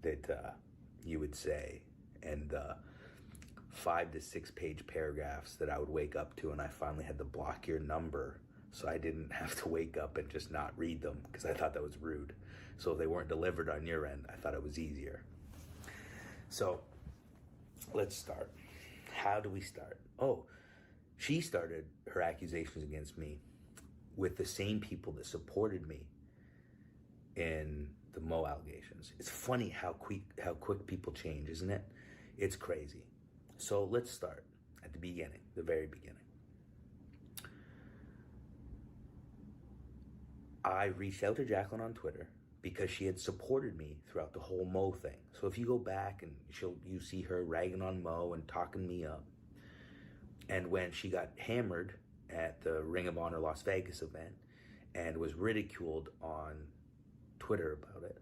that you would say, and the 5 to 6 page paragraphs that I would wake up to, and I finally had to block your number So I didn't have to wake up and just not read them because I thought that was rude. So if they weren't delivered on your end, I thought it was easier. So let's start. How do we start? Oh, she started her accusations against me with the same people that supported me in the Mo allegations. It's funny how quick people change, isn't it? It's crazy. So let's start at the beginning, the very beginning. I reached out to Jacqueline on Twitter because she had supported me throughout the whole Mo thing. So if you go back and you see her ragging on Mo and talking me up. And when she got hammered at the Ring of Honor Las Vegas event and was ridiculed on Twitter about it,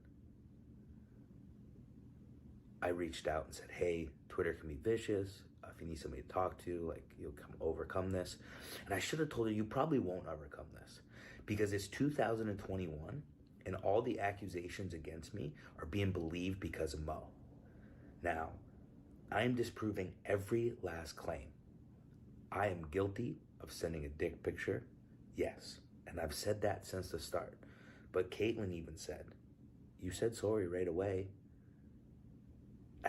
I reached out and said, hey, Twitter can be vicious. If you need somebody to talk to, like, you'll overcome this. And I should have told her, you probably won't overcome this because it's 2021 and all the accusations against me are being believed because of Mo. Now, I am disproving every last claim. I am guilty of sending a dick picture, yes. And I've said that since the start. But Caitlyn even said, you said sorry right away.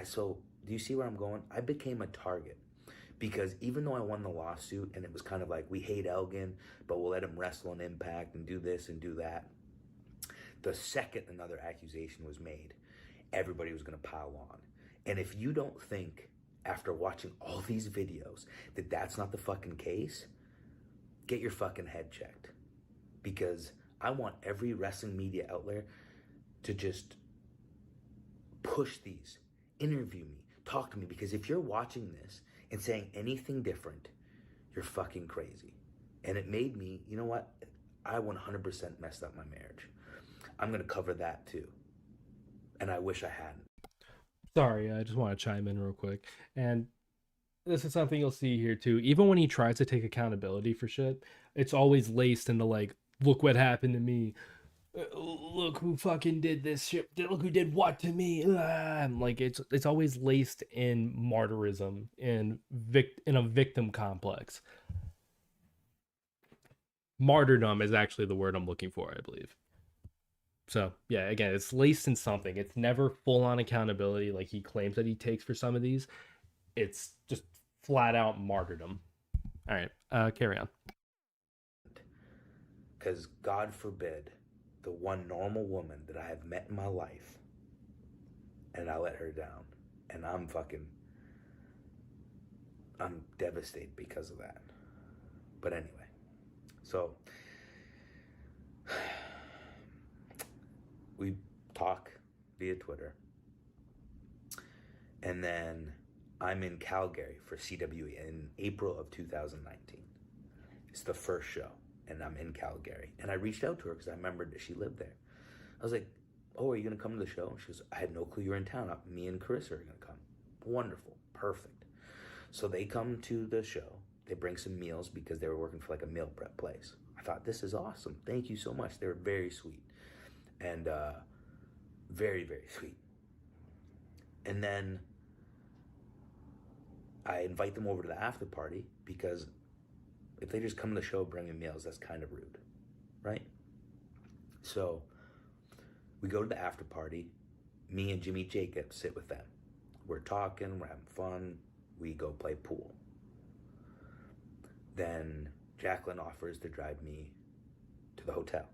So, do you see where I'm going? I became a target because even though I won the lawsuit and it was kind of like, we hate Elgin, but we'll let him wrestle on Impact and do this and do that. The second another accusation was made, everybody was going to pile on. And if you don't think, after watching all these videos, that that's not the fucking case, get your fucking head checked. Because I want every wrestling media outlet to just push these. Interview me, talk to me, because if you're watching this and saying anything different, you're fucking crazy. And it made me, you know what? I 100% messed up my marriage. I'm going to cover that too. And I wish I hadn't. Sorry, I just want to chime in real quick. And this is something you'll see here too. Even when he tries to take accountability for shit, it's always laced into like, look what happened to me. Look who fucking did this shit. Look who did what to me. Like it's always laced in martyrism and in a victim complex. Martyrdom is actually the word I'm looking for, I believe. So yeah, again, it's laced in something. It's never full on accountability like he claims that he takes for some of these. It's just flat out martyrdom. All right, carry on. Because God forbid the one normal woman that I have met in my life and I let her down. And I'm devastated because of that. But anyway, so we talk via Twitter. And then I'm in Calgary for CWE in April of 2019. It's the first show. And I'm in Calgary. And I reached out to her because I remembered that she lived there. I was like, oh, are you going to come to the show? And she goes, I had no clue you were in town. Me and Carissa are going to come. Wonderful. Perfect. So they come to the show. They bring some meals because they were working for like a meal prep place. I thought, this is awesome. Thank you so much. They were very sweet. And very, very sweet. And then I invite them over to the after party because if they just come to the show, bring me meals, that's kind of rude, right? So we go to the after party. Me and Jimmy Jacob sit with them. We're talking, we're having fun. We go play pool. Then Jaclyn offers to drive me to the hotel.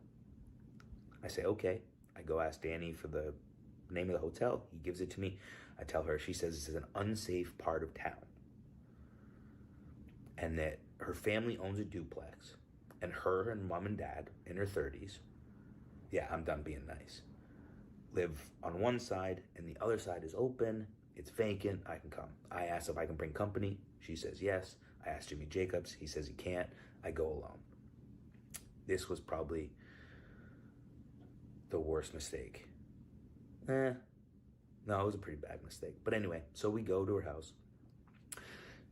I say, okay. I go ask Danny for the name of the hotel. He gives it to me. I tell her, she says this is an unsafe part of town. And that her family owns a duplex, and her and mom and dad in their 30s, yeah, I'm done being nice, live on one side, and the other side is open, it's vacant, I can come. I ask if I can bring company, she says yes. I asked Jimmy Jacobs, he says he can't, I go alone. This was probably the worst mistake. No, it was a pretty bad mistake. But anyway, so we go to her house.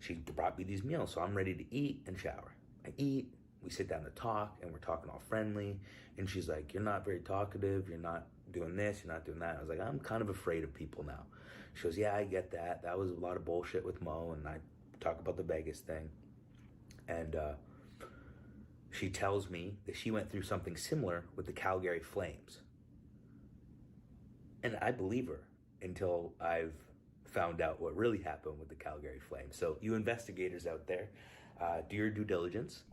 She brought me these meals, so I'm ready to eat and shower. I eat, we sit down to talk, and we're talking all friendly, and she's like, you're not very talkative, you're not doing this, you're not doing that. I was like, I'm kind of afraid of people now. She goes, yeah, I get that. That was a lot of bullshit with Mo, and I talk about the Vegas thing. And She tells me that she went through something similar with the Calgary Flames. And I believe her until I've found out what really happened with the Calgary Flames. So you investigators out there, do your due diligence.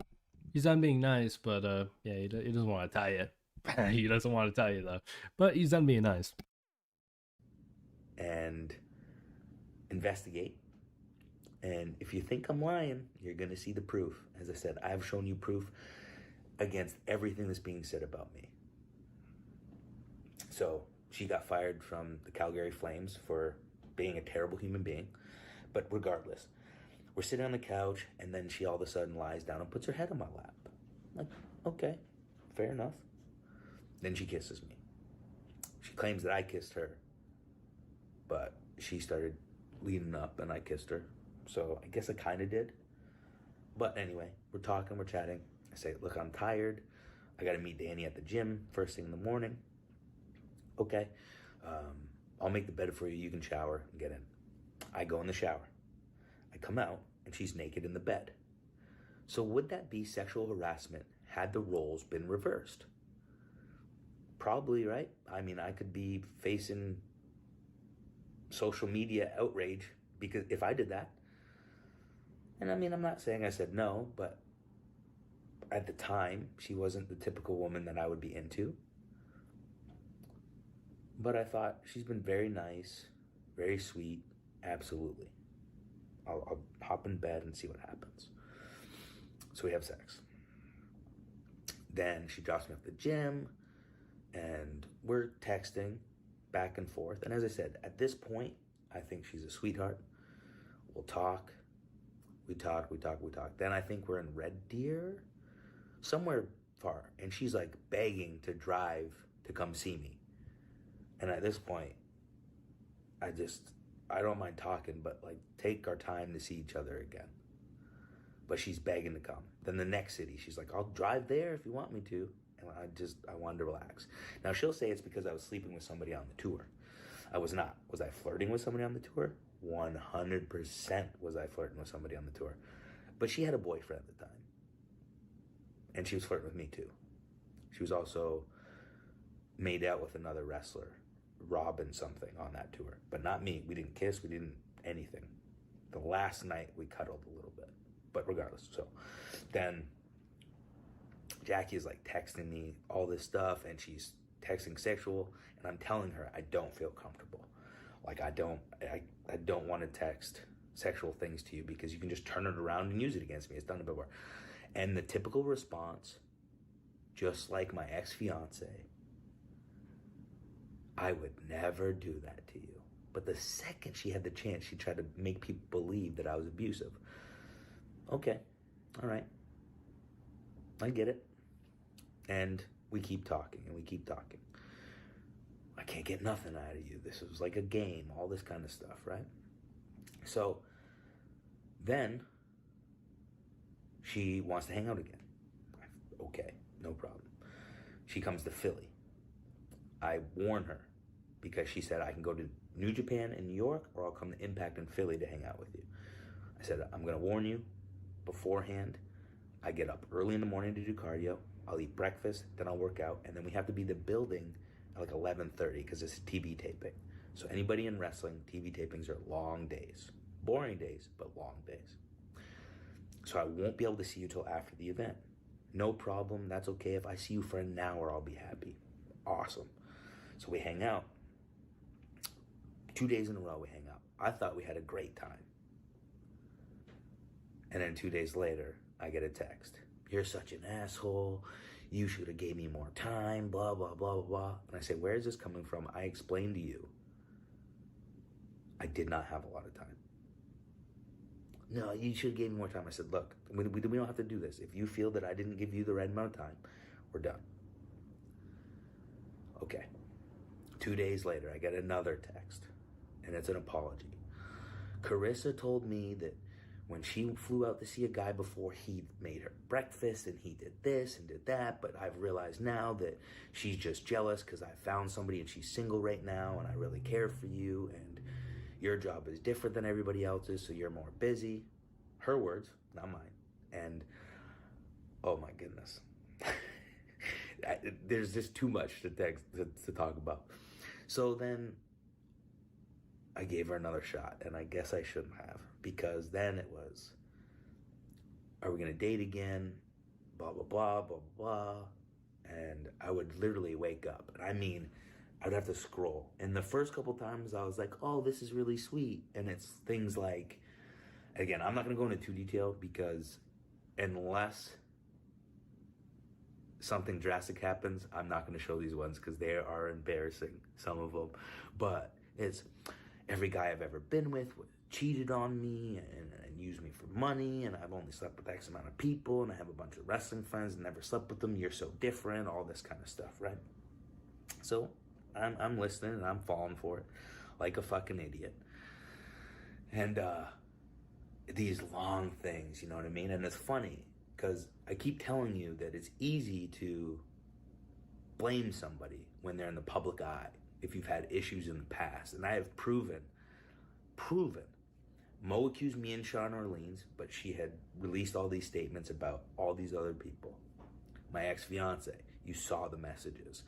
He's not being nice, but yeah, he doesn't want to tell you. He doesn't want to tell you though, but he's done being nice. And investigate. And if you think I'm lying, you're going to see the proof. As I said, I've shown you proof against everything that's being said about me. So she got fired from the Calgary Flames for being a terrible human being. But regardless, we're sitting on the couch, and then she all of a sudden lies down and puts her head on my lap. I'm like, okay, fair enough. Then she kisses me. She claims that I kissed her, but she started leading up and I kissed her. So I guess I kind of did. But anyway, we're talking, we're chatting. I say, look, I'm tired. I got to meet Danny at the gym first thing in the morning. Okay, I'll make the bed for you. You can shower and get in. I go in the shower. I come out and she's naked in the bed. So would that be sexual harassment had the roles been reversed? Probably, right? I mean, I could be facing social media outrage because if I did that. And I mean, I'm not saying I said no, but at the time, she wasn't the typical woman that I would be into. But I thought, she's been very nice, very sweet, absolutely. I'll hop in bed and see what happens. So we have sex. Then she drops me off the gym, and we're texting back and forth. And as I said, at this point, I think she's a sweetheart. We'll talk. We talk. Then I think we're in Red Deer, somewhere far. And she's like begging to drive to come see me. And at this point, I don't mind talking, but like take our time to see each other again. But she's begging to come. Then the next city, she's like, I'll drive there if you want me to. And I wanted to relax. Now she'll say it's because I was sleeping with somebody on the tour. I was not. Was I flirting with somebody on the tour? 100% was I flirting with somebody on the tour. But she had a boyfriend at the time. And she was flirting with me too. She was also made out with another wrestler, Robin something, on that tour. But not me. We didn't kiss. We didn't anything. The last night we cuddled a little bit. But regardless. So then Jackie is like texting me all this stuff. And she's texting sexual. And I'm telling her I don't feel comfortable. Like I don't want to text sexual things to you because you can just turn it around and use it against me. It's done before. And the typical response, just like my ex-fiance, I would never do that to you. But the second she had the chance, she tried to make people believe that I was abusive. Okay, all right. I get it. And we keep talking and we keep talking. I can't get nothing out of you. This was like a game, all this kind of stuff, right? So then she wants to hang out again. Okay, no problem. She comes to Philly. I warn her because she said I can go to New Japan in New York or I'll come to Impact in Philly to hang out with you. I said, I'm going to warn you beforehand. I get up early in the morning to do cardio. I'll eat breakfast, then I'll work out, and then we have to be in the building at like 11:30 because it's a TV taping. So anybody in wrestling, TV tapings are long days. Boring days, but long days. So I won't be able to see you till after the event. No problem. That's okay. If I see you for an hour, I'll be happy. Awesome. So we hang out. 2 days in a row we hang out. I thought we had a great time. And then 2 days later, I get a text. You're such an asshole. You should have gave me more time, blah, blah, blah, blah, blah. And I say, where is this coming from? I explained to you. I did not have a lot of time. No, you should have gave me more time. I said, look, we don't have to do this. If you feel that I didn't give you the right amount of time, we're done. Okay. 2 days later, I get another text, and it's an apology. Carissa told me that when she flew out to see a guy before, he made her breakfast, and he did this and did that, but I've realized now that she's just jealous because I found somebody and she's single right now, and I really care for you, and your job is different than everybody else's, so you're more busy. Her words, not mine. And Oh my goodness. There's just too much to talk about. So then I gave her another shot, and I guess I shouldn't have, because then it was, are we gonna date again? Blah blah blah blah blah. And I would literally wake up, and I mean, I'd have to scroll. And the first couple times I was like, oh, this is really sweet. And it's things like, again, I'm not gonna go into too detail because unless something drastic happens, I'm not going to show these ones because they are embarrassing, some of them. But it's every guy I've ever been with cheated on me and used me for money, and I've only slept with X amount of people, and I have a bunch of wrestling friends and never slept with them. You're so different, all this kind of stuff, right? So I'm listening and I'm falling for it like a fucking idiot. And these long things, you know what I mean? And it's funny because I keep telling you that it's easy to blame somebody when they're in the public eye if you've had issues in the past. And I have proven. Mo accused me and Sean Orleans, but she had released all these statements about all these other people. My ex-fiance, you saw the messages.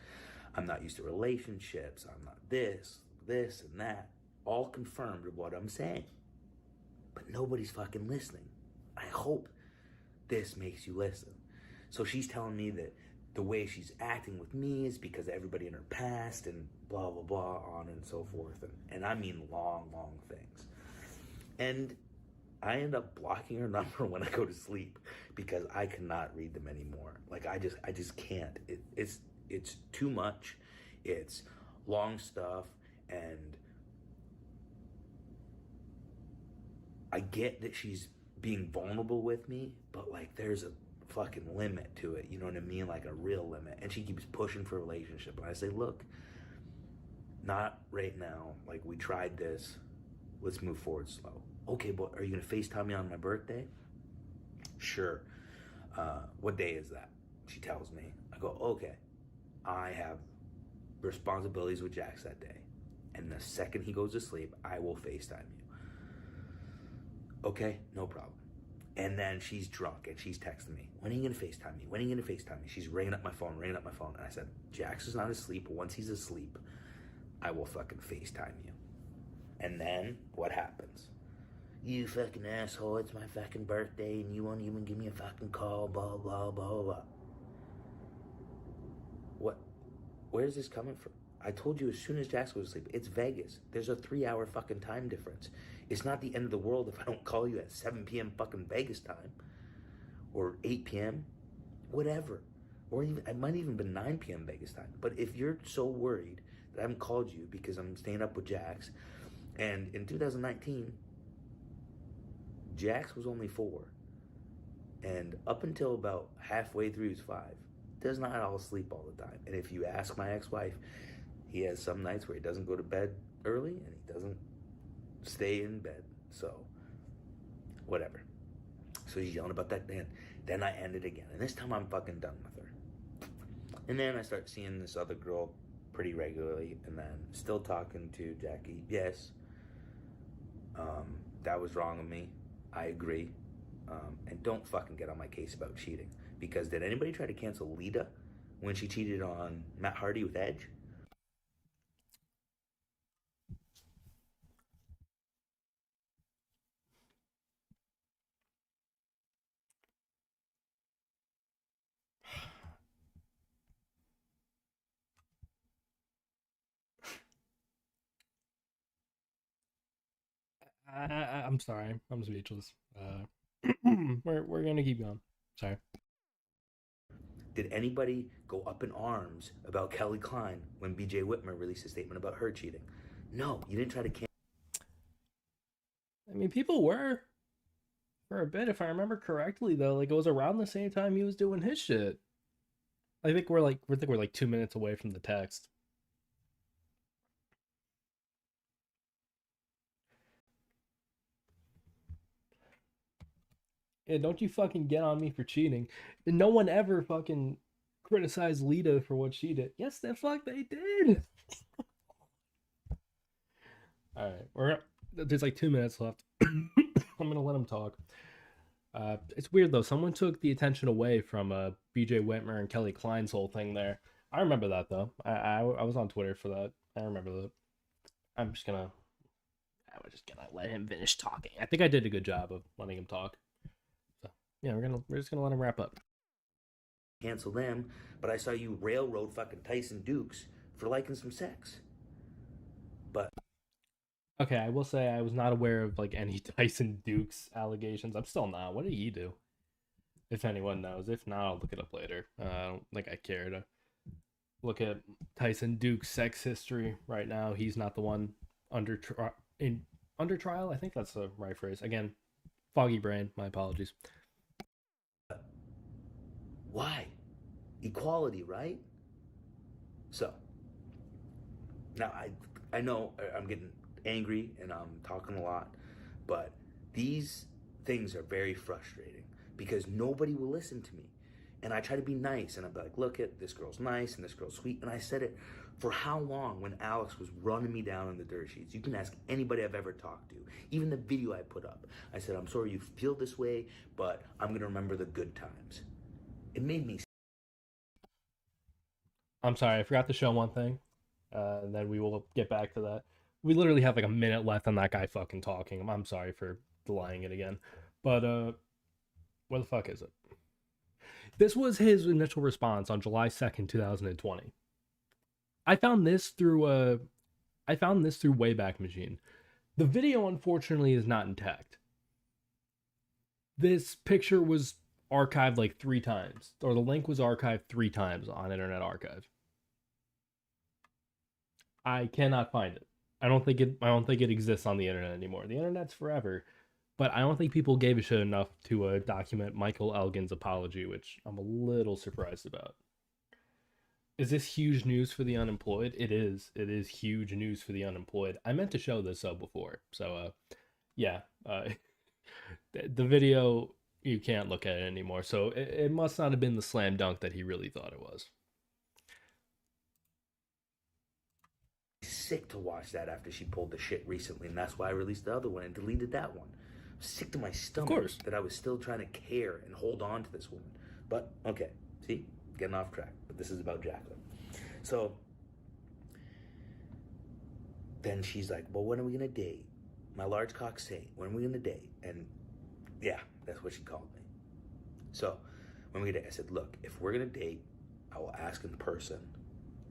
I'm not used to relationships. I'm not this, and that. All confirmed of what I'm saying. But nobody's fucking listening. I hope this makes you listen. So she's telling me that the way she's acting with me is because of everybody in her past and blah, blah, blah, on and so forth. And I mean long things. And I end up blocking her number when I go to sleep because I cannot read them anymore. Like, I just can't. It's too much. It's long stuff. And I get that she's being vulnerable with me, but like there's a fucking limit to it, you know what I mean? Like a real limit. And she keeps pushing for a relationship, and I say, look, not right now. Like, we tried this, let's move forward slow. Okay, but are you gonna FaceTime me on my birthday? Sure. What day is that? She tells me. I go, okay, I have responsibilities with Jax that day, and the second he goes to sleep, I will FaceTime you. Okay, no problem. And then she's drunk and she's texting me, when are you gonna FaceTime me? When are you gonna FaceTime me? She's ringing up my phone. And I said, Jax is not asleep, but once he's asleep, I will fucking FaceTime you. And then what happens? You fucking asshole, it's my fucking birthday and you won't even give me a fucking call, blah, blah, blah, blah. What? Where's this coming from? I told you as soon as Jax goes to sleep, it's Vegas. There's a 3-hour fucking time difference. It's not the end of the world if I don't call you at 7 p.m. fucking Vegas time. Or 8 p.m. Whatever. Or even, it might even been 9 p.m. Vegas time. But if you're so worried that I haven't called you because I'm staying up with Jax, and in 2019, Jax was only 4. And up until about halfway through, he was 5. Does not all sleep all the time. And if you ask my ex-wife, he has some nights where he doesn't go to bed early and he doesn't stay in bed. So, whatever. So he's yelling about that. Then I end it again. And this time I'm fucking done with her. And then I start seeing this other girl pretty regularly. And then still talking to Jackie. Yes, that was wrong of me. I agree. And don't fucking get on my case about cheating. Because did anybody try to cancel Lita when she cheated on Matt Hardy with Edge? I'm sorry. I'm speechless. We're gonna keep going. Sorry. Did anybody go up in arms about Kelly Klein when BJ Whitmer released a statement about her cheating? No, you didn't try to cancel. I mean, people were for a bit, if I remember correctly, though. Like, it was around the same time he was doing his shit. I think we're like 2 minutes away from the text. Yeah, don't you fucking get on me for cheating. And no one ever fucking criticized Lita for what she did. Yes, the fuck they did. All right, there's like 2 minutes left. I'm gonna let him talk. It's weird though. Someone took the attention away from BJ Whitmer and Kelly Klein's whole thing there. I remember that though. I was on Twitter for that. I remember that. I'm just gonna I was just gonna let him finish talking. I think I did a good job of letting him talk. So yeah, we're just gonna let him wrap up. Cancel them, but I saw you railroad fucking Tyson Dukes for liking some sex. But Okay, I will say I was not aware of like any Tyson Dukes allegations. I'm still not. What did he do? If anyone knows. If not, I'll look it up later. I don't think I care to look at Tyson Duke's sex history right now. He's not the one under trial. I think that's the right phrase. Again, foggy brain. My apologies. why? Equality, right? So, now I know I'm getting angry and I'm talking a lot, but these things are very frustrating because nobody will listen to me. And I try to be nice and I'm like, look at this girl's nice and this girl's sweet. And I said it for how long when Alex was running me down in the dirt sheets. You can ask anybody I've ever talked to, even the video I put up. I said, I'm sorry you feel this way, but I'm gonna remember the good times. It made me. I'm sorry, I forgot to show one thing. And then we will get back to that. We literally have like a minute left on that guy fucking talking. I'm sorry for delaying it again. But where the fuck is it? This was his initial response on July 2nd, 2020. I found this through Wayback Machine. The video unfortunately is not intact. This picture was archived like 3 times, or the link was archived 3 times on Internet Archive. I cannot find it. I don't think it exists on the internet anymore. The internet's forever, but I don't think people gave a shit enough to document Michael Elgin's apology, which I'm a little surprised about. Is this huge news for the unemployed? It is. It is huge news for the unemployed. I meant to show this before, so yeah. The video, you can't look at it anymore, so it must not have been the slam dunk that he really thought it was. Sick to watch that after she pulled the shit recently, and that's why I released the other one and deleted that one. I'm sick to my stomach that I was still trying to care and hold on to this woman. But okay, see, getting off track. But this is about Jacqueline. So then she's like, "Well, when are we gonna date?" My large cock saint, "When are we gonna date?" And yeah, that's what she called me. So when we date, I said, "Look, if we're gonna date, I will ask in person.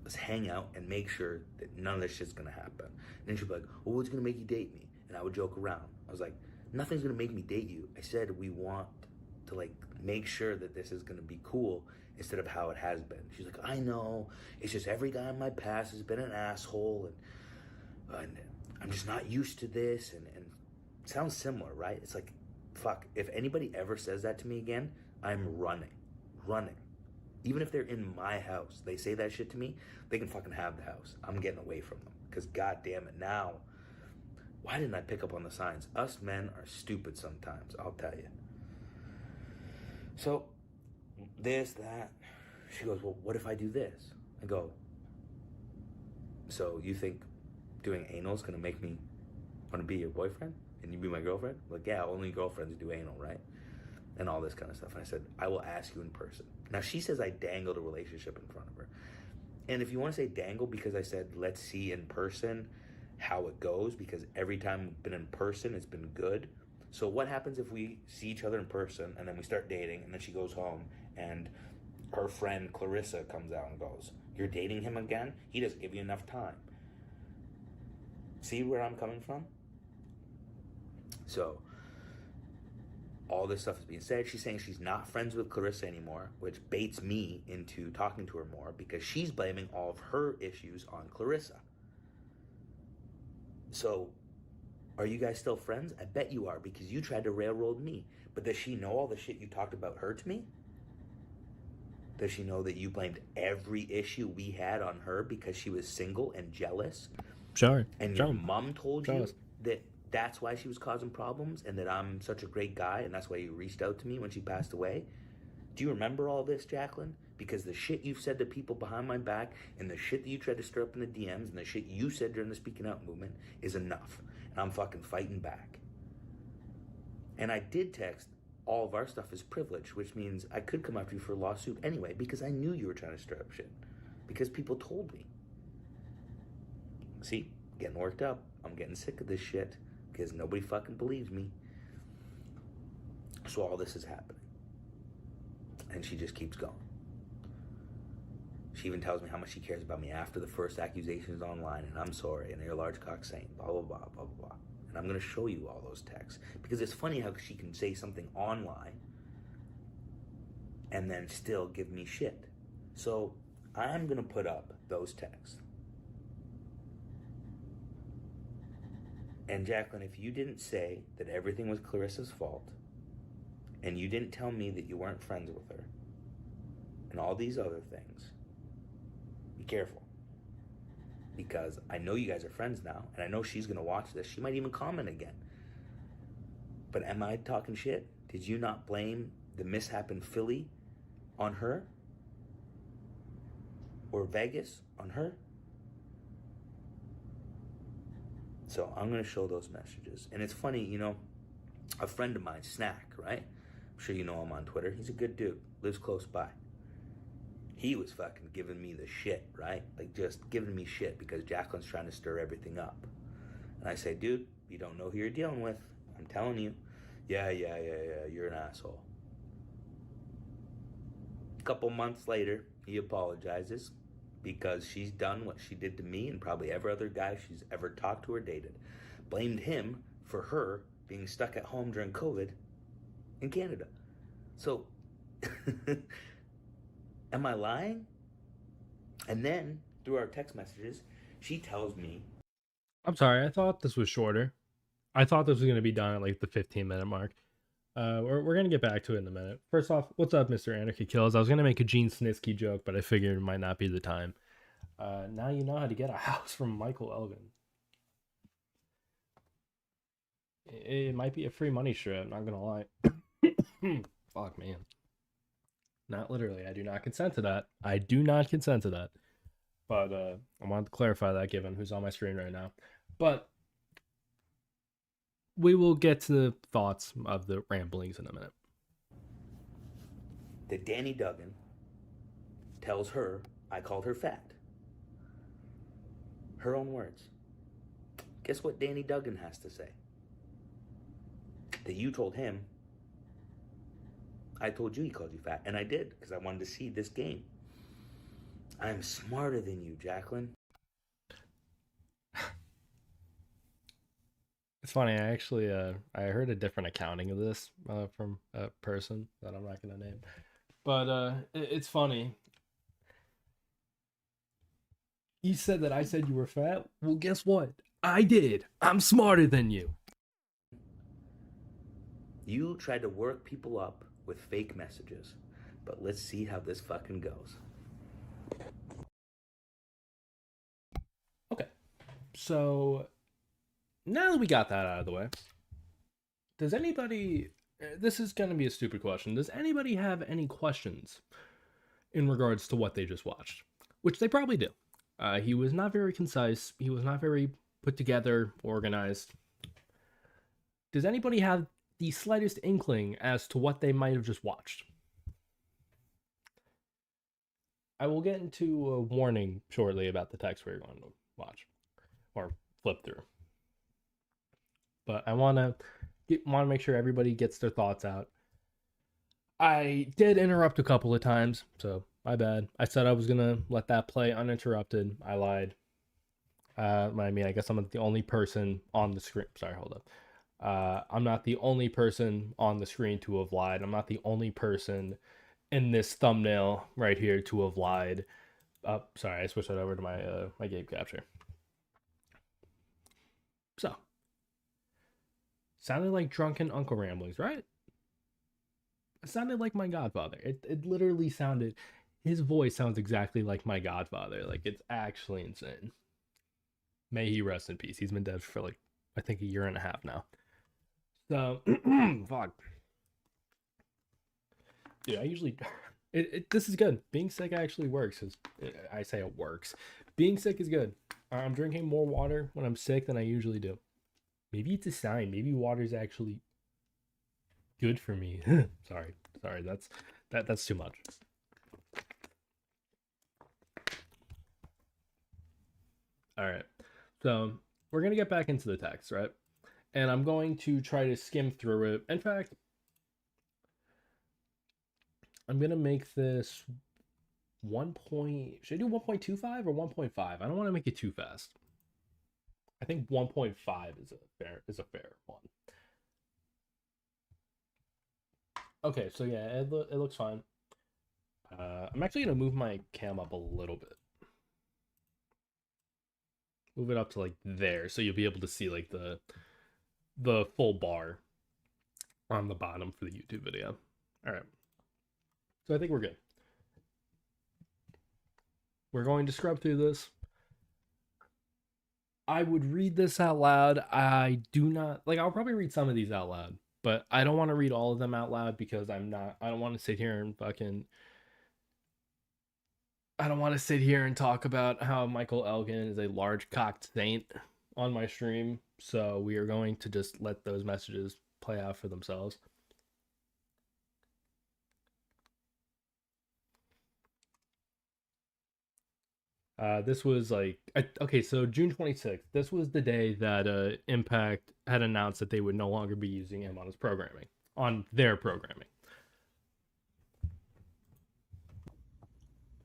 Let's hang out and make sure that none of this shit's gonna happen." And then she'd be like, "Well, what's gonna make you date me?" And I would joke around. I was like, "Nothing's gonna make me date you. I said we want to like make sure that this is gonna be cool instead of how it has been." She's like, "I know. It's just every guy in my past has been an asshole, and I'm just not used to this." And it sounds similar, right? It's like, fuck. If anybody ever says that to me again, I'm running. Even if they're in my house, they say that shit to me, they can fucking have the house. I'm getting away from them. Because god damn it, now, why didn't I pick up on the signs? Us men are stupid sometimes, I'll tell you. So, this, that. She goes, "Well, what if I do this?" I go, "So you think doing anal is going to make me want to be your boyfriend? And you be my girlfriend?" Like, yeah, only girlfriends do anal, right? And all this kind of stuff. And I said, "I will ask you in person." Now, she says I dangled a relationship in front of her. And if you want to say dangle, because I said, let's see in person how it goes, because every time we've been in person, it's been good. So what happens if we see each other in person, and then we start dating, and then she goes home, and her friend Clarissa comes out and goes, "You're dating him again? He doesn't give you enough time." See where I'm coming from? So all this stuff is being said. She's saying she's not friends with Clarissa anymore, which baits me into talking to her more because she's blaming all of her issues on Clarissa. So, are you guys still friends? I bet you are, because you tried to railroad me. But does she know all the shit you talked about her to me? Does she know that you blamed every issue we had on her because she was single and jealous? Sure. And your mom told you that that's why she was causing problems, and that I'm such a great guy, and that's why you reached out to me when she passed away? Do you remember all this, Jacqueline? Because the shit you've said to people behind my back, and the shit that you tried to stir up in the DMs, and the shit you said during the Speaking Out movement is enough. And I'm fucking fighting back. And I did text all of our stuff is privilege, which means I could come after you for a lawsuit anyway because I knew you were trying to stir up shit. Because people told me. See, getting worked up. I'm getting sick of this shit because nobody fucking believes me. So all this is happening. And she just keeps going. She even tells me how much she cares about me after the first accusations online, and I'm sorry, and you're a large cock saying blah, blah, blah, blah, blah. And I'm going to show you all those texts. Because it's funny how she can say something online and then still give me shit. So I'm going to put up those texts. And Jacqueline, if you didn't say that everything was Clarissa's fault, and you didn't tell me that you weren't friends with her, and all these other things, be careful. Because I know you guys are friends now, and I know she's going to watch this. She might even comment again. But am I talking shit? Did you not blame the mishap in Philly on her? Or Vegas on her? So I'm going to show those messages. And it's funny, you know, a friend of mine, Snack, right? I'm sure you know him on Twitter. He's a good dude, lives close by. He was fucking giving me the shit, right? Like just giving me shit because Jacqueline's trying to stir everything up. And I say, dude, you don't know who you're dealing with. I'm telling you. Yeah, you're an asshole. A couple months later, he apologizes because she's done what she did to me and probably every other guy she's ever talked to or dated. Blamed him for her being stuck at home during COVID in Canada. So, am I lying? And then, through our text messages, she tells me... I'm sorry, I thought this was shorter. I thought this was going to be done at like the 15-minute mark. We're going to get back to it in a minute. First off, what's up, Mr. Anarchy Kills? I was going to make a Gene Snitsky joke, but I figured it might not be the time. Now you know how to get a house from Michael Elgin. It might be a free money strip, not going to lie. Fuck, man. Not literally. I do not consent to that. I do not consent to that. But I wanted to clarify that given who's on my screen right now. But we will get to the thoughts of the ramblings in a minute. That Danny Duggan tells her I called her fat. Her own words. Guess what Danny Duggan has to say? That you told him I told you he called you fat, and I did, because I wanted to see this game. I'm smarter than you, Jacqueline. It's funny, I actually, I heard a different accounting of this from a person that I'm not going to name. But it's funny. You said that I said you were fat? Well, guess what? I did. I'm smarter than you. You tried to work people up with fake messages, but let's see how this fucking goes. Okay, so now that we got that out of the way, does anybody, this is going to be a stupid question, does anybody have any questions in regards to what they just watched? Which they probably do. He was not very concise, he was not very put together, organized. Does anybody have the slightest inkling as to what they might have just watched? I will get into a warning shortly about the text we're going to watch or flip through. But I want to make sure everybody gets their thoughts out. I did interrupt a couple of times, so my bad. I said I was going to let that play uninterrupted. I lied. I mean, I guess I'm not the only person on the screen. Sorry, hold up. I'm not the only person on the screen to have lied. I'm not the only person in this thumbnail right here to have lied. Sorry, I switched that over to my my game capture. So, sounded like drunken uncle ramblings, right? It sounded like my godfather. It literally sounded, his voice sounds exactly like my godfather. Like, it's actually insane. May he rest in peace. He's been dead for like, I think, a year and a half now. So, fuck. Dude, I usually, this is good. Being sick actually works. I say it works. Being sick is good. I'm drinking more water when I'm sick than I usually do. Maybe it's a sign. Maybe water's actually Good for me. Sorry, sorry. That's too much. All right. So we're gonna get back into the text, right? And I'm going to try to skim through it. In fact, I'm gonna make this 1 point. Should I do 1.25 or 1.5? I don't want to make it too fast. I think 1.5 is a fair one. Okay, so yeah, it looks fine. I'm actually gonna move my cam up a little bit. Move it up to like there, so you'll be able to see like the full bar on the bottom for the YouTube video. All right, so I think we're good. We're going to scrub through this. I would read this out loud. I do not like. I'll probably read some of these out loud, but I don't want to read all of them out loud because I'm not. I don't want to sit here and fucking. I don't want to sit here and talk about how Michael Elgin is a large cocked saint on my stream. So we are going to just let those messages play out for themselves. This was like okay, so June 26th. This was the day that Impact had announced that they would no longer be using him on his programming, on their programming.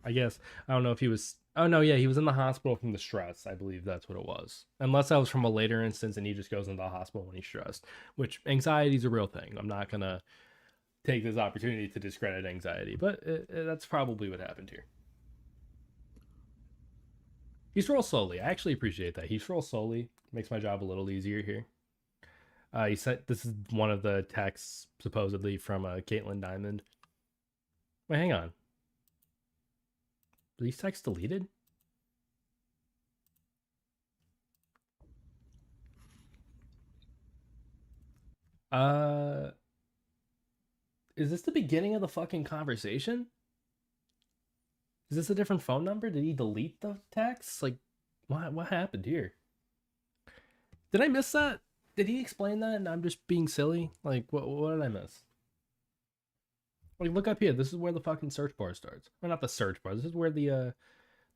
I guess I don't know if he was. Oh no, yeah, he was in the hospital from the stress. I believe that's what it was. Unless that was from a later instance, and he just goes into the hospital when he's stressed. Which anxiety is a real thing. I'm not gonna take this opportunity to discredit anxiety, but that's probably what happened here. He strolls slowly. I actually appreciate that. He strolls slowly. Makes my job a little easier here. He said this is one of the texts supposedly from Caitlyn Diamond. Wait, hang on. Are these texts deleted? Uh, is this the beginning of the fucking conversation? Is this a different phone number? Did he delete the text? Like, what happened here? Did I miss that? Did he explain that and I'm just being silly? Like, what did I miss? Like, look up here. This is where the fucking search bar starts. Or not the search bar. This is where the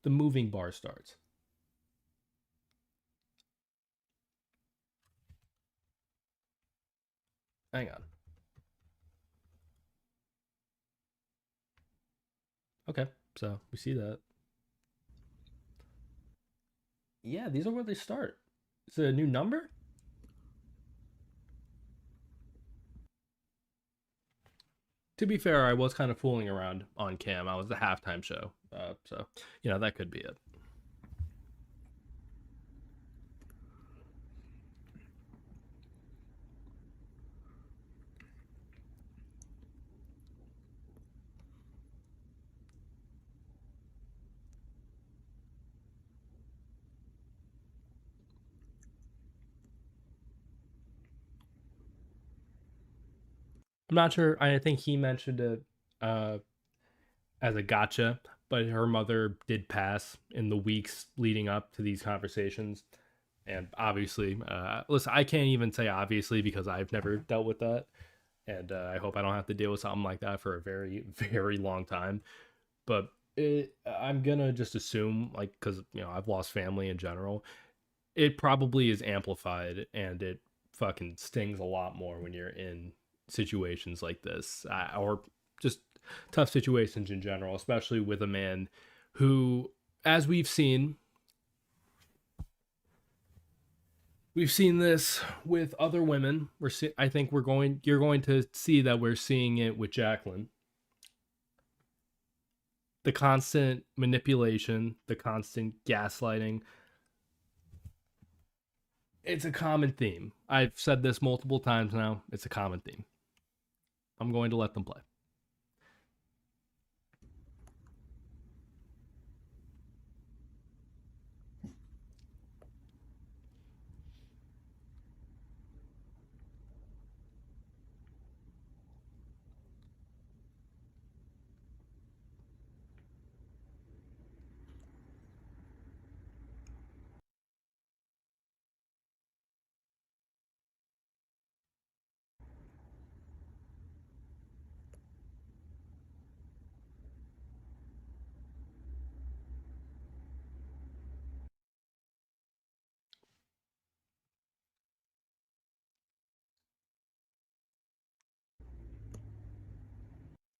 moving bar starts. Hang on. Okay, so we see that. Yeah, these are where they start. Is it a new number? To be fair, I was kind of fooling around on cam. I was the halftime show, so that could be it. I'm not sure. I think he mentioned it uh, as a gotcha, but her mother did pass in the weeks leading up to these conversations. And obviously, listen, I can't even say obviously because I've never dealt with that. And I hope I don't have to deal with something like that for a very, very long time. But I'm going to just assume, like, because, I've lost family in general, it probably is amplified and it fucking stings a lot more when you're in situations like this or just tough situations in general, especially with a man who, as we've seen this with other women. I think you're going to see that we're seeing it with Jacqueline. The constant manipulation, the constant gaslighting. It's a common theme. I've said this multiple times now. It's a common theme. I'm going to let them play.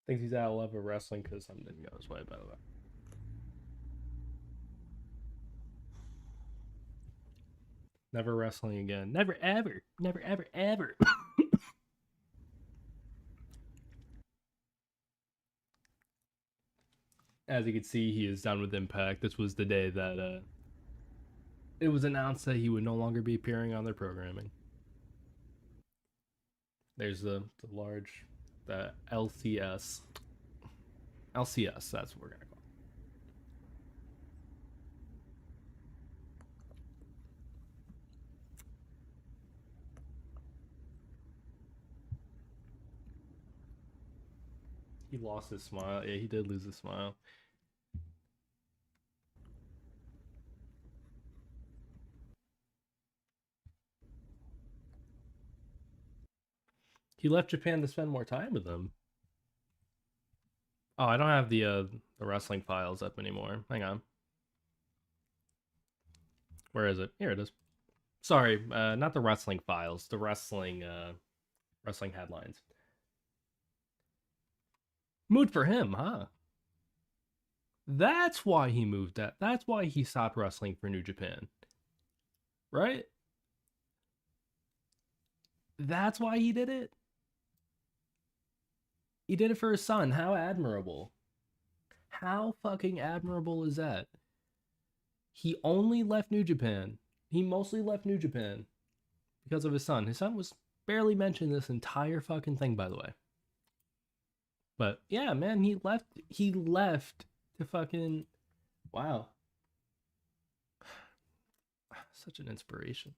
Thinks he's out of love with wrestling because something didn't go his way, by the way. Never wrestling again. Never, ever. Never, ever, ever. As you can see, he is done with Impact. This was the day that it was announced that he would no longer be appearing on their programming. There's the large, the LCS. LCS, that's what we're going to call it. He lost his smile. Yeah, he did lose his smile. He left Japan to spend more time with them. Oh, I don't have the wrestling files up anymore. Hang on. Where is it? Here it is. Sorry, not the wrestling files. The wrestling headlines. Mood for him, huh? That's why he moved that. That's why he stopped wrestling for New Japan. Right? That's why he did it. He did it for his son. How admirable. How fucking admirable is that? He only left New Japan. He mostly left New Japan because of his son. His son was barely mentioned this entire fucking thing, by the way. But yeah, man, he left to fucking, wow. Such an inspiration.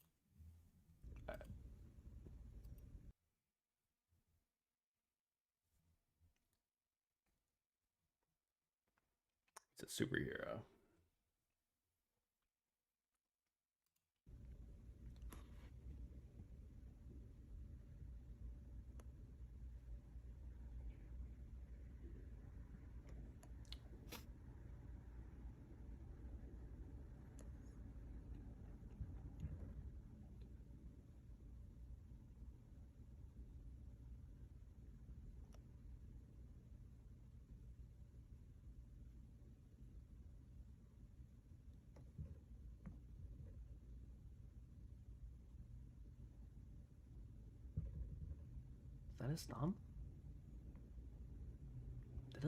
He's a superhero. Is that his thumb? That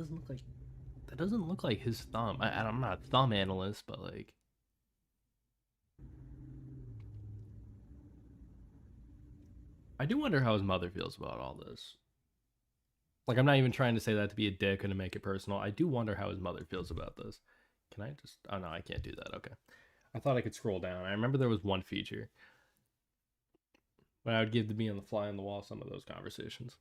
doesn't look like his thumb. I'm not a thumb analyst, but like, I do wonder how his mother feels about all this. Like, I'm not even trying to say that to be a dick and to make it personal. I do wonder how his mother feels about this. Can I just? Oh no, I can't do that. Okay, I thought I could scroll down. I remember there was one feature, but I would give to be on the fly on the wall some of those conversations.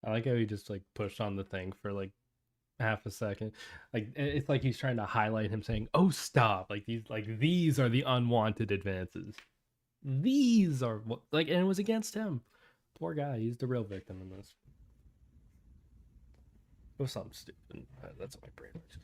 I like how he just like pushed on the thing for like half a second. Like it's like he's trying to highlight him saying, "Oh, stop!" Like these are the unwanted advances. These are what like, and it was against him. Poor guy. He's the real victim in this. It was something stupid. That's my brain works.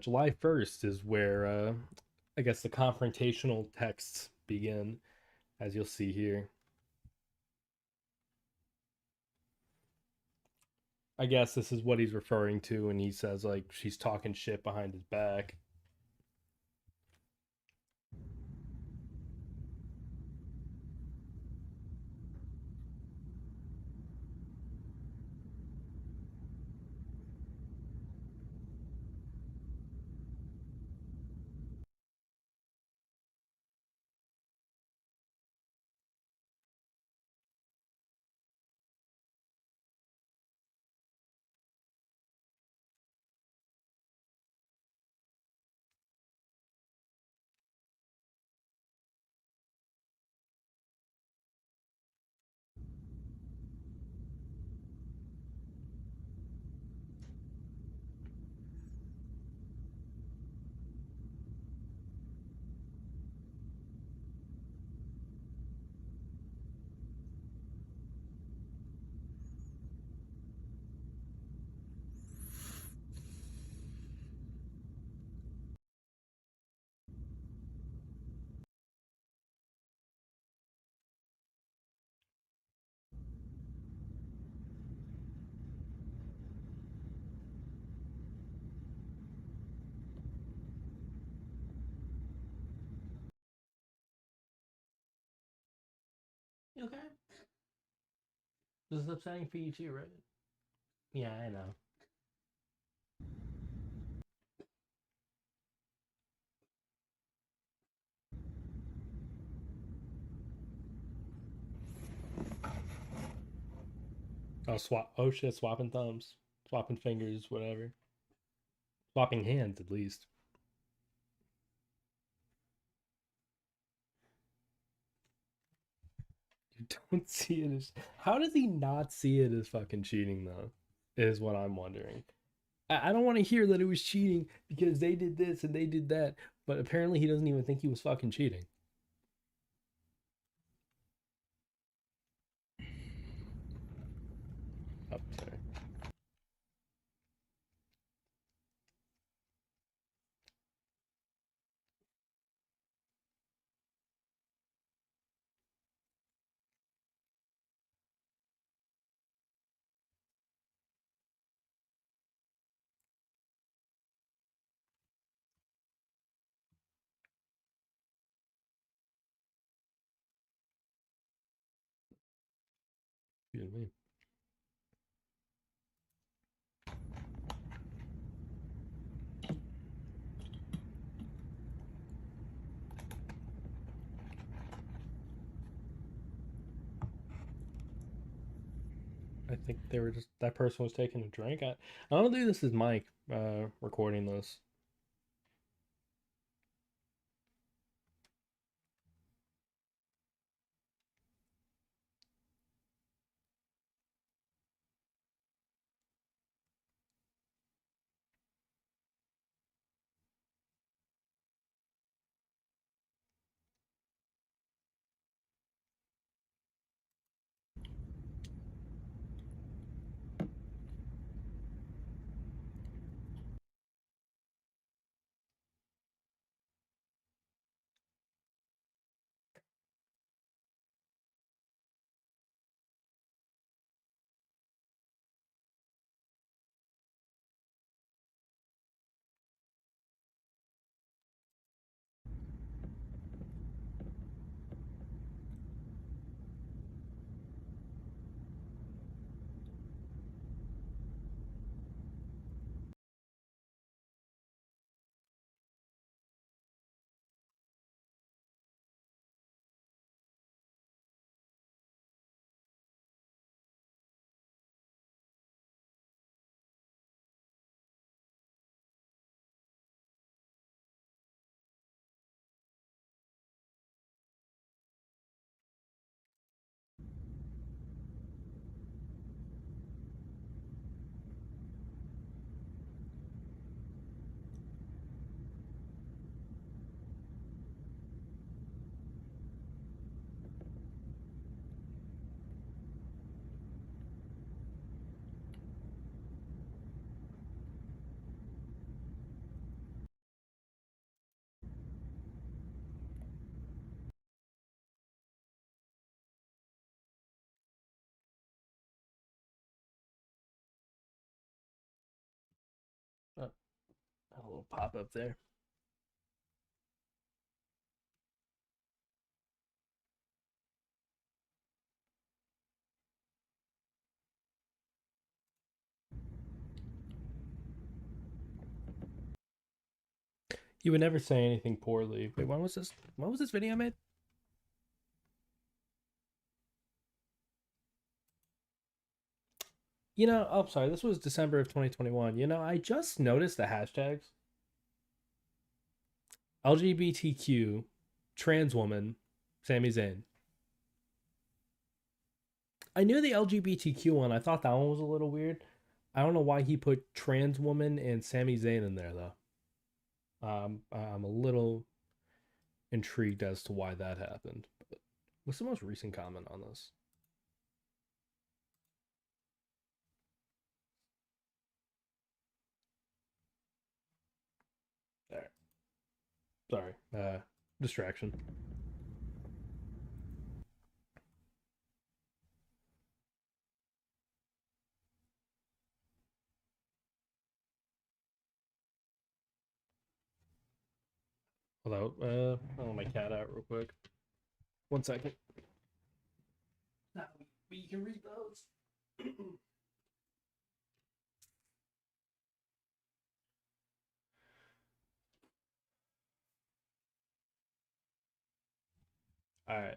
July 1st is where I guess the confrontational texts begin, as you'll see here. I guess this is what he's referring to when he says like she's talking shit behind his back. Okay. This is upsetting for you too, right? Yeah, I know. Oh, swap. Oh shit, swapping thumbs, swapping fingers, whatever. Swapping hands, at least. You don't see it as. How does he not see it as fucking cheating, though? Is what I'm wondering. I don't want to hear that it was cheating because they did this and they did that, but apparently he doesn't even think he was fucking cheating. Oh, sorry. Excuse me. I think they were just that person was taking a drink. I don't think this is Mike recording this. A little pop up there. You would never say anything poorly. Wait, when was this? When was this video made? Oh, sorry, this was December of 2021. I just noticed the hashtags LGBTQ, trans woman, Sami Zayn. I knew the LGBTQ one. I thought that one was a little weird. I don't know why he put trans woman and Sami Zayn in there though. I'm a little intrigued as to why that happened. But what's the most recent comment on this? There. Sorry. Distraction. Hello. I'll let my cat out real quick. 1 second. Now we can read those. All right.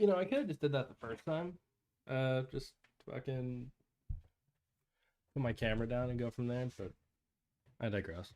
I could have just did that the first time. Just fucking put my camera down and go from there, but I digress.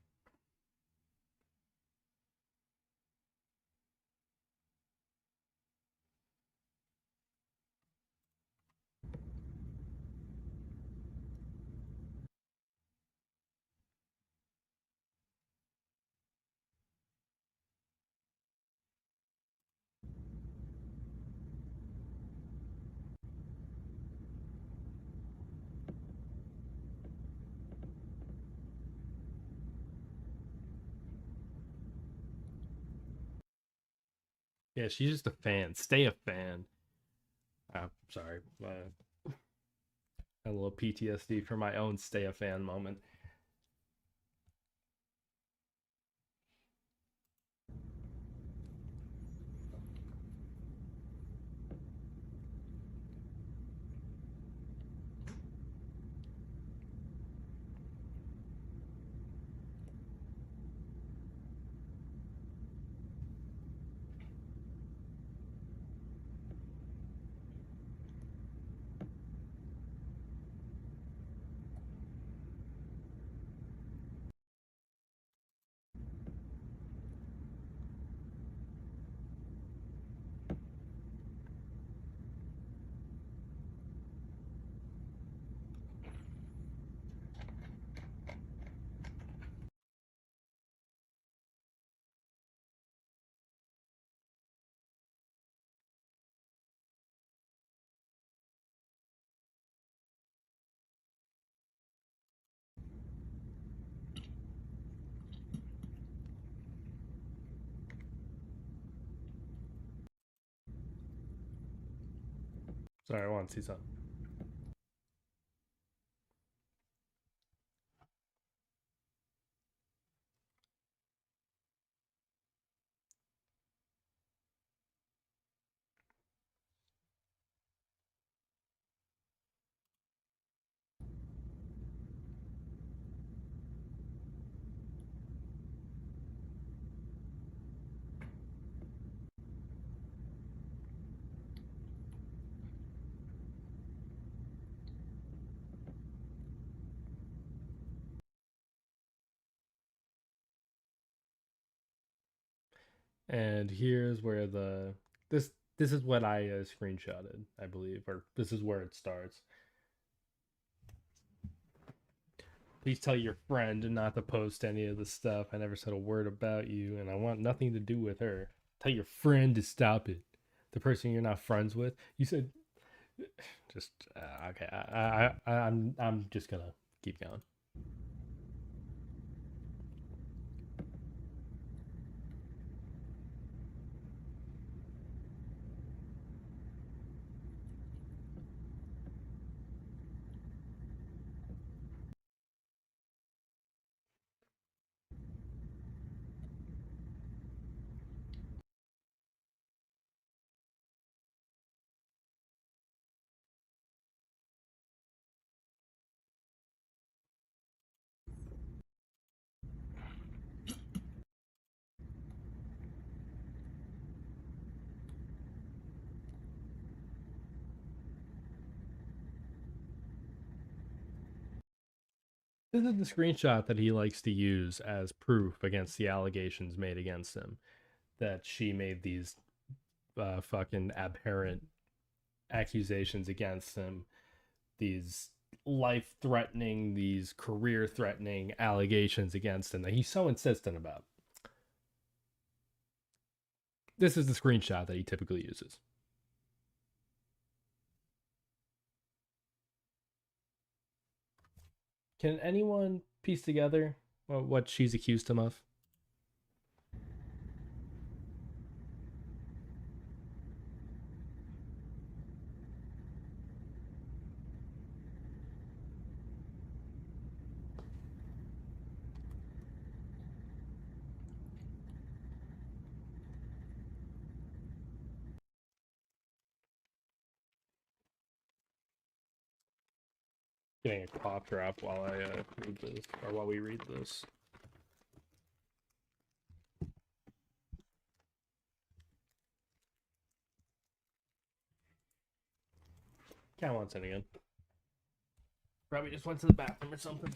Yeah, she's just a fan. Stay a fan. Sorry. A little PTSD for my own stay a fan moment. Sorry, I want to see something. And here's where this is what I screenshotted, I believe, or this is where it starts. Please tell your friend not to post any of the stuff. I never said a word about you, and I want nothing to do with her. Tell your friend to stop it. The person you're not friends with. You said, just okay. I'm just gonna keep going. This is the screenshot that he likes to use as proof against the allegations made against him, that she made these fucking abhorrent accusations against him, these life-threatening, these career-threatening allegations against him that he's so insistent about. This is the screenshot that he typically uses. Can anyone piece together what she's accused him of? Getting a cough drop while I read this, or while we read this. Cat wants it again. Probably just went to the bathroom or something.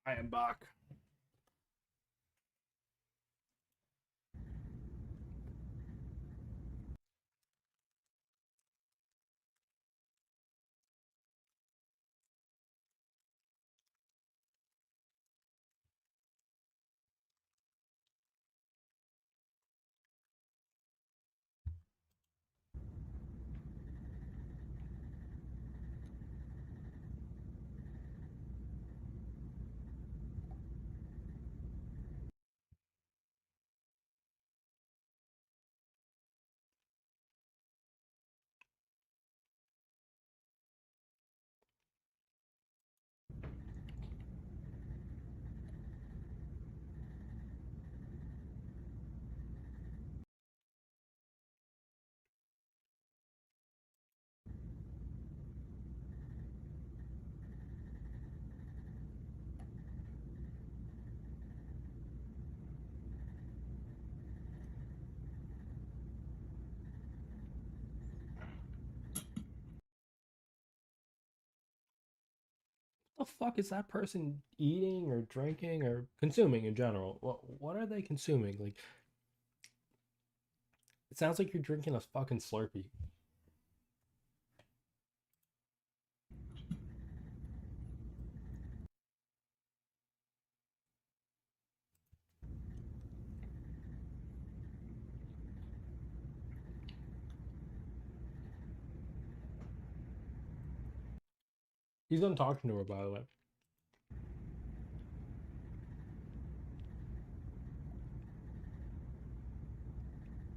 I am back. The fuck is that person eating or drinking or consuming in general? What are they consuming? Like, it sounds like you're drinking a fucking Slurpee. He's done talking to her, by the way.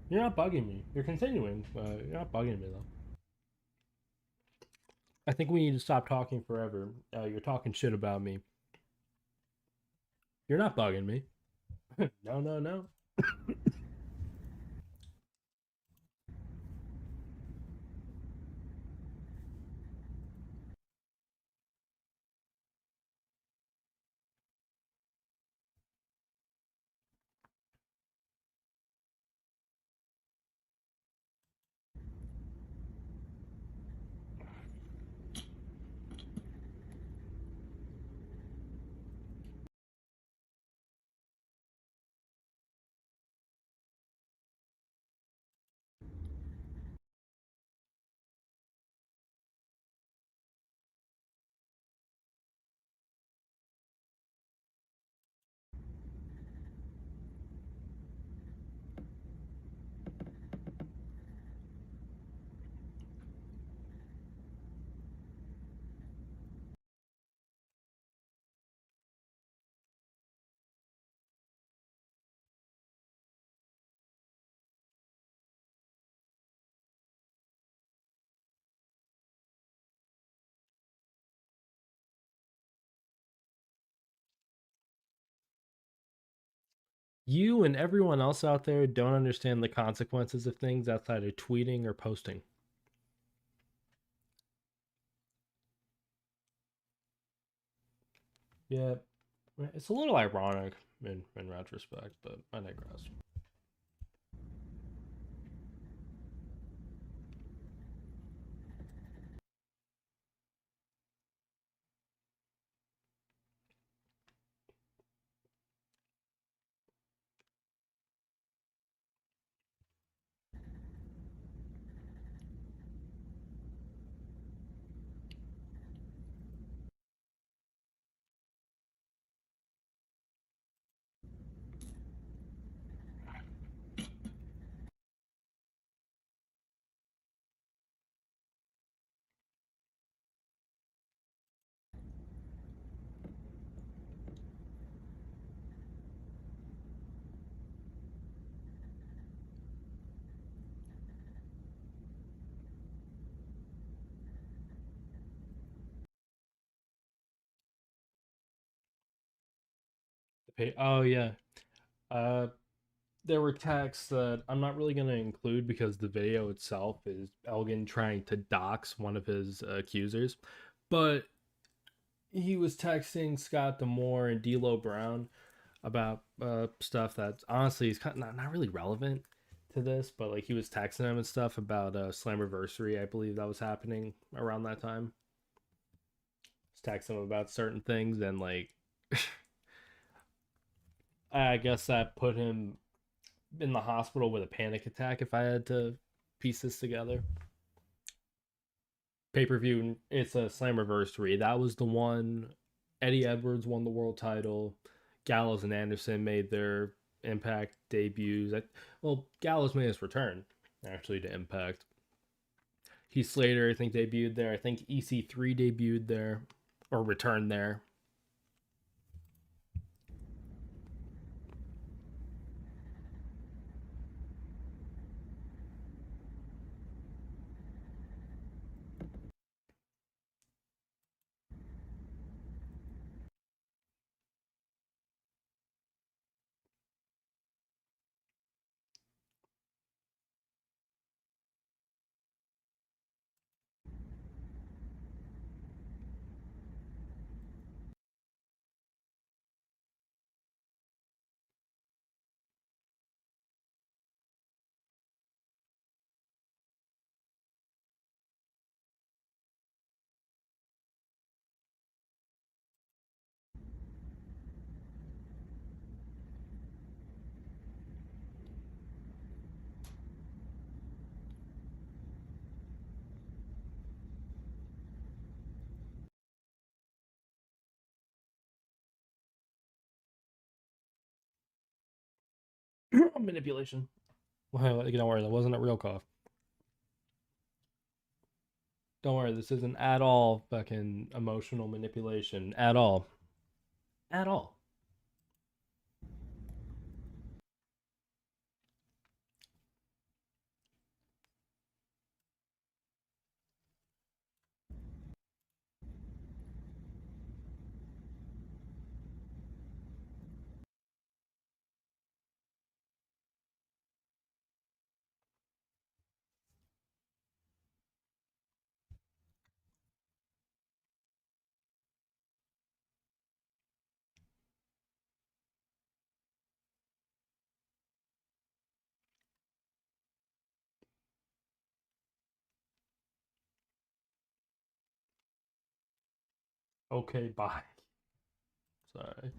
You're not bugging me. You're continuing. You're not bugging me, though. I think we need to stop talking forever. You're talking shit about me. You're not bugging me. No, no, no. You and everyone else out there don't understand the consequences of things outside of tweeting or posting. Yeah, it's a little ironic in retrospect, but I digress. Oh yeah, uh, there were texts that I'm not really going to include because the video itself is Elgin trying to dox one of his accusers, but he was texting Scott Demore and D'Lo Brown about stuff that honestly is kind of not really relevant to this, but like he was texting them and stuff about Slammiversary, I believe that was happening around that time. He's texting them about certain things, and like I guess that put him in the hospital with a panic attack. If I had to piece this together, pay per view, it's a Slammiversary. That was the one. Eddie Edwards won the world title. Gallows and Anderson made their Impact debuts. Well, Gallows made his return actually to Impact. Heath Slater, I think, debuted there. I think EC3 debuted there or returned there. Manipulation. Well, don't worry, that wasn't a real cough. Don't worry, this isn't at all fucking emotional manipulation. At all. At all. Okay, bye. Sorry.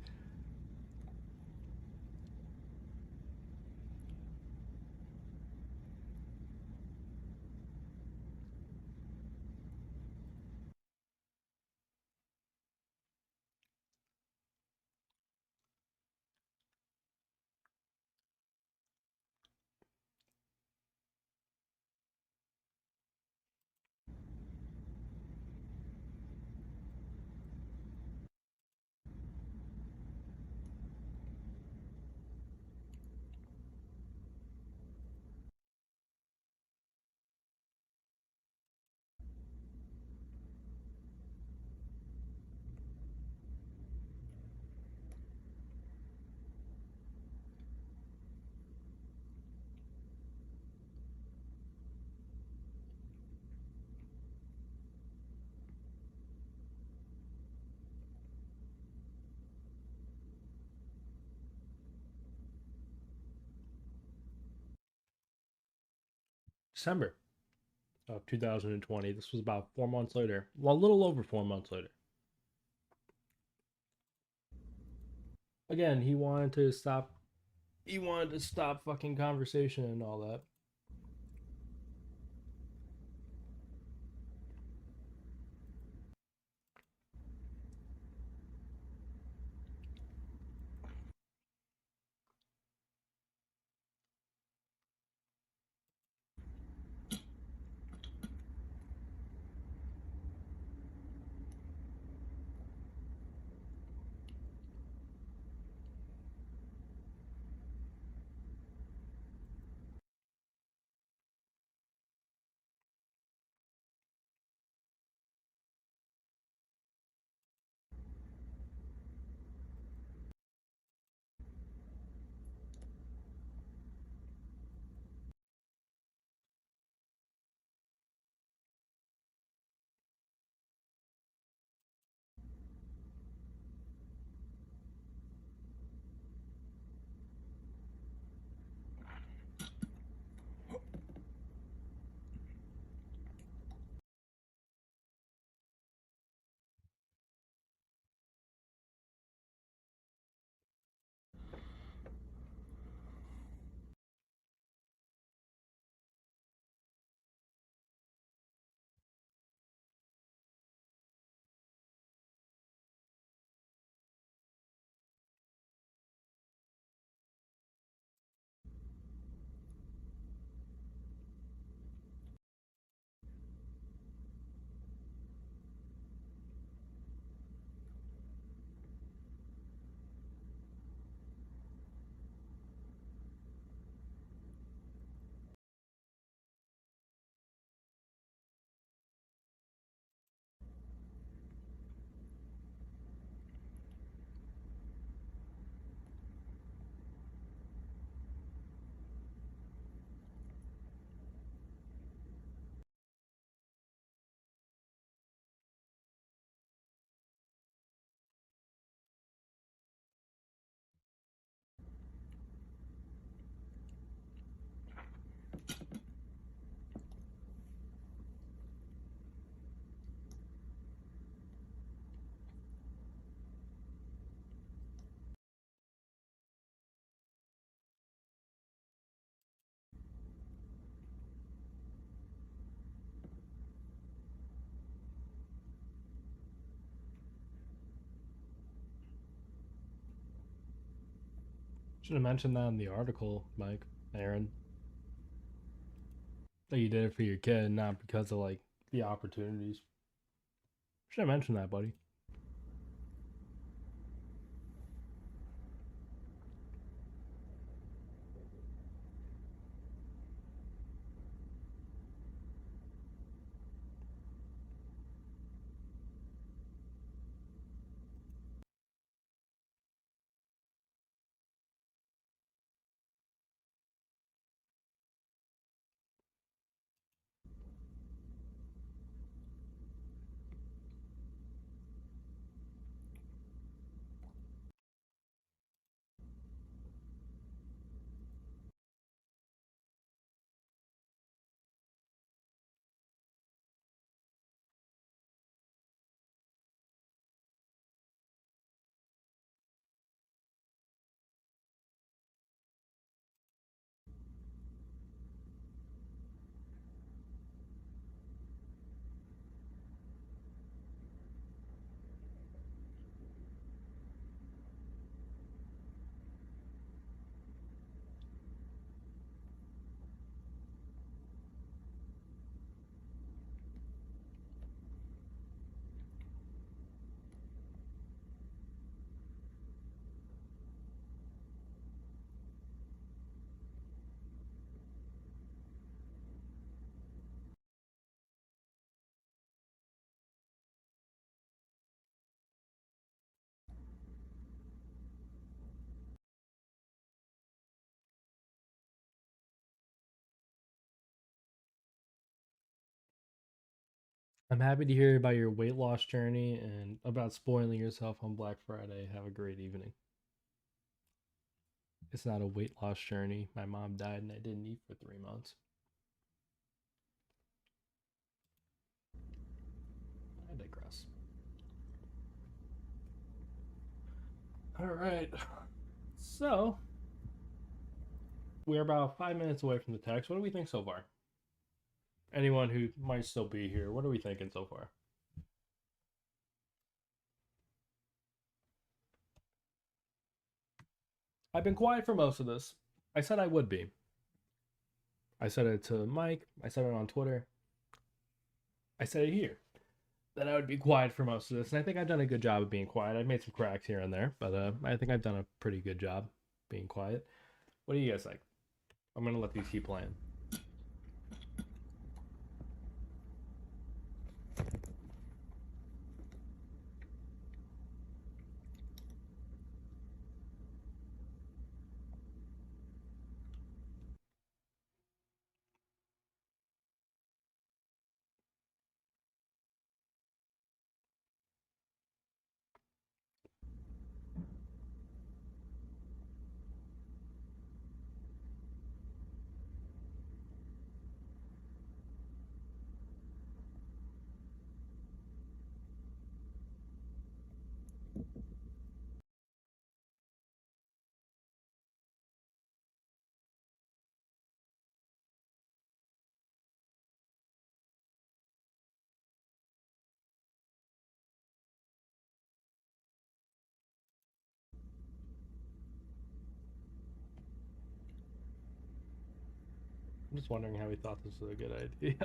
December of 2020. This was about 4 months later. Well, a little over 4 months later. Again, he wanted to stop. He wanted to stop fucking conversation and all that. Should have mentioned that in the article, Mike, Aaron. That you did it for your kid, not because of like the opportunities. Should have mentioned that, buddy. I'm happy to hear about your weight loss journey and about spoiling yourself on Black Friday. Have a great evening. It's not a weight loss journey. My mom died and I didn't eat for 3 months. I digress. All right. So, we're about 5 minutes away from the text. What do we think so far? Anyone who might still be here, what are we thinking so far? I've been quiet for most of this. I said I would be. I said it to Mike. I said it on Twitter. I said it here. That I would be quiet for most of this. And I think I've done a good job of being quiet. I've made some cracks here and there, but I think I've done a pretty good job being quiet. What do you guys think? I'm going to let these keep playing. I'm just wondering how he thought this was a good idea.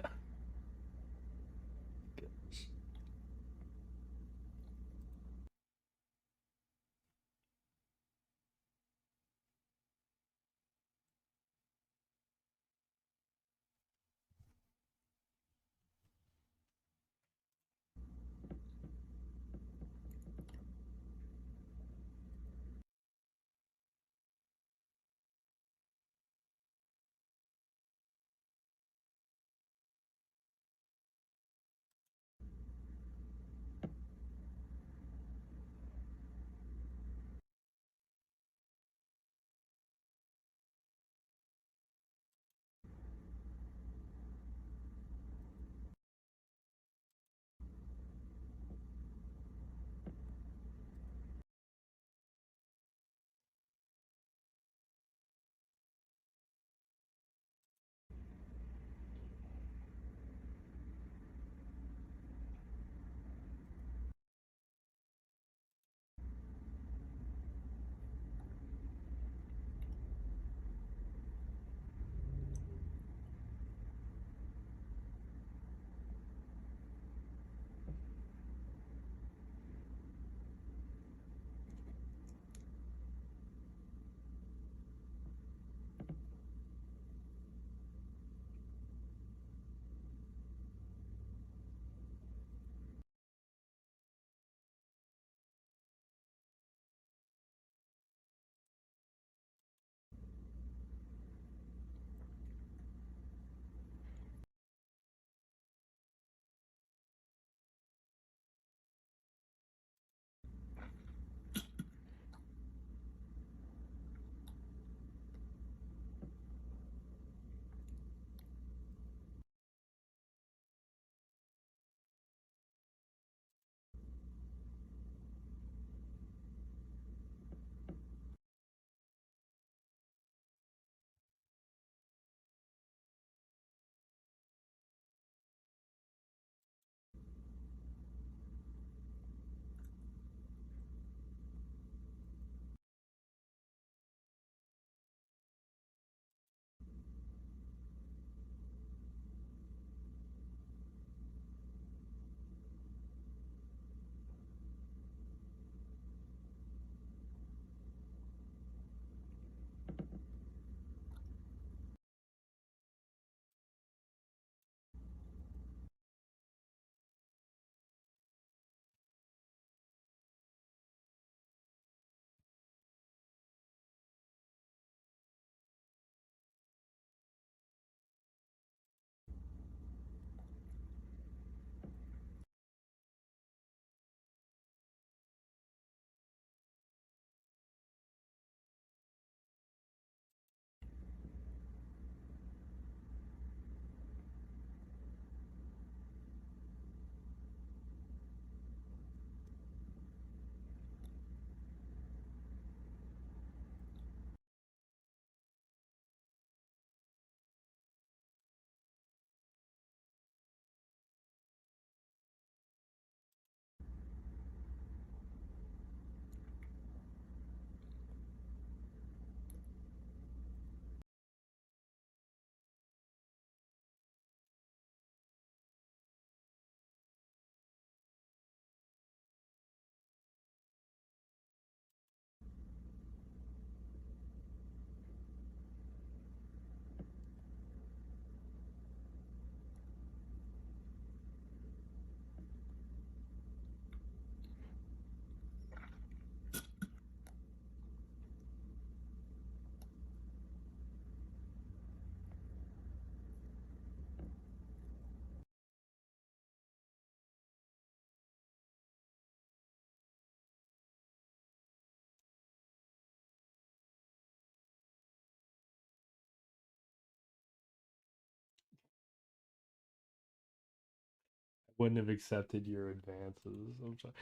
Wouldn't have accepted your advances. I'm sorry.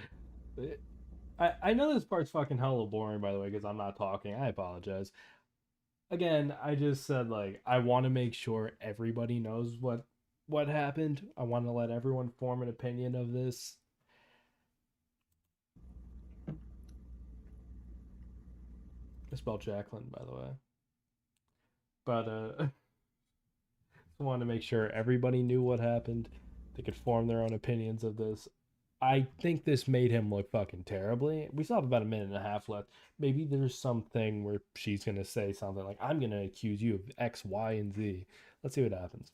I know this part's fucking hella boring, by the way, because I'm not talking. I apologize. Again, I just said like I want to make sure everybody knows what happened. I want to let everyone form an opinion of this. I spelled Jacqueline, by the way. But I want to make sure everybody knew what happened. They could form their own opinions of this. I think this made him look fucking terribly. We still have about a minute and a half left. Maybe there's something where she's gonna say something like, "I'm gonna accuse you of X, Y, and Z." Let's see what happens.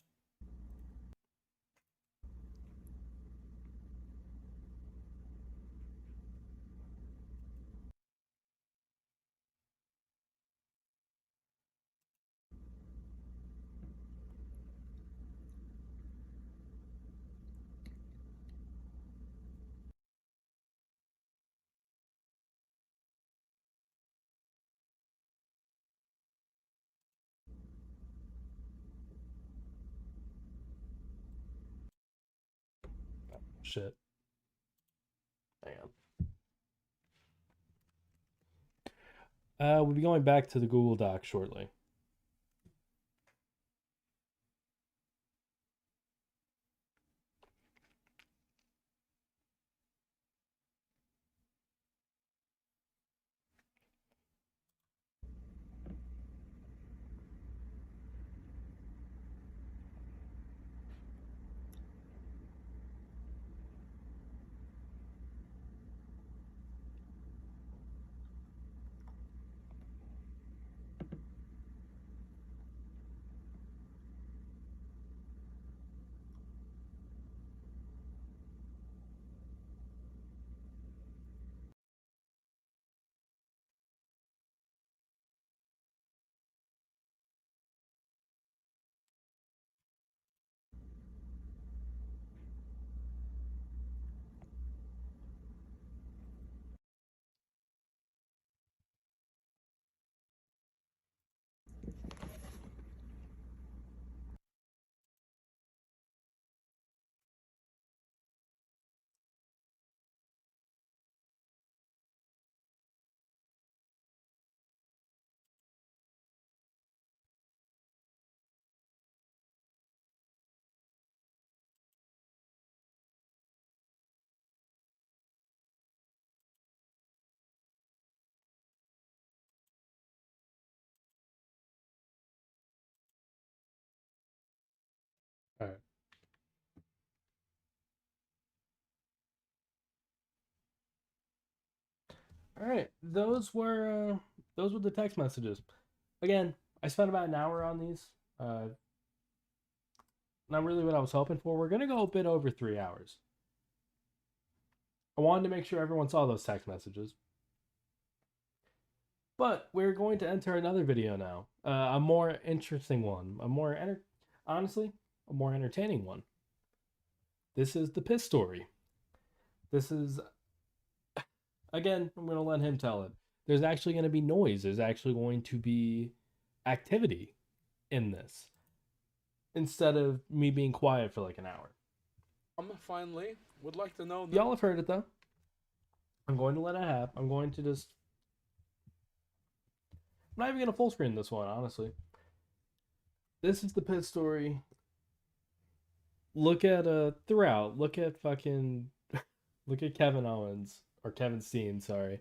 Shit. Hang on. We'll be going back to the Google Doc shortly. All right. All right. Those were the text messages. Again, I spent about an hour on these. Not really what I was hoping for. We're gonna go a bit over 3 hours. I wanted to make sure everyone saw those text messages. But we're going to enter another video now. A more interesting one. Honestly, a more entertaining one. This is the piss story. This is, again, I'm going to let him tell it. There's actually going to be noise. There's actually going to be activity in this instead of me being quiet for like an hour. Finally, would like to know. Y'all have heard it though. I'm going to let it happen. I'm going to just. I'm not even going to full screen this one, honestly. This is the pit story. Look at throughout. Look at fucking. Look at Kevin Owens or Kevin Steen. Sorry.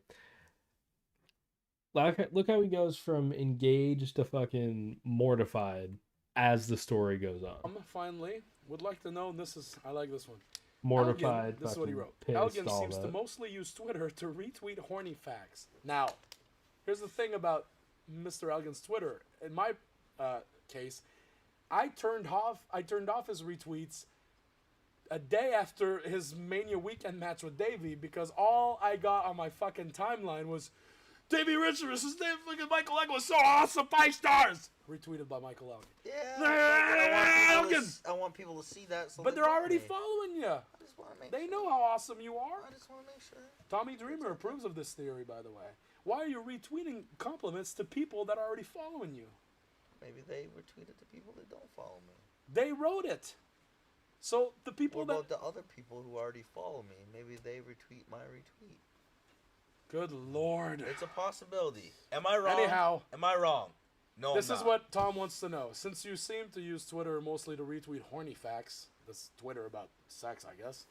Look how he goes from engaged to fucking mortified as the story goes on. Finally, would like to know. I like this one. Mortified. Elgin, this is what he wrote. Elgin seems to mostly use Twitter to retweet horny facts. Now, here's the thing about Mr. Elgin's Twitter. In my case, I turned off his retweets a day after his Mania weekend match with Davey because all I got on my fucking timeline was Davey Richards, his name fucking Michael Elgin was so awesome, 5 stars! Retweeted by Michael Elgin. Yeah, I want people to see that. So but they're already following you. They know how awesome you are. I just want to make sure. Tommy Dreamer approves of this theory, by the way. Why are you retweeting compliments to people that are already following you? Maybe they retweeted to people that don't follow me. They wrote it. So the people What about the other people who already follow me? Maybe they retweet my retweet. Good Lord. It's a possibility. Am I wrong? Anyhow. Am I wrong? No, This I'm is not. what Tom wants to know. Since you seem to use Twitter mostly to retweet horny facts, this Twitter about sex, I guess.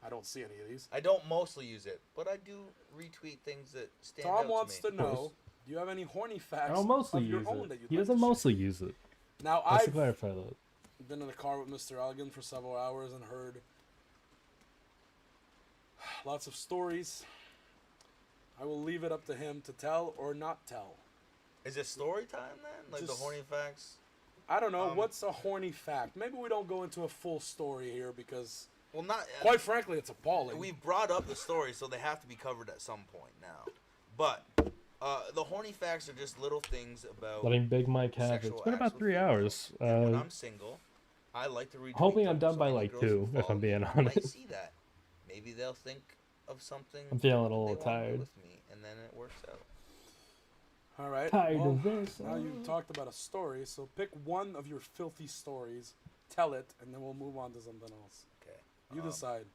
I don't see any of these. I don't mostly use it, but I do retweet things that stand out to me. Tom wants to know, do you have any horny facts I don't mostly of your use own it. that you'd He like doesn't to share? mostly use it. Now, Let's I've clarify that. been in the car with Mr. Elgin for several hours and heard lots of stories. I will leave it up to him to tell or not tell. Is it story time then? Like Just- the horny facts? I don't know. What's a horny fact? Maybe we don't go into a full story here because, Well, not. quite frankly, it's appalling. We brought up the story, so they have to be covered at some point now. But the horny facts are just little things about. Letting Big Mike have it. sexual It's been acts about with 3 females. hours. And when I'm single, I like to retweet hoping I'm them, done so by any like girls who 2, if follow I'm being me honest. might see that. Maybe they'll think of something. I'm feeling a they little wanna do tired. with me, and then it works out. All right. Tired well, of this. Now you talked about a story, so pick one of your filthy stories, tell it, and then we'll move on to something else. Okay. You decide.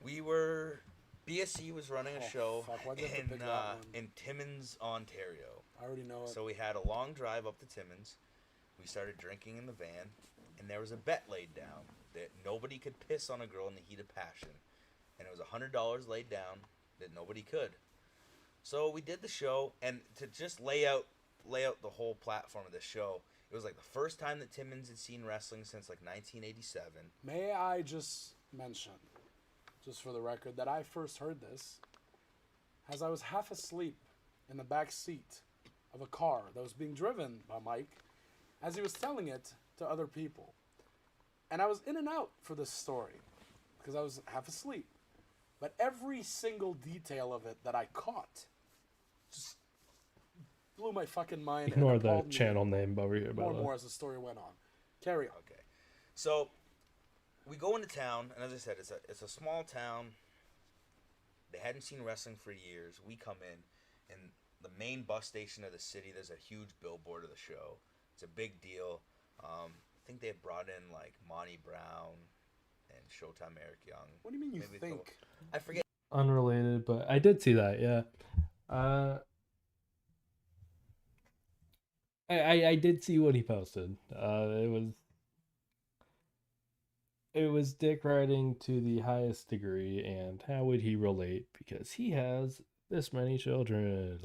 We were. BSC was running a Oh, show fuck, why'd you have to pick that one? in Timmins, Ontario. I already know it. So we had a long drive up to Timmins. We started drinking in the van, and there was a bet laid down that nobody could piss on a girl in the heat of passion, and it was $100 laid down that nobody could. So we did the show, and to just lay out the whole platform of the show, it was like the first time that Timmins had seen wrestling since like 1987. May I just mention, just for the record, that I first heard this as I was half asleep in the back seat of a car that was being driven by Mike as he was telling it to other people. And I was in and out for this story because I was half asleep. But every single detail of it that I caught just blew my fucking mind. Ignore and the appalled me channel name over here, by more the and way. more as the story went on. Carry on. Okay, so we go into town, and as I said, it's a small town. They hadn't seen wrestling for years. We come in, and the main bus station of the city, there's a huge billboard of the show. It's a big deal. I think they had brought in like Monty Brown and Showtime Eric Young. What do you mean you Maybe a think? couple- I forget. Unrelated, but I did see that, yeah. I did see what he posted. It was dick riding to the highest degree, and how would he relate? Because he has this many children.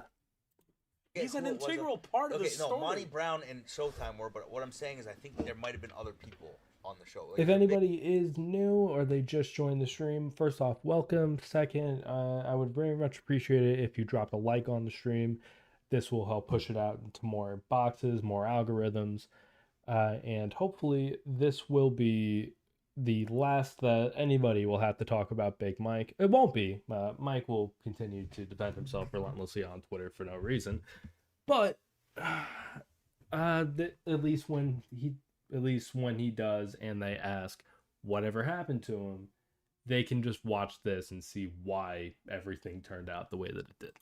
He's an who it was. integral part of Okay, the no, story. Monty Brown and Showtime were, but what I'm saying is I think there might have been other people on the show. Like, If they're big- anybody is new or they just joined the stream, first off, welcome. Second, I would very much appreciate it if you dropped a like on the stream. This will help push it out into more boxes, more algorithms, and hopefully this will be the last that anybody will have to talk about Big Mike. It won't be. Mike will continue to defend himself relentlessly on Twitter for no reason, but at least when he does and they ask whatever happened to him, they can just watch this and see why everything turned out the way that it did.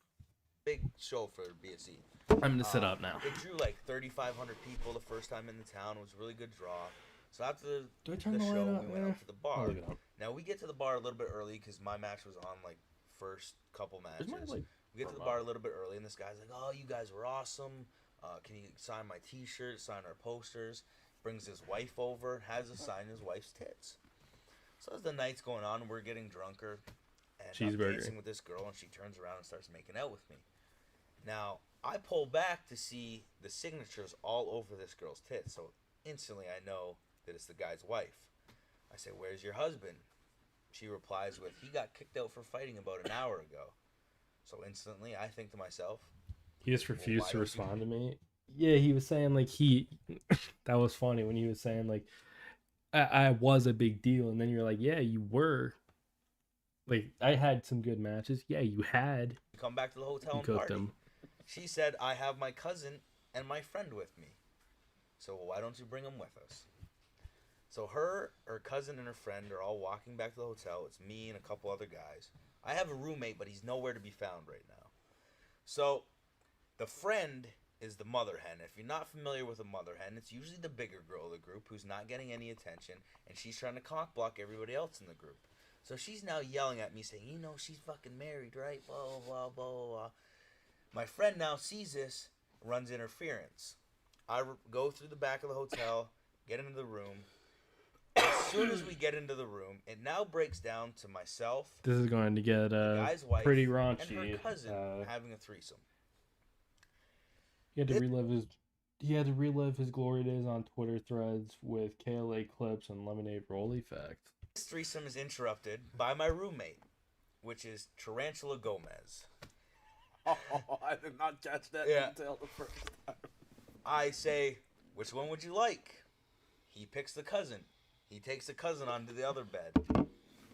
big show for BSC. I'm gonna sit up now. It drew like 3,500 people the first time in the town. It was a really good draw. So after Do I the turn the light show, up we went there? out to the bar. leave it up. Now we get to the bar a little bit early because my match was on like first couple matches. Is my light We get to the turned bar a off? little bit early, and this guy's like, "Oh, you guys were awesome. Can you sign my T-shirt? Sign our posters?" Brings his wife over, has us sign his wife's tits. So as the night's going on, we're getting drunker, and I'm Cheeseburger. dancing with this girl, and she turns around and starts making out with me. Now I pull back to see the signatures all over this girl's tits, so instantly I know that it's the guy's wife. I say, "Where's your husband?" She replies with, "He got kicked out for fighting about an hour ago." So instantly I think to myself, He just refused why to don't respond to me. Yeah, he was saying like that was funny when he was saying like I was a big deal, and then you're like, yeah, you were. Like I had some good matches. Yeah, you had. come back to the hotel You and cooked party. him. She said, "I have my cousin and my friend with me. So why don't you bring them with us?" So her cousin and her friend are all walking back to the hotel. It's me and a couple other guys. I have a roommate, but he's nowhere to be found right now. So the friend is the mother hen. If you're not familiar with a mother hen, it's usually the bigger girl of the group who's not getting any attention, and she's trying to cock block everybody else in the group. So she's now yelling at me saying, you know, she's fucking married, right? Blah, blah, blah, blah, blah. My friend now sees this, runs interference. I go through the back of the hotel, get into the room. As soon as we get into the room, it now breaks down to myself. This is going to get the guy's wife, pretty raunchy. And her cousin having a threesome. He had to relive his glory days on Twitter threads with KLA clips and lemonade roll effect. This threesome is interrupted by my roommate, which is Tarantula Gomez. Oh, I did not catch that detail the first time. I say, which one would you like? He picks the cousin. He takes the cousin onto the other bed.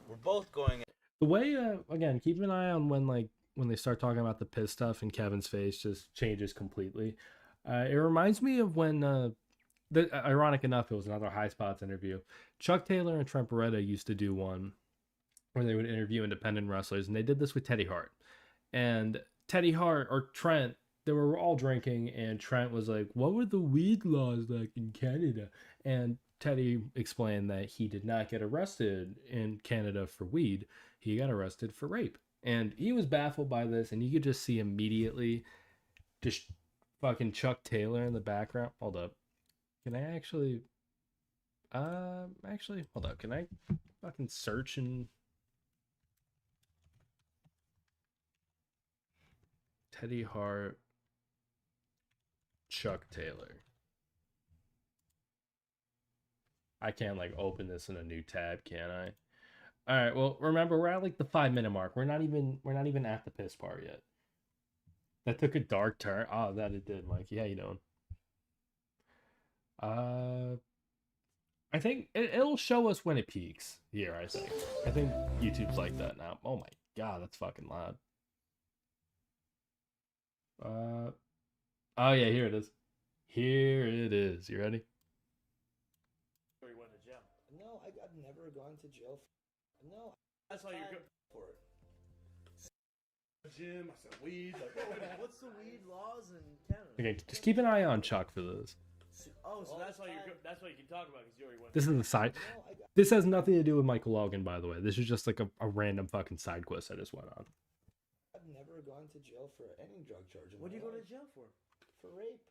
We're both going. The way, again, keep an eye on when they start talking about the piss stuff and Kevin's face just changes completely. It reminds me of when, ironic enough, it was another High Spots interview. Chuck Taylor and Trent Beretta used to do one where they would interview independent wrestlers, and they did this with Teddy Hart. And Teddy Hart, or Trent, they were all drinking, and Trent was like, what were the weed laws like in Canada? And Teddy explained that he did not get arrested in Canada for weed. He got arrested for rape. And he was baffled by this, and you could just see immediately just fucking Chuck Taylor in the background. Hold up. Can I actually... hold up. Can I fucking search and... Teddy Hart... Chuck Taylor. I can't open this in a new tab, can I? All right. Well, remember we're at the 5-minute mark. We're not even at the piss part yet. That took a dark turn. Oh, that it did, Mikey. How you doing? I think it'll show us when it peaks here. I think YouTube's like that now. Oh my god, that's fucking loud. Oh yeah, here it is. Here it is. You ready? Or you went to jail? No, I've never gone to jail. No, that's why you're good for it. Gym, I said weed. What's the weed laws in Canada? Okay, just keep an eye on Chuck for this. Oh, so that's why you're good. That's why you can talk about because you already went. This is the side. This has nothing to do with Michael Elgin, by the way. This is just a random fucking side quest I just went on. I've never gone to jail for any drug charge. What do you go to jail for? For rape.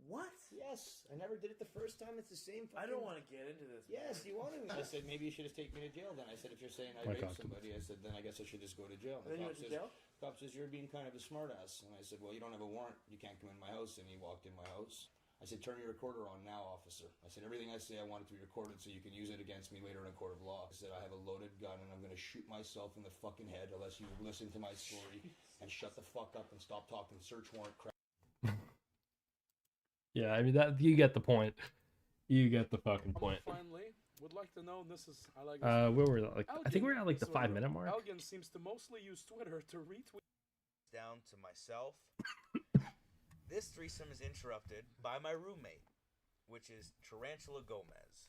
What? Yes, I never did it the first time. It's the same. I don't want to get into this. Yes, you want to. I said maybe you should just take me to jail. Then I said if you're saying I raped somebody, I said then I guess I should just go to jail. And then you went to jail? Cop says you're being kind of a smartass, and I said well you don't have a warrant, you can't come in my house, and he walked in my house. I said turn your recorder on now, officer. I said everything I say I want it to be recorded so you can use it against me later in a court of law. I said I have a loaded gun and I'm going to shoot myself in the fucking head unless you listen to my story and shut the fuck up and stop talking search warrant crap. Yeah, I mean that you get the point. You get the fucking point. Finally, would like to know. This is I like. Where were we? I think we're at the 5-minute mark. Elgin seems to mostly use Twitter to retweet. Down to myself. This threesome is interrupted by my roommate, which is Tarantula Gomez.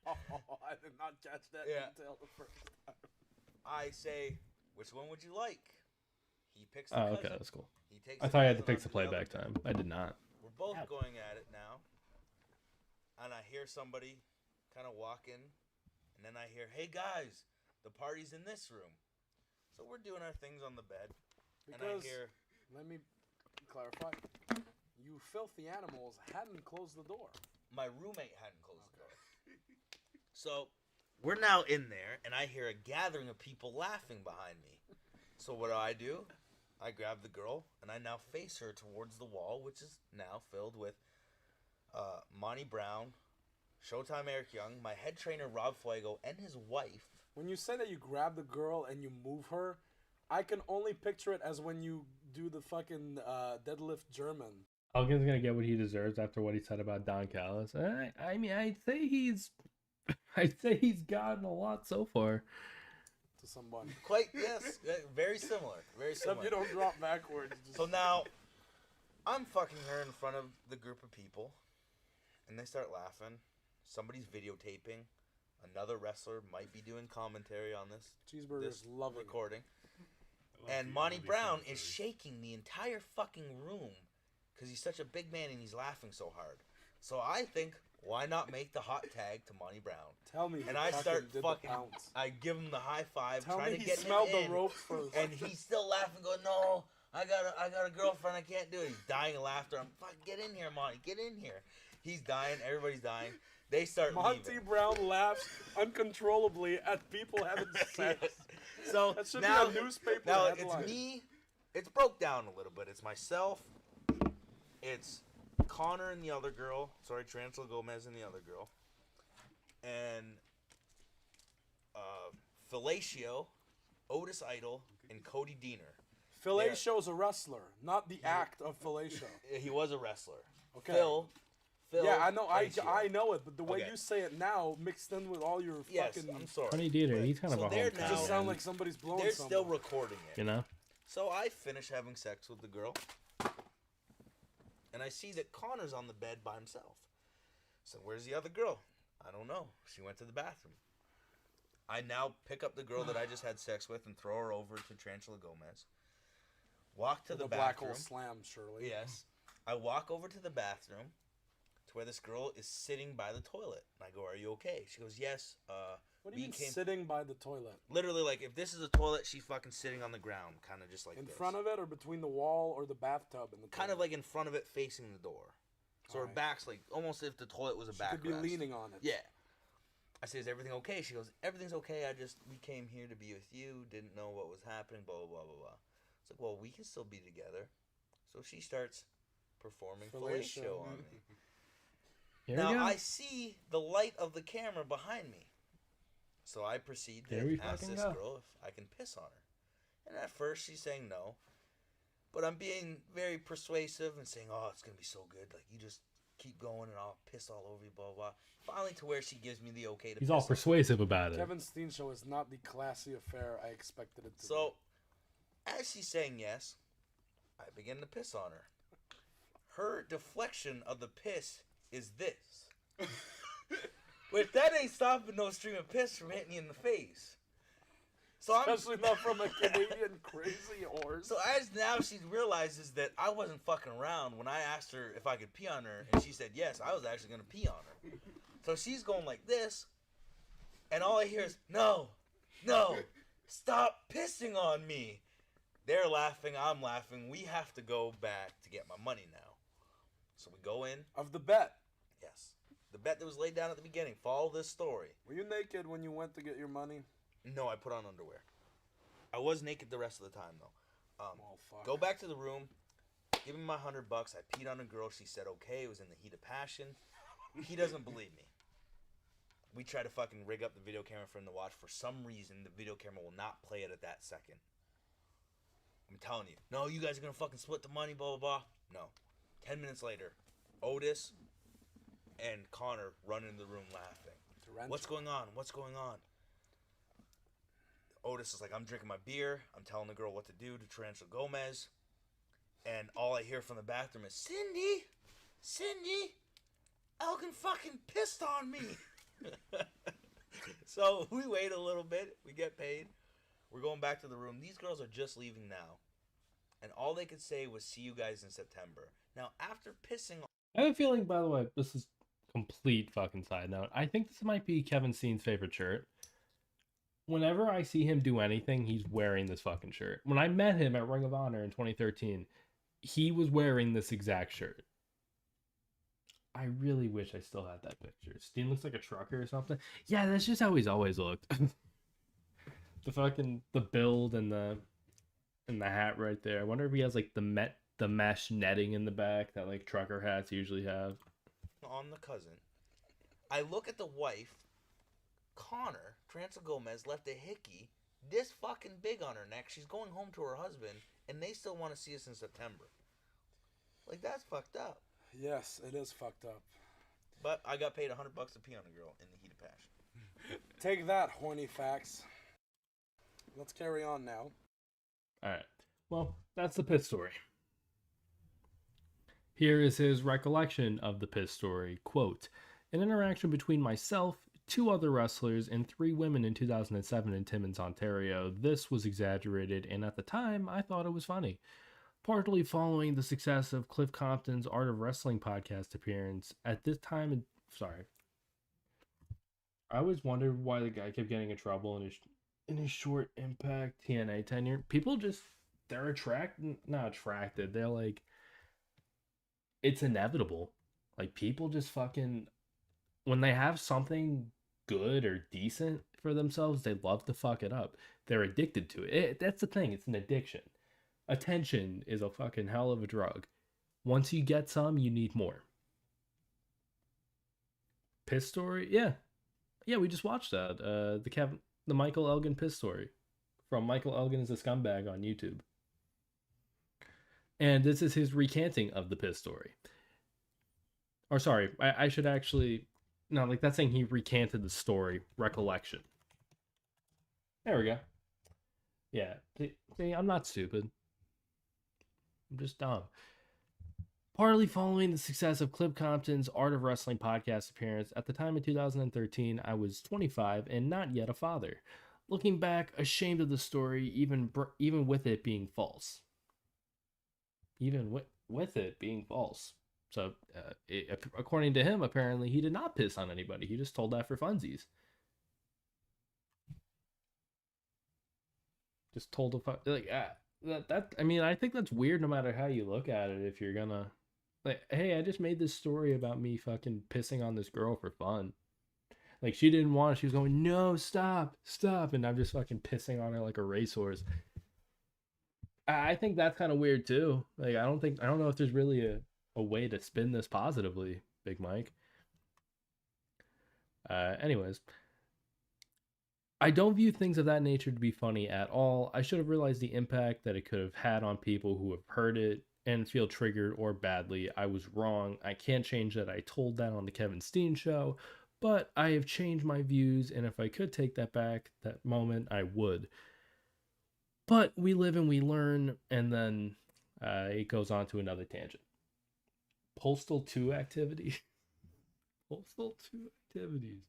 Oh, I did not catch that detail the first time. I say, which one would you like? He picks the cousin. Okay, that's cool. I thought I had to fix the playback time. I did not. We're both going at it now. And I hear somebody kind of walk in. And then I hear, hey guys, the party's in this room. So we're doing our things on the bed. Because, and I hear, let me clarify. You filthy animals hadn't closed the door. My roommate hadn't closed the door. So we're now in there, and I hear a gathering of people laughing behind me. So what do? I grab the girl, and I now face her towards the wall, which is now filled with Monty Brown, Showtime Eric Young, my head trainer Rob Fuego, and his wife. When you say that you grab the girl and you move her, I can only picture it as when you do the fucking deadlift German. Elgin's gonna get what he deserves after what he said about Don Callis. I mean, I'd say he's gotten a lot so far. To someone. Quite, yes. Very similar. Very similar. Except you don't drop backwards. So now, I'm fucking her in front of the group of people, and they start laughing. Somebody's videotaping. Another wrestler might be doing commentary on this. Cheeseburger's loving recording. And Monty Brown is shaking the entire fucking room because he's such a big man and he's laughing so hard. So I think, why not make the hot tag to Monty Brown? Tell me. And I start fucking. Pounce. I give him the high five, Tell trying me to he get smelled him the in, rope first. and he's still laughing, going, "No, I got a girlfriend. I can't do it." He's dying of laughter. I'm fucking get in here, Monty. Get in here. He's dying. Everybody's dying. They start Monty leaving. Brown laughs uncontrollably at people having sex. So That should now, be a newspaper now headline. it's me. It's broke down a little bit. It's myself. It's Connor and the other girl. Sorry, Tarantula Gomez and the other girl. And Fellatio, Otis Idol, and Cody Diener. Fellatio's a wrestler, not the act of fellatio. He was a wrestler. Okay. Phil. Yeah, I know. Fellatio. I know it, but the way Okay. you say it now, mixed in with all your Yes, fucking, I'm sorry. Funny Dieter, he's kind of So a they're hometown now- just sound man, like somebody's blowing They're something. still recording it. you know? So I finish having sex with the girl, and I see that Connor's on the bed by himself. So where's the other girl? I don't know. She went to the bathroom. I now pick up the girl that I just had sex with and throw her over to Tarantula Gomez. Walk to With the a black bathroom. hole slam, surely. Yes. I walk over to the bathroom to where this girl is sitting by the toilet. And I go, "Are you okay?" She goes, "Yes." What do you mean sitting by the toilet? Literally, like, if this is a toilet, she's fucking sitting on the ground, kind of just like In this. front of it or between the wall or the bathtub and the Kind of like in front of it, facing the door. So her Alright. back's like, almost if the toilet was a She backrest. could be leaning on it. Yeah. I say, "Is everything okay?" She goes, "Everything's okay. We came here to be with you. Didn't know what was happening, blah, blah, blah, blah, blah." It's like, "Well, we can still be together." So she starts performing Fellatio. fellatio on me. Here Now, we go. I see the light of the camera behind me. So I proceed There we to ask fucking this go. girl if I can piss on her. And at first she's saying no. But I'm being very persuasive and saying, "Oh, it's going to be so good. Like, you just keep going and I'll piss all over you, blah, blah." Finally to where she gives me the okay to He's piss all on her. persuasive about it. Kevin Steen show is not the classy affair I expected it to So, as she's saying yes, I begin to piss on her. Her deflection of the piss is this. But that ain't stopping no stream of piss from hitting you in the face. So be. Especially not from a Canadian crazy horse. So as now she realizes that I wasn't fucking around when I asked her if I could pee on her, and she said yes, I was actually gonna pee on her. So she's going like this, and all I hear is, "No, no, stop pissing on me." They're laughing, I'm laughing. We have to go back to get my money now. So we go in. Of the bet. Yes. The bet that was laid down at the beginning. Follow this story. Were you naked when you went to get your money? No, I put on underwear. I was naked the rest of the time, though. Well, fuck. Go back to the room. Give him my $100. I peed on a girl. She said okay. It was in the heat of passion. He doesn't believe me. We try to fucking rig up the video camera for him to watch. For some reason, the video camera will not play it at that second. I'm telling you. No, you guys are going to fucking split the money, blah, blah, blah. No. 10 minutes later, Otis and Connor run into the room laughing. What's going on? What's going on? Otis is like, "I'm drinking my beer. I'm telling the girl what to do to Tarantula Gomez." And all I hear from the bathroom is, Cindy, Elgin fucking pissed on me." So we wait a little bit. We get paid. We're going back to the room. These girls are just leaving now. And all they could say was, "See you guys in September." Now, after pissing on... I have a feeling, by the way, this is complete fucking side note. I think this might be Kevin Steen's favorite shirt. Whenever I see him do anything, he's wearing this fucking shirt. When I met him at Ring of Honor in 2013, he was wearing this exact shirt. I really wish I still had that picture. Steen looks like a trucker or something. Yeah, that's just how he's always looked. The build and the hat right there. I wonder if he has like the mesh netting in the back that like trucker hats usually have. On the cousin, I look at the wife. Connor, Tarantula Gomez, left a hickey this fucking big on her neck. She's going home to her husband, and they still want to see us in September. Like, that's fucked up. Yes, it is fucked up. But I got paid $100 to pee on a girl in the heat of passion. Take that, horny facts. Let's carry on now. Alright. Well, that's the piss story. Here is his recollection of the piss story. Quote, "An interaction between myself, 2 other wrestlers, and 3 women in 2007 in Timmins, Ontario. This was exaggerated, and at the time, I thought it was funny. Partly following the success of Cliff Compton's Art of Wrestling podcast appearance, at this time, sorry, I always wondered why the guy kept getting in trouble in his short Impact TNA tenure. People just, they're not attracted. They're like, it's inevitable. Like, people just fucking, when they have something good or decent for themselves, they love to fuck it up. They're addicted to it. That's the thing. It's an addiction. Attention is a fucking hell of a drug. Once you get some, you need more. Piss story? Yeah. Yeah, we just watched that. The Michael Elgin piss story from Michael Elgin is a Scumbag on YouTube. And this is his recanting of the piss story. Or sorry, I should actually, no, like that's saying he recanted the story, recollection. There we go. Yeah, see, I'm not stupid. I'm just dumb. Partly following the success of Cliff Compton's Art of Wrestling podcast appearance, at the time in 2013, I was 25 and not yet a father. Looking back, ashamed of the story, even with it being false. Even with it being false. So, according to him, apparently he did not piss on anybody. He just told that for funsies. Just told I mean, I think that's weird no matter how you look at it. If you're gonna, like, hey, I just made this story about me fucking pissing on this girl for fun. Like, she didn't want it. She was going, no, stop. And I'm just fucking pissing on her like a racehorse. I think that's kind of weird too. Like, I don't know if there's really a way to spin this positively, Big Mike. Anyways. I don't view things of that nature to be funny at all. I should have realized the impact that it could have had on people who have heard it and feel triggered or badly. I was wrong. I can't change that. I told that on the Kevin Steen show, but I have changed my views, and if I could take that back, that moment, I would. But we live and we learn, and then it goes on to another tangent. Postal 2 activity. Postal 2 activities.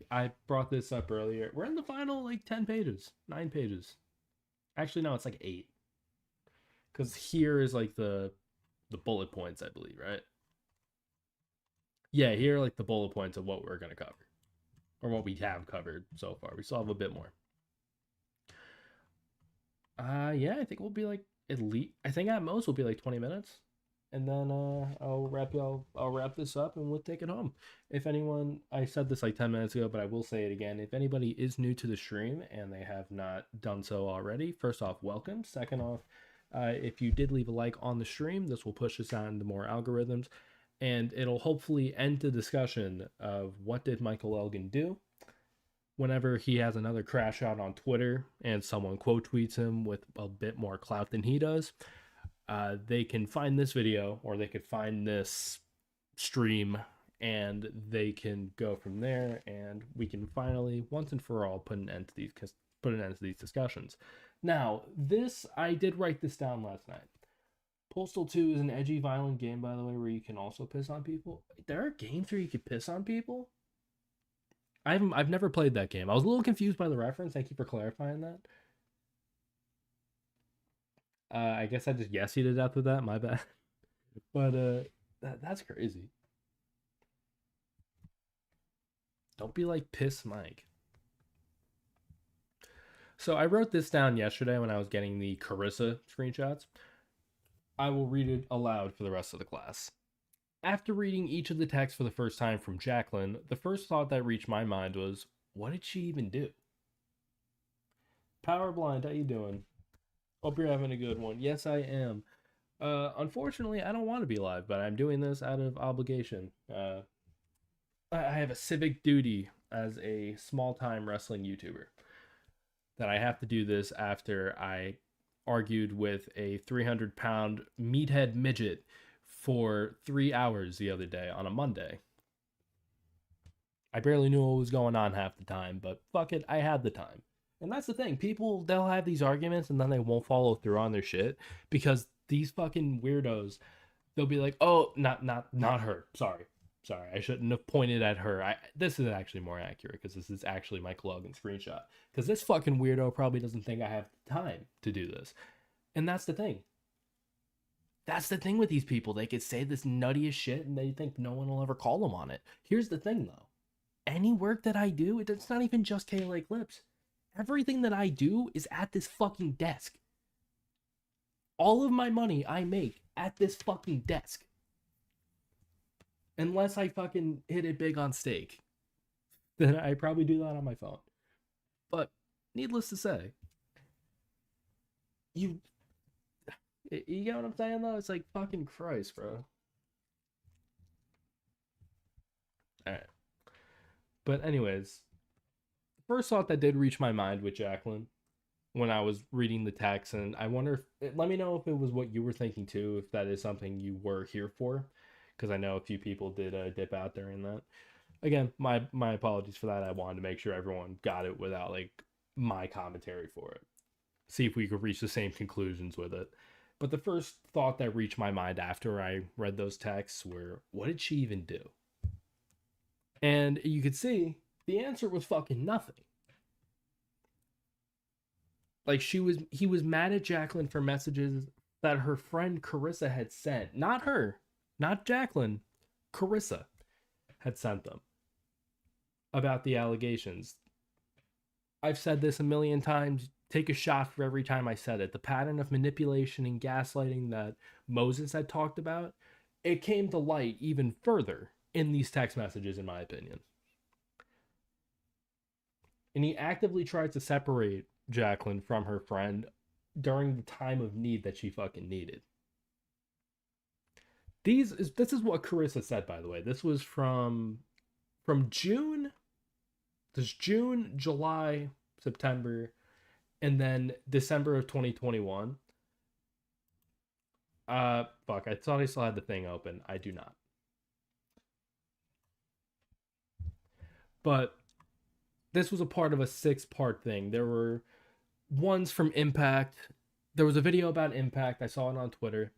I brought this up earlier. We're in the final 10 pages, 9 pages. Actually, no, it's 8. Because here is the bullet points, I believe, right? Yeah, here are the bullet points of what we're going to cover. Or what we have covered so far. We still have a bit more. Yeah, I think we'll be at least, I think at most we'll be 20 minutes. And then I'll wrap this up and we'll take it home. If anyone, I said this 10 minutes ago, but I will say it again. If anybody is new to the stream and they have not done so already, first off, welcome. Second off, if you did leave a like on the stream, this will push us out into more algorithms. And it'll hopefully end the discussion of what did Michael Elgin do. Whenever he has another crash out on Twitter and someone quote tweets him with a bit more clout than he does, they can find this video or they could find this stream and they can go from there, and we can finally once and for all put an end to these discussions. Now, I did write this down last night. Postal 2 is an edgy, violent game, by the way, where you can also piss on people. There are games where you can piss on people? I've never played that game. I was a little confused by the reference. Thank you for clarifying that. I guess I just yes-y to death with that. My bad. But that's crazy. Don't be like Piss Mike. So I wrote this down yesterday when I was getting the Carissa screenshots. I will read it aloud for the rest of the class. After reading each of the texts for the first time from Jaclyn, the first thought that reached my mind was, what did she even do? Powerblind, how you doing? Hope you're having a good one. Yes, I am. Unfortunately, I don't want to be live, but I'm doing this out of obligation. I have a civic duty as a small-time wrestling YouTuber that I have to do this after I argued with a 300-pound meathead midget for 3 hours the other day on a Monday. I barely knew what was going on half the time, but fuck it, I had the time. And that's the thing. People, they'll have these arguments and then they won't follow through on their shit because these fucking weirdos, they'll be like, oh, not her. Sorry. I shouldn't have pointed at her. This is actually more accurate because this is actually Michael Elgin's screenshot. Because this fucking weirdo probably doesn't think I have time to do this. And that's the thing. That's the thing with these people. They could say this nuttiest shit and they think no one will ever call them on it. Here's the thing, though. Any work that I do, it's not even just KLA Clips. Everything that I do is at this fucking desk. All of my money I make at this fucking desk. Unless I fucking hit it big on stake. Then I probably do that on my phone. But, needless to say, you get what I'm saying, though? It's like, fucking Christ, bro. Alright. But anyways, first thought that did reach my mind with Jacqueline when I was reading the text, and I wonder if, let me know if it was what you were thinking too, if that is something you were here for, because I know a few people did dip out during that. Again, my apologies for that. I wanted to make sure everyone got it without like my commentary for it. See if we could reach the same conclusions with it. But the first thought that reached my mind after I read those texts were, what did she even do? And you could see the answer was fucking nothing. Like he was mad at Jacqueline for messages that her friend Carissa had sent. Not her, not Jacqueline, Carissa had sent them about the allegations. I've said this a million times. Take a shot for every time I said it. The pattern of manipulation and gaslighting that Moses had talked about, it came to light even further in these text messages, in my opinion. And he actively tried to separate Jacqueline from her friend during the time of need that she fucking needed. This is what Carissa said, by the way. This was from June. This June, July, September, and then December of 2021. Fuck, I thought I still had the thing open. I do not. But this was a part of a 6-part thing. There were ones from Impact. There was a video about Impact. I saw it on Twitter.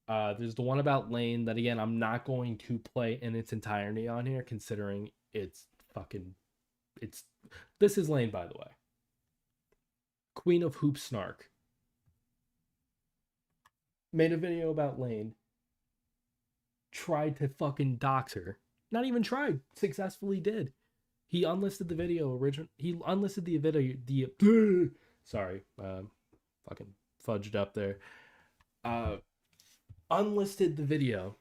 There's the one about Lane that, again, I'm not going to play in its entirety on here, considering this is Lane, by the way. Queen of Hoop Snark. Made a video about Lane. Tried to fucking dox her. Not even tried. Successfully did. He unlisted the video He unlisted the video. Sorry. Fucking fudged up there. Unlisted the video.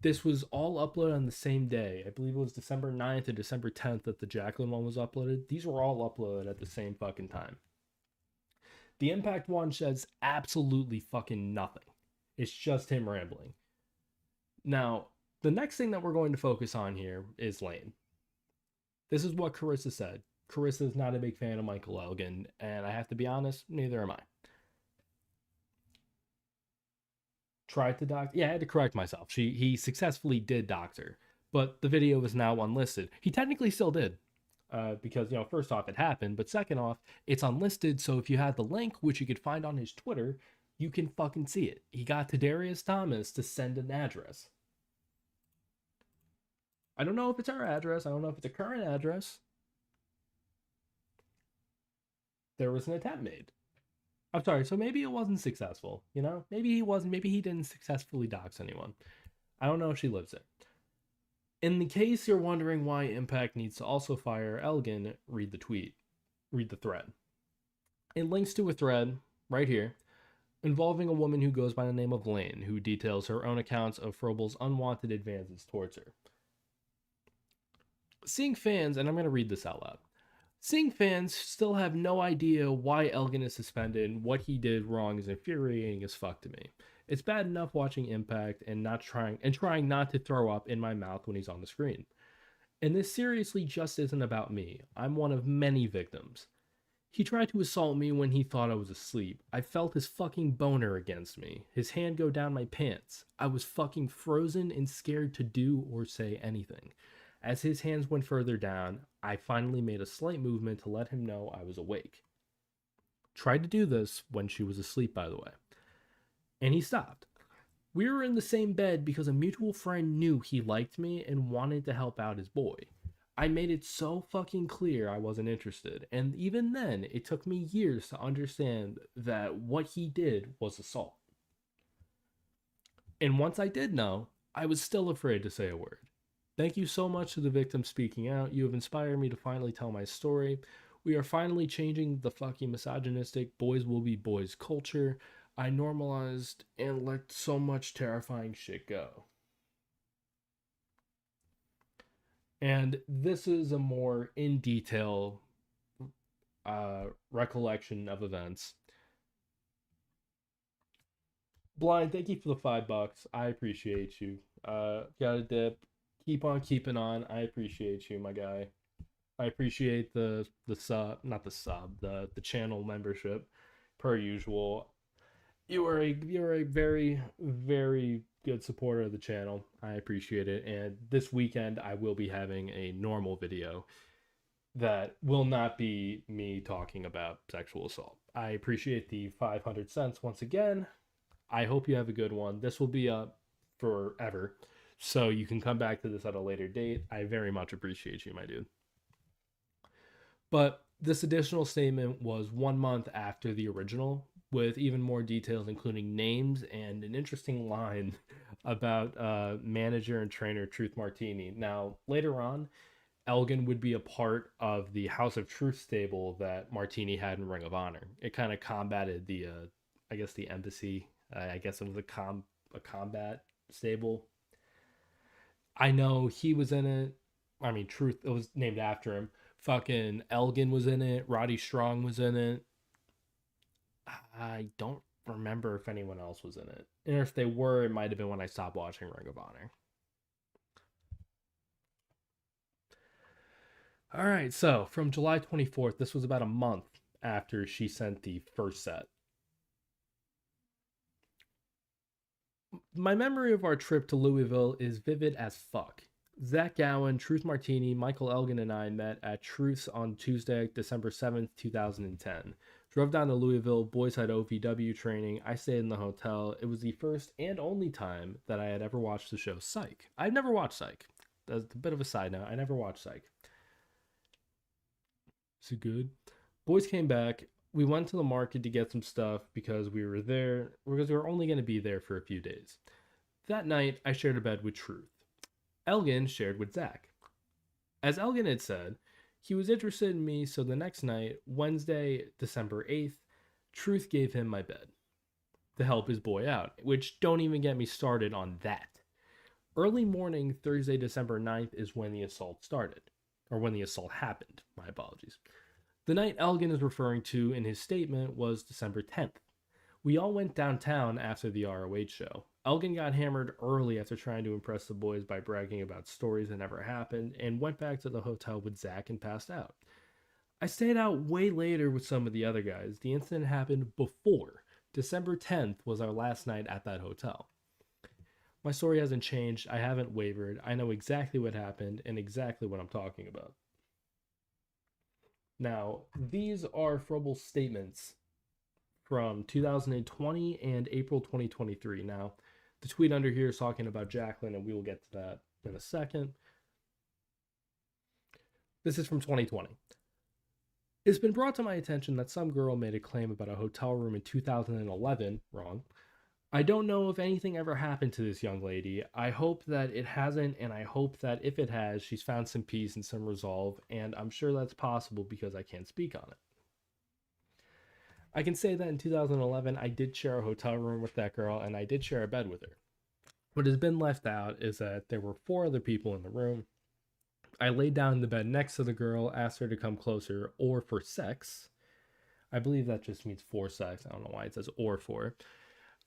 This was all uploaded on the same day. I believe it was December 9th or December 10th that the Jacqueline one was uploaded. These were all uploaded at the same fucking time. The Impact one says absolutely fucking nothing. It's just him rambling. Now, the next thing that we're going to focus on here is Lane. This is what Carissa said. Carissa is not a big fan of Michael Elgin, and I have to be honest, neither am I. Tried to dox. Yeah, I had to correct myself. He successfully did dox her, but the video is now unlisted. He technically still did, because, first off, it happened, but second off, it's unlisted, so if you had the link, which you could find on his Twitter, you can fucking see it. He got Darius Thomas to send an address. I don't know if it's our address. I don't know if it's a current address. There was an attempt made. I'm sorry, so maybe it wasn't successful, Maybe he wasn't, maybe he didn't successfully dox anyone. I don't know if she lives there. In the case you're wondering why Impact needs to also fire Elgin, read the tweet. Read the thread. It links to a thread, right here, involving a woman who goes by the name of Lane, who details her own accounts of Frobel's unwanted advances towards her. Seeing fans, and I'm going to read this out loud. Seeing fans still have no idea why Elgin is suspended and what he did wrong is infuriating as fuck to me. It's bad enough watching Impact and trying not to throw up in my mouth when he's on the screen. And this seriously just isn't about me. I'm one of many victims. He tried to assault me when he thought I was asleep. I felt his fucking boner against me. His hand go down my pants. I was fucking frozen and scared to do or say anything. As his hands went further down, I finally made a slight movement to let him know I was awake. Tried to do this when she was asleep, by the way. And he stopped. We were in the same bed because a mutual friend knew he liked me and wanted to help out his boy. I made it so fucking clear I wasn't interested, and even then, it took me years to understand that what he did was assault. And once I did know, I was still afraid to say a word. Thank you so much to the victim speaking out. You have inspired me to finally tell my story. We are finally changing the fucking misogynistic boys will be boys culture. I normalized and let so much terrifying shit go. And this is a more in detail recollection of events. Blind, thank you for the $5. I appreciate you. Got a dip. Keep on keeping on. I appreciate you, my guy. I appreciate the sub, not the sub, the channel membership, per usual. You're a very, very good supporter of the channel. I appreciate it. And this weekend I will be having a normal video that will not be me talking about sexual assault. I appreciate the 500 cents once again. I hope you have a good one. This will be up forever, so you can come back to this at a later date. I very much appreciate you, my dude. But this additional statement was 1 month after the original, with even more details, including names and an interesting line about manager and trainer Truth Martini. Now, later on, Elgin would be a part of the House of Truth stable that Martini had in Ring of Honor. It kind of combated the, I guess, the embassy. I guess it was a combat stable. I know he was in it. I mean, Truth, it was named after him. Fucking Elgin was in it. Roddy Strong was in it. I don't remember if anyone else was in it. And if they were, it might have been when I stopped watching Ring of Honor. All right, so from July 24th, this was about a month after she sent the first set. My memory of our trip to Louisville is vivid as fuck. Zach Gowen, Truth Martini, Michael Elgin, and I met at Truth's on Tuesday, December 7th, 2010. Drove down to Louisville, boys had OVW training, I stayed in the hotel. It was the first and only time that I had ever watched the show Psych. I've never watched Psych. That's a bit of a side note, I never watched Psych. Is it good? Boys came back. We went to the market to get some stuff because we were only going to be there for a few days. That night, I shared a bed with Truth. Elgin shared with Zach. As Elgin had said, he was interested in me, so the next night, Wednesday, December 8th, Truth gave him my bed to help his boy out, which don't even get me started on that. Early morning, Thursday, December 9th is when the assault started, or when the assault happened. My apologies. The night Elgin is referring to in his statement was December 10th. We all went downtown after the ROH show. Elgin got hammered early after trying to impress the boys by bragging about stories that never happened, and went back to the hotel with Zach and passed out. I stayed out way later with some of the other guys. The incident happened before. December 10th was our last night at that hotel. My story hasn't changed. I haven't wavered. I know exactly what happened and exactly what I'm talking about. Now, these are Frobel's statements from 2020 and April 2023. Now, the tweet under here is talking about Jacqueline, and we will get to that in a second. This is from 2020. It's been brought to my attention that some girl made a claim about a hotel room in 2011. Wrong. I don't know if anything ever happened to this young lady. I hope that it hasn't, and I hope that if it has, she's found some peace and some resolve, and I'm sure that's possible because I can't speak on it. I can say that in 2011, I did share a hotel room with that girl, and I did share a bed with her. What has been left out is that there were 4 other people in the room. I laid down in the bed next to the girl, asked her to come closer, or for sex. I believe that just means for sex. I don't know why it says or for.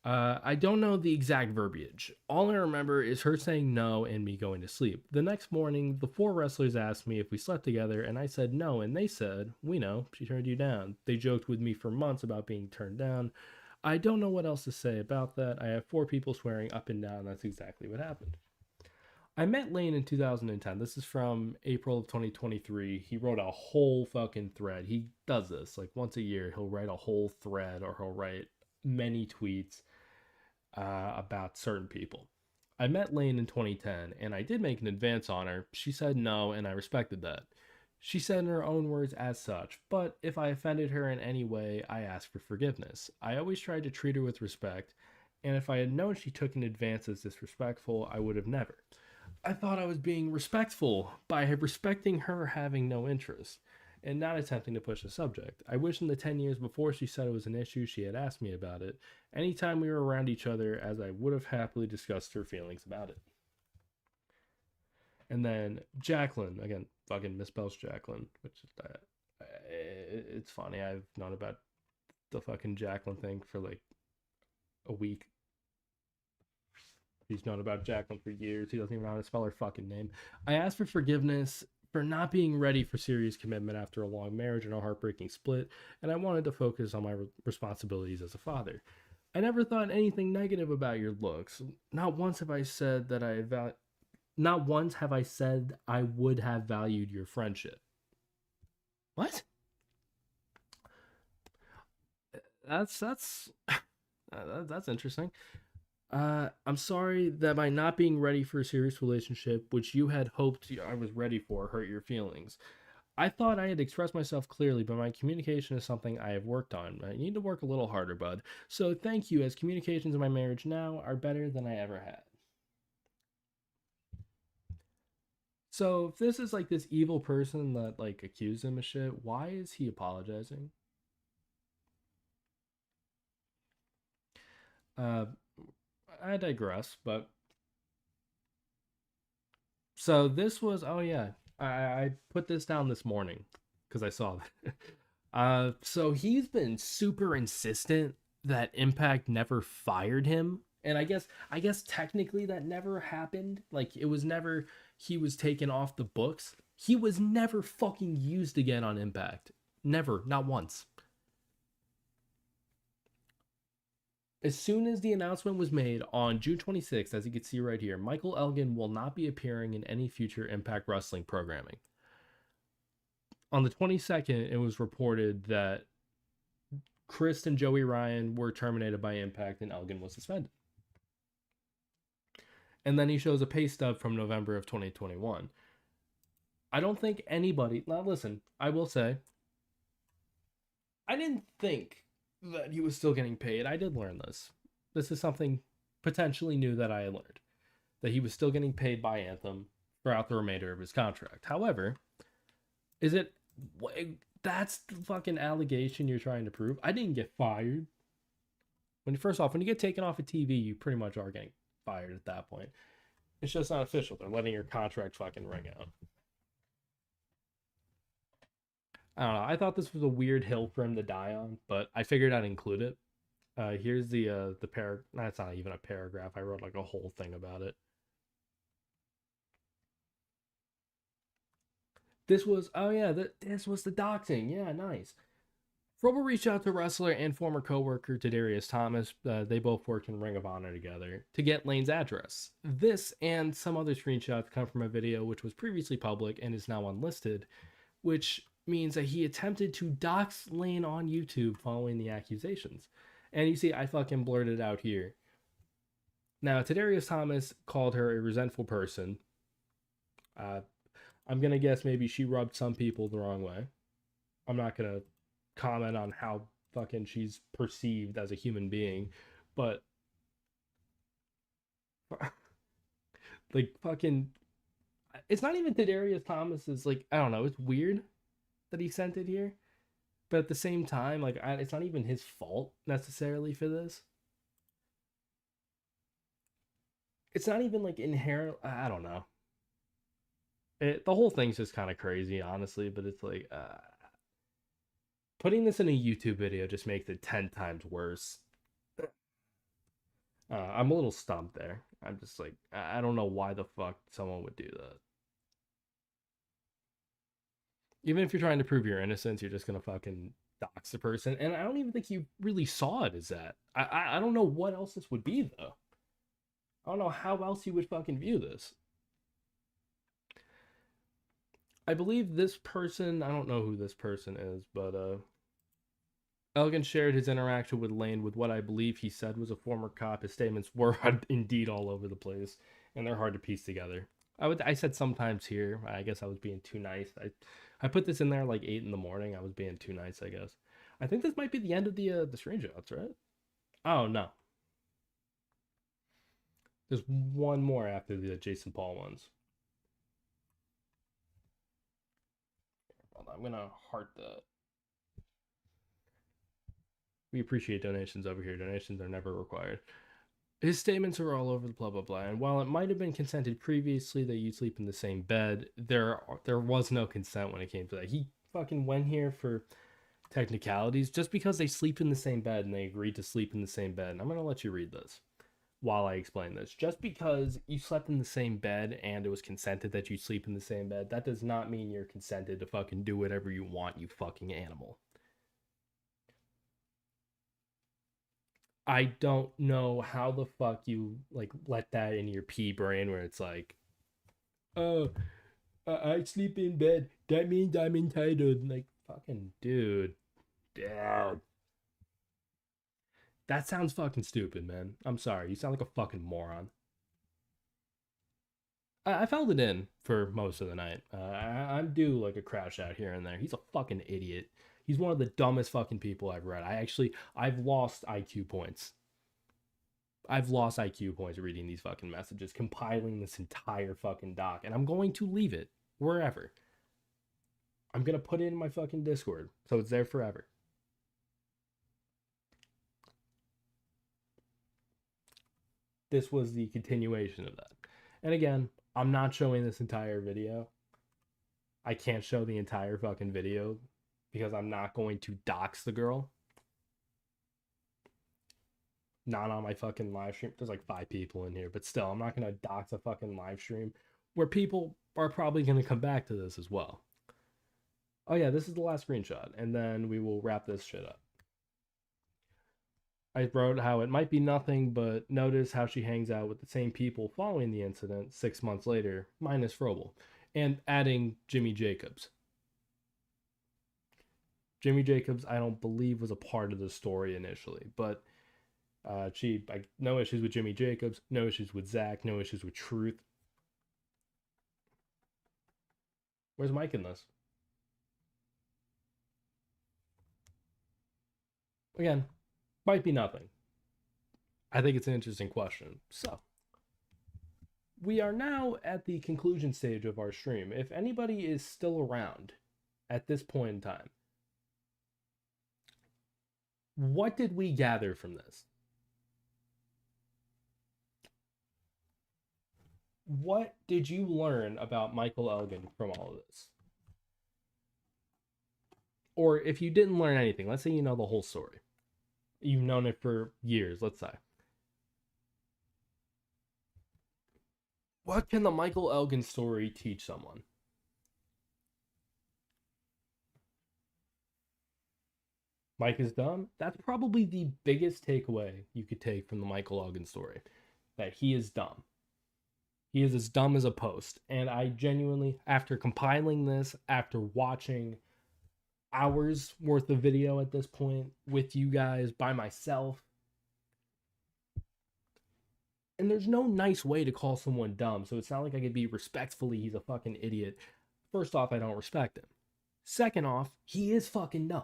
I don't know the exact verbiage. All I remember is her saying no and me going to sleep. The next morning, the 4 wrestlers asked me if we slept together, and I said no, and they said, "We know, she turned you down." They joked with me for months about being turned down. I don't know what else to say about that. I have 4 people swearing up and down that's exactly what happened. I met Lane in 2010. This is from April of 2023. He wrote a whole fucking thread. He does this like once a year. He'll write a whole thread, or he'll write many tweets about certain people. I met Lane in 2010, and I did make an advance on her. She said no, and I respected that. She said in her own words as such, but if I offended her in any way, I asked for forgiveness. I always tried to treat her with respect, And if I had known she took an advance as disrespectful, I would have never. I thought I was being respectful by respecting her having no interest and not attempting to push the subject. I wish in the 10 years before she said it was an issue, she had asked me about it anytime we were around each other, as I would have happily discussed her feelings about it. And then Jaclyn, again, fucking misspells Jacqueline, which is, it's funny. I've known about the fucking Jacqueline thing for like a week. He's known about Jacqueline for years. He doesn't even know how to spell her fucking name. I asked for forgiveness for not being ready for serious commitment after a long marriage and a heartbreaking split, and I wanted to focus on my responsibilities as a father. I never thought anything negative about your looks. Not once have I said that not once have I said I would have valued your friendship. What? That's interesting. I'm sorry that by not being ready for a serious relationship, which you had hoped I was ready for, hurt your feelings. I thought I had expressed myself clearly, but my communication is something I have worked on. I need to work a little harder, bud. So thank you, as communications in my marriage now are better than I ever had. So if this is like this evil person that like accused him of shit, why is he apologizing? I digress, but so this was, oh yeah, I put this down this morning because I saw that. So he's been super insistent that Impact never fired him, and I guess technically that never happened. Like it was never, he was taken off the books. He was never fucking used again on Impact. Never, not once. As soon as the announcement was made on June 26th, as you can see right here, Michael Elgin will not be appearing in any future Impact Wrestling programming. On the 22nd, it was reported that Chris and Joey Ryan were terminated by Impact and Elgin was suspended. And then he shows a pay stub from November of 2021. I don't think anybody... Now listen, I will say, I didn't think that he was still getting paid. I did learn this. This is something potentially new that I learned. That he was still getting paid by Anthem throughout the remainder of his contract. However, is it... That's the fucking allegation you're trying to prove? I didn't get fired. First off, when you get taken off of TV, you pretty much are getting fired at that point. It's just not official. They're letting your contract fucking ring out. I don't know. I thought this was a weird hill for him to die on, but I figured I'd include it. Here's the That's not even a paragraph. I wrote like a whole thing about it. This was, this was the doxing. Yeah, nice. Frobel reached out to wrestler and former co-worker Tadarius Thomas. They both worked in Ring of Honor together to get Lane's address. This and some other screenshots come from a video which was previously public and is now unlisted, which means that he attempted to dox Lane on YouTube following the accusations. And you see, I fucking blurted out here. Now, Tadarius Thomas called her a resentful person. I'm going to guess maybe she rubbed some people the wrong way. I'm not going to comment on how fucking she's perceived as a human being, but like fucking, it's not even Tadarius Thomas's, like, I don't know, it's weird that he sent it here, but at the same time, like, it's not even his fault necessarily for this. It's not even like inherent. I don't know. The whole thing's just kind of crazy, honestly, but it's like putting this in a YouTube video just makes it 10 times worse. I'm a little stumped there. I'm just like, I don't know why the fuck someone would do that. Even if you're trying to prove your innocence, you're just gonna fucking dox the person. And I don't even think you really saw it as that. I don't know what else this would be, though. I don't know how else you would fucking view this. I believe this person, I don't know who this person is, but Elgin shared his interaction with Lane with what I believe he said was a former cop. His statements were indeed all over the place, and they're hard to piece together. I said sometimes here, I guess I was being too nice. I put this in there like 8 in the morning. I was being too nice, I guess. I think this might be the end of the screenshots, right? Oh, no. There's one more after the Jason Paul ones. Hold on, I'm gonna heart that. We appreciate donations over here. Donations are never required. His statements are all over the blah blah blah. And while it might have been consented previously that you sleep in the same bed, there was no consent when it came to that. He fucking went here for technicalities just because they sleep in the same bed and they agreed to sleep in the same bed. And I'm gonna let you read this while I explain this. Just because you slept in the same bed and it was consented that you sleep in the same bed, that does not mean you're consented to fucking do whatever you want, you fucking animal. I don't know how the fuck you like let that in your pea brain where it's like, oh, I sleep in bed. That means I'm entitled. Like, fucking dude. That sounds fucking stupid, man. I'm sorry. You sound like a fucking moron. I felt it in for most of the night. I'm due like a crash out here and there. He's a fucking idiot. He's one of the dumbest fucking people I've read. I've lost IQ points. I've lost IQ points reading these fucking messages, compiling this entire fucking doc, and I'm going to leave it wherever. I'm going to put it in my fucking Discord, so it's there forever. This was the continuation of that. And again, I'm not showing this entire video. I can't show the entire fucking video because I'm not going to dox the girl. Not on my fucking live stream. There's like 5 people in here, but still, I'm not going to dox a fucking live stream where people are probably going to come back to this as well. Oh yeah, this is the last screenshot, and then we will wrap this shit up. I wrote how it might be nothing, but notice how she hangs out with the same people following the incident 6 months later, minus Frobel, and adding Jimmy Jacobs. Jimmy Jacobs, I don't believe, was a part of the story initially, but no issues with Jimmy Jacobs, no issues with Zach, no issues with Truth. Where's Mike in this? Again, might be nothing. I think it's an interesting question. So, we are now at the conclusion stage of our stream. If anybody is still around at this point in time, what did we gather from this? What did you learn about Michael Elgin from all of this? Or if you didn't learn anything, let's say you know the whole story. You've known it for years, let's say. What can the Michael Elgin story teach someone? Mike is dumb? That's probably the biggest takeaway you could take from the Michael Elgin story. That he is dumb. He is as dumb as a post. And I genuinely, after compiling this, after watching hours worth of video at this point with you guys, by myself, and there's no nice way to call someone dumb, so it's not like I could be respectfully, he's a fucking idiot. First off, I don't respect him. Second off, he is fucking dumb.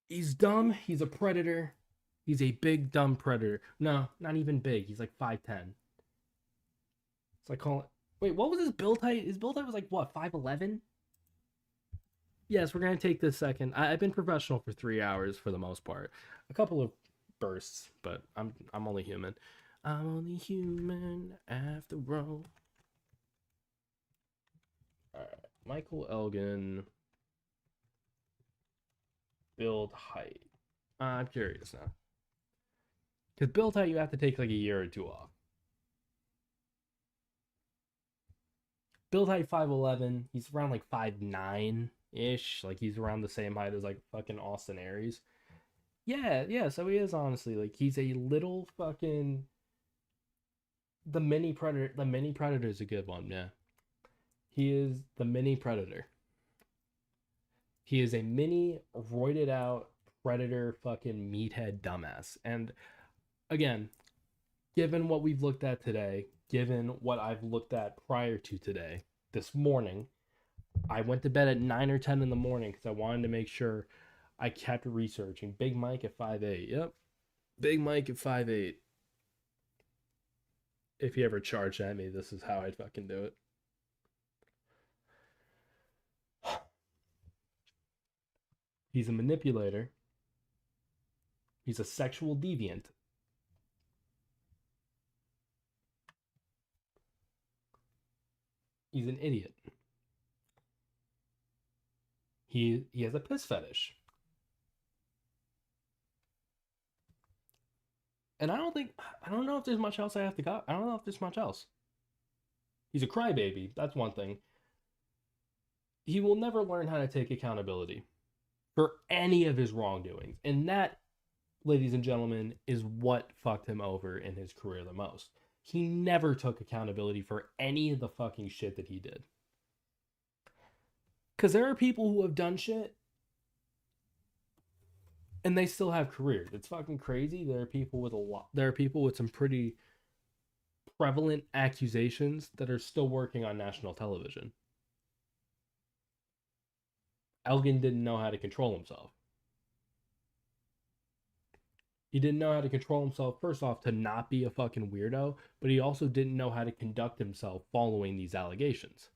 He's dumb, he's a predator, he's a big dumb predator. No, not even big, he's like 5'10". It's like calling... Wait, what was his build height? His build height was like, what, 5'11"? Yes, we're going to take this second. I've been professional for 3 hours for the most part. A couple of bursts, but I'm only human. I'm only human after all. Alright, Michael Elgin... build height. I'm curious now. Because build height, you have to take like a year or 2 off. Build height 5'11". He's around like 5'9"-ish. Like he's around the same height as like fucking Austin Aries. Yeah, so he is honestly. Like he's a little fucking... The mini predator. The mini predator is a good one, yeah. He is the mini predator. He is a mini, roided out, predator, fucking meathead dumbass. And again, given what we've looked at today, given what I've looked at prior to today, this morning, I went to bed at 9 or 10 in the morning because I wanted to make sure I kept researching. Big Mike at 5'8". Yep. Big Mike at 5'8". If he ever charged at me, this is how I'd fucking do it. He's a manipulator. He's a sexual deviant. He's an idiot. He has a piss fetish. And I don't know if there's much else I have to go. I don't know if there's much else. He's a crybaby. That's one thing. He will never learn how to take accountability for any of his wrongdoings. And that, ladies and gentlemen, is what fucked him over in his career the most. He never took accountability for any of the fucking shit that he did. Because there are people who have done shit and they still have careers. It's fucking crazy. There are people with some pretty prevalent accusations that are still working on national television. Elgin didn't know how to control himself. He didn't know how to control himself, first off, to not be a fucking weirdo, but he also didn't know how to conduct himself following these allegations.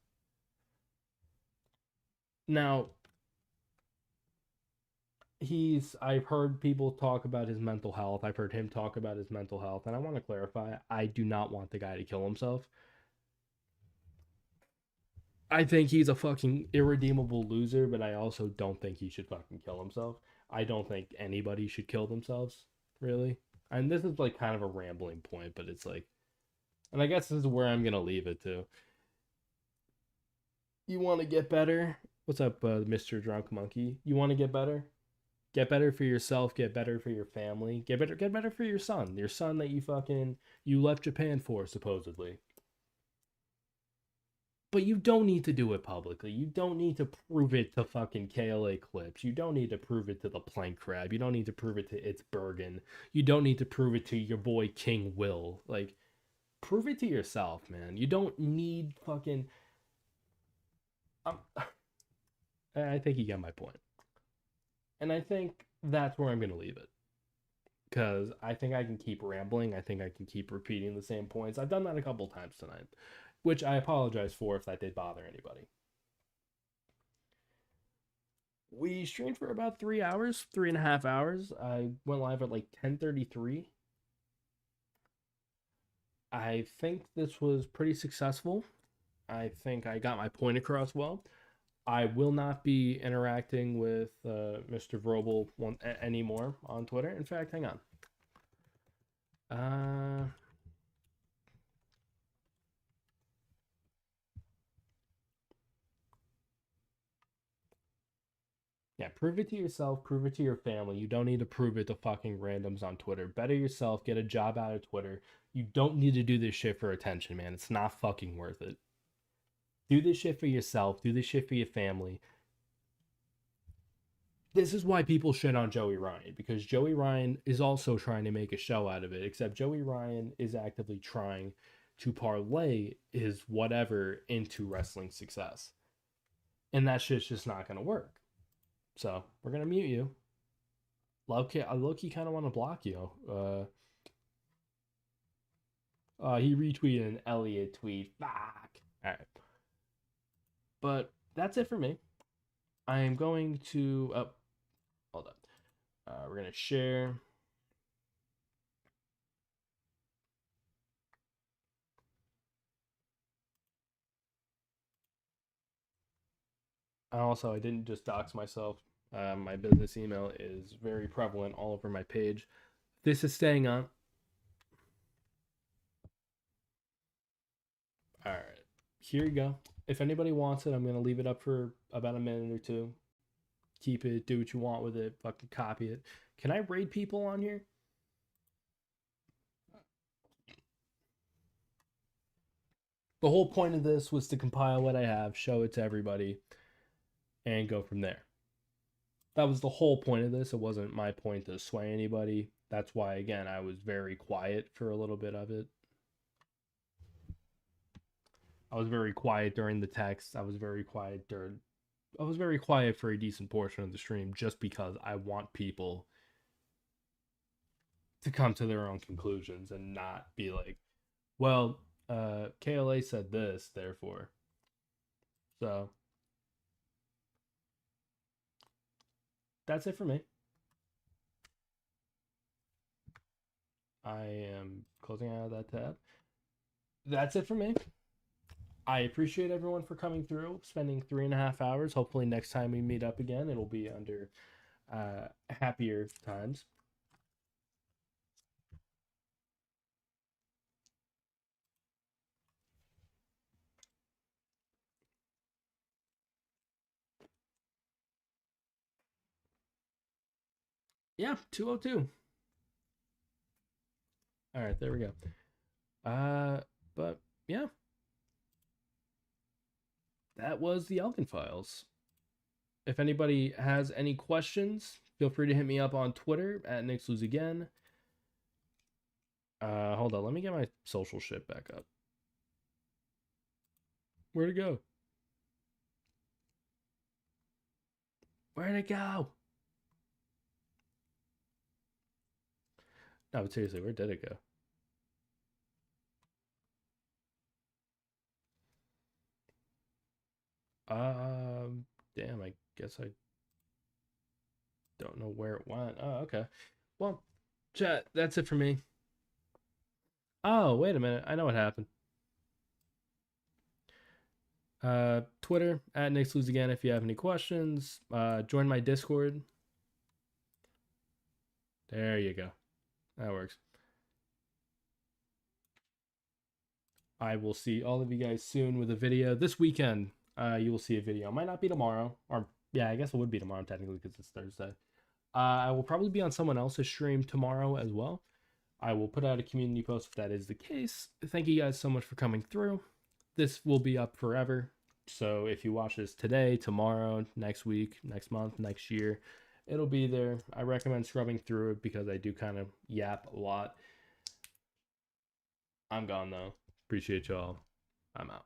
Now, I've heard people talk about his mental health. I've heard him talk about his mental health, and I want to clarify, I do not want the guy to kill himself. I think he's a fucking irredeemable loser, but I also don't think he should fucking kill himself. I don't think anybody should kill themselves, really. And this is like kind of a rambling point, but it's like, and I guess this is where I'm going to leave it too. You want to get better? What's up, Mr. Drunk Monkey? You want to get better? Get better for yourself, get better for your family, get better for your son that you left Japan for, supposedly. But you don't need to do it publicly. You don't need to prove it to fucking KLA Clips. You don't need to prove it to the Plank Crab. You don't need to prove it to It's Bergen. You don't need to prove it to your boy King Will. Like, prove it to yourself, man. You don't need fucking... I think you get my point. And I think that's where I'm going to leave it. Because I think I can keep rambling. I think I can keep repeating the same points. I've done that a couple times tonight, which I apologize for if that did bother anybody. We streamed for about 3 hours, 3.5 hours. I went live at like 10:33. I think this was pretty successful. I think I got my point across well. I will not be interacting with Mr. Frobel anymore on Twitter. In fact, hang on. Yeah, prove it to yourself, prove it to your family. You don't need to prove it to fucking randoms on Twitter. Better yourself, get a job out of Twitter. You don't need to do this shit for attention, man. It's not fucking worth it. Do this shit for yourself. Do this shit for your family. This is why people shit on Joey Ryan, because Joey Ryan is also trying to make a show out of it, except Joey Ryan is actively trying to parlay his whatever into wrestling success. And that shit's just not going to work. So, we're going to mute you. Low-key kind of want to block you. He retweeted an Elliot tweet. Fuck. Alright. But that's it for me. I am going to... Oh, hold on. We're going to share... Also, I didn't just dox myself. My business email is very prevalent all over my page. This is staying on. Alright. Here you go. If anybody wants it, I'm going to leave it up for about a minute or two. Keep it. Do what you want with it. Fucking copy it. Can I raid people on here? The whole point of this was to compile what I have, show it to everybody, and go from there. That was the whole point of this. It wasn't my point to sway anybody. That's why, again, I was very quiet for a little bit of it. I was very quiet during the text. I was very quiet was very quiet for a decent portion of the stream just because I want people to come to their own conclusions and not be like, well, KLA said this, therefore. So that's it for me. I am closing out of that tab. That's it for me. I appreciate everyone for coming through, spending 3.5 hours. Hopefully next time we meet up again, it'll be under happier times. Yeah, 202. All right, there we go. But yeah, that was the Elgin Files. If anybody has any questions, feel free to hit me up on Twitter at NixLoseAgain. Hold on, let me get my social shit back up. Where'd it go? Where'd it go? No, but seriously, where did it go? Damn, I guess I don't know where it went. Oh, okay. Well, chat, that's it for me. Oh, wait a minute. I know what happened. Twitter at NixLoseAgain if you have any questions. Join my Discord. There you go. That works. I will see all of you guys soon with a video. This weekend, you will see a video. It might not be tomorrow. Or, yeah, I guess it would be tomorrow technically because it's Thursday. I will probably be on someone else's stream tomorrow as well. I will put out a community post if that is the case. Thank you guys so much for coming through. This will be up forever. So if you watch this today, tomorrow, next week, next month, next year, it'll be there. I recommend scrubbing through it because I do kind of yap a lot. I'm gone though. Appreciate y'all. I'm out.